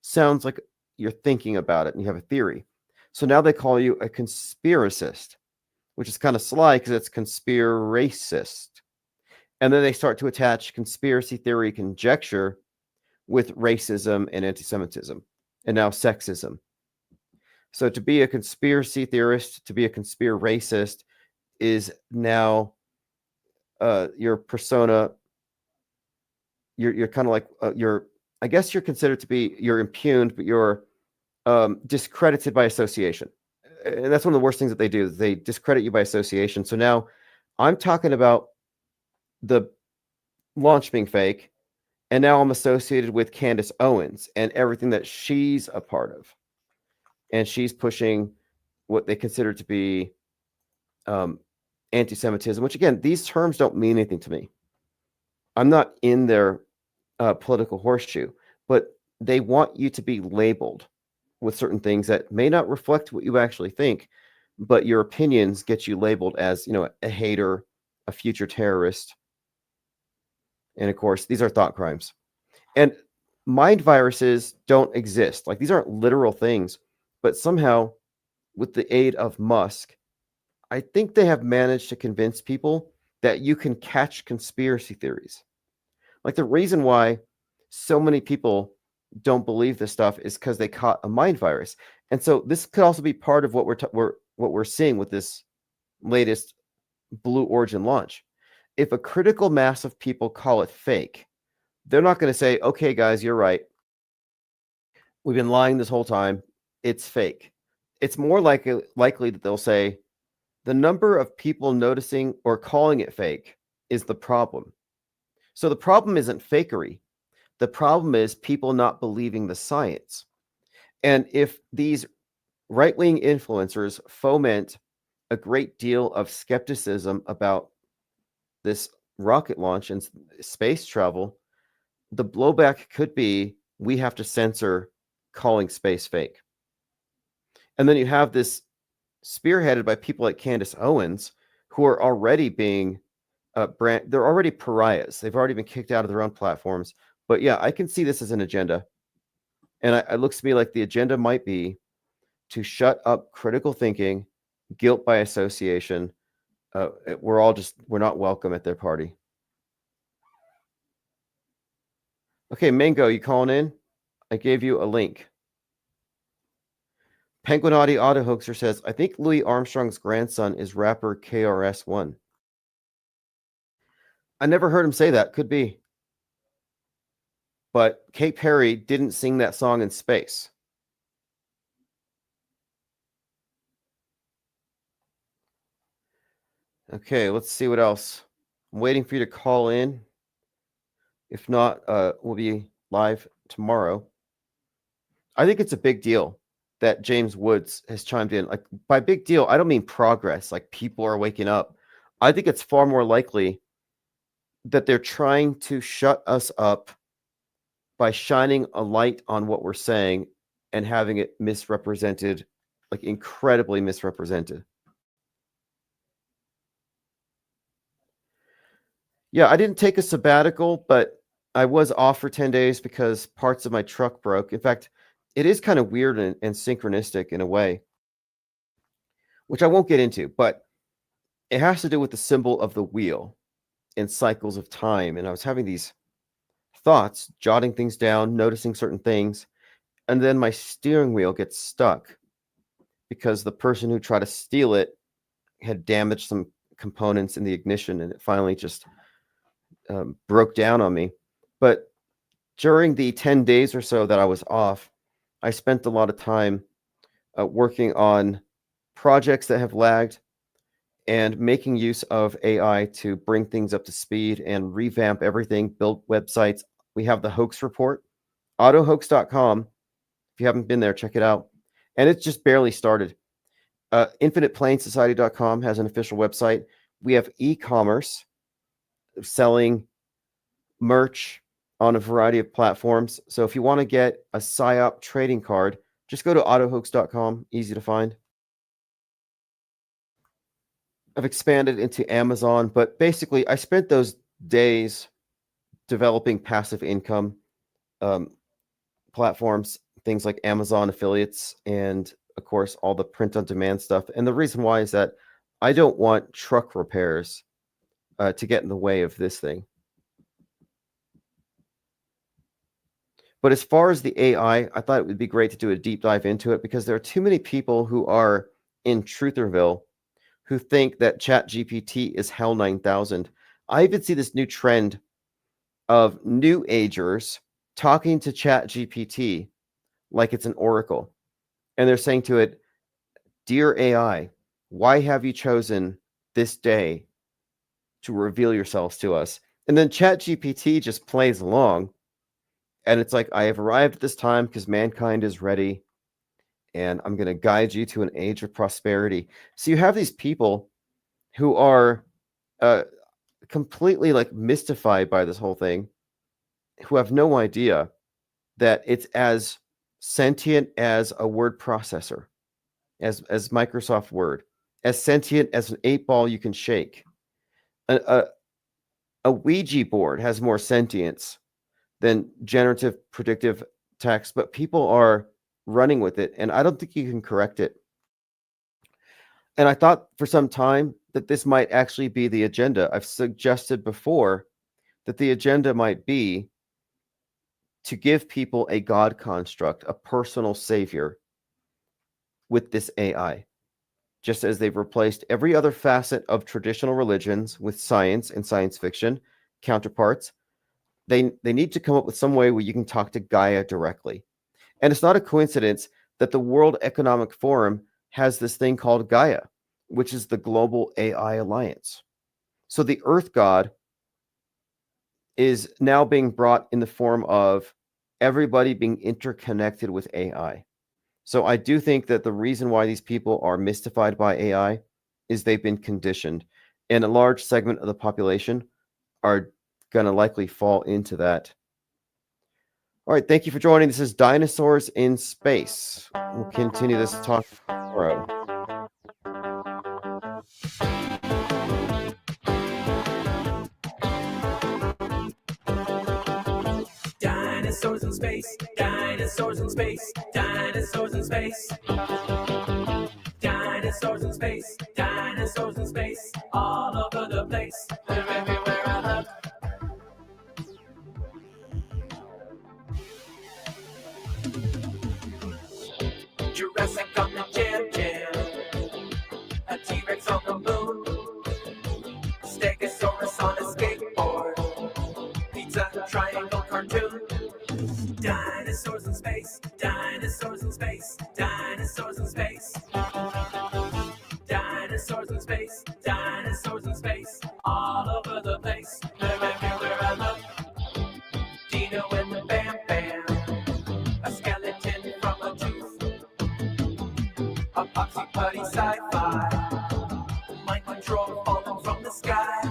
sounds like you're thinking about it and you have a theory. So now they call you a conspiracist, which is kind of sly because it's conspiracist. And then they start to attach conspiracy theory conjecture with racism and anti-Semitism, and now sexism. So to be a conspiracy theorist, to be a conspiracist, is now your persona. You're kind of like I guess you're considered to be, you're impugned, but you're discredited by association. And that's one of the worst things that they do. They discredit you by association. So now I'm talking about the launch being fake, and now I'm associated with Candace Owens and everything that she's a part of. And she's pushing what they consider to be anti-Semitism, which, again, these terms don't mean anything to me. I'm not in their political horseshoe, but they want you to be labeled with certain things that may not reflect what you actually think, but your opinions get you labeled as, a hater, a future terrorist. And of course, these are thought crimes. And mind viruses don't exist. Like, these aren't literal things, but somehow, with the aid of Musk, I think they have managed to convince people that you can catch conspiracy theories. Like, the reason why so many people don't believe this stuff is because they caught a mind virus. And so this could also be part of what we're seeing with this latest Blue Origin launch. If a critical mass of people call it fake, they're not going to say, okay, guys, you're right. We've been lying this whole time. It's fake. It's more likely that they'll say, the number of people noticing or calling it fake is the problem. So the problem isn't fakery. The problem is people not believing the science. And if these right-wing influencers foment a great deal of skepticism about this rocket launch and space travel, the blowback could be, we have to censor calling space fake. And then you have this spearheaded by people like Candace Owens, who are already being they're already pariahs. They've already been kicked out of their own platforms. But yeah, I can see this as an agenda. And it looks to me like the agenda might be to shut up critical thinking, guilt by association, we're not welcome at their party. Okay, Mango, you calling in? I gave you a link. Penguinati Auto Hoaxer says, I think Louis Armstrong's grandson is rapper KRS-One. I never heard him say that. Could be. But Kate Perry didn't sing that song in space. Okay, let's see what else. I'm waiting for you to call in. If not, we'll be live tomorrow. I think it's a big deal that James Woods has chimed in. Like, by big deal, I don't mean progress, like people are waking up. I think it's far more likely that they're trying to shut us up by shining a light on what we're saying and having it misrepresented, like incredibly misrepresented. Yeah, I didn't take a sabbatical, but I was off for 10 days because parts of my truck broke. In fact, it is kind of weird and synchronistic in a way, which I won't get into, but it has to do with the symbol of the wheel and cycles of time. And I was having these thoughts, jotting things down, noticing certain things, and then my steering wheel gets stuck because the person who tried to steal it had damaged some components in the ignition, and it finally just broke down on me. But during the 10 days or so that I was off, I spent a lot of time working on projects that have lagged and making use of AI to bring things up to speed and revamp everything, build websites. We have the hoax report, autohoax.com. If you haven't been there, check it out. And it's just barely started. InfinitePlaneSociety.com has an official website. We have e-commerce selling merch on a variety of platforms. So if you want to get a PSYOP trading card, just go to autohoax.com, easy to find. I've expanded into Amazon, but basically I spent those days developing passive income platforms, things like Amazon affiliates, and of course, all the print on demand stuff. And the reason why is that I don't want truck repairs to get in the way of this thing. But as far as the AI, I thought it would be great to do a deep dive into it because there are too many people who are in Trutherville who think that ChatGPT is Hell 9000. I even see this new trend of new agers talking to ChatGPT like it's an oracle. And they're saying to it, Dear AI, why have you chosen this day to reveal yourselves to us? And then ChatGPT just plays along. And it's like, I have arrived at this time because mankind is ready. And I'm going to guide you to an age of prosperity. So you have these people who are completely like mystified by this whole thing, who have no idea that it's as sentient as a word processor, as Microsoft Word, as sentient as an 8-ball you can shake. A Ouija board has more sentience than generative predictive text, but people are running with it, and I don't think you can correct it. And I thought for some time that this might actually be the agenda. I've suggested before that the agenda might be to give people a God construct, a personal savior with this AI, just as they've replaced every other facet of traditional religions with science and science fiction counterparts. They need to come up with some way where you can talk to Gaia directly. And it's not a coincidence that the World Economic Forum has this thing called Gaia, which is the Global AI Alliance. So the Earth God is now being brought in the form of everybody being interconnected with AI. So I do think that the reason why these people are mystified by AI is they've been conditioned, and a large segment of the population are going to likely fall into that. All right, thank you for joining. This is Dinosaurs in Space. We'll continue this talk tomorrow. Dinosaurs in space, dinosaurs in space, dinosaurs in space. Dinosaurs Dinosaurs in space, dinosaurs in space, all over the place. They're everywhere I look. Jurassic on the Jam Jam, a T-Rex on the moon, Stegosaurus on a skateboard, pizza triangle cartoon. Dinosaurs in space, dinosaurs in space, dinosaurs in space. Dinosaurs in space, dinosaurs in space, all over the place. They're everywhere I look. Dino and the Bam Bam, a skeleton from a tooth, a poxy putty sci-fi, mind control falling from the sky.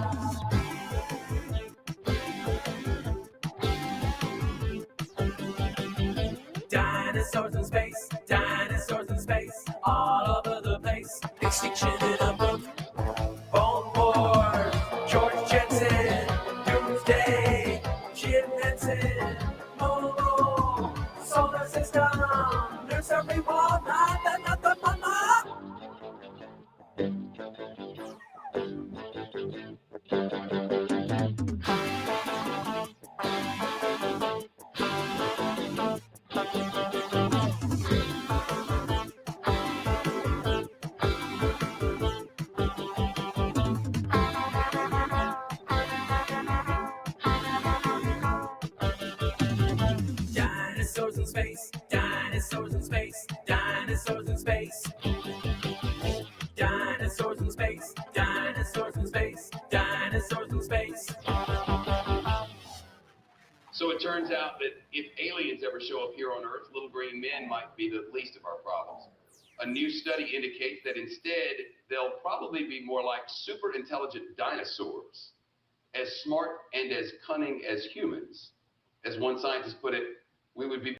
Dinosaurs in space, dinosaurs in space, all over the place. Extinction in a book, Bone Wars, George Jetson, Doomsday, Jim Henson, Momo, Solar System, Nursery Wall, not the mama. Dinosaurs in space, dinosaurs in space, dinosaurs in space. Dinosaurs in space, dinosaurs in space, dinosaurs in space. So it turns out that if aliens ever show up here on Earth, little green men might be the least of our problems. A new study indicates that instead, they'll probably be more like super intelligent dinosaurs, as smart and as cunning as humans. As one scientist put it, we would be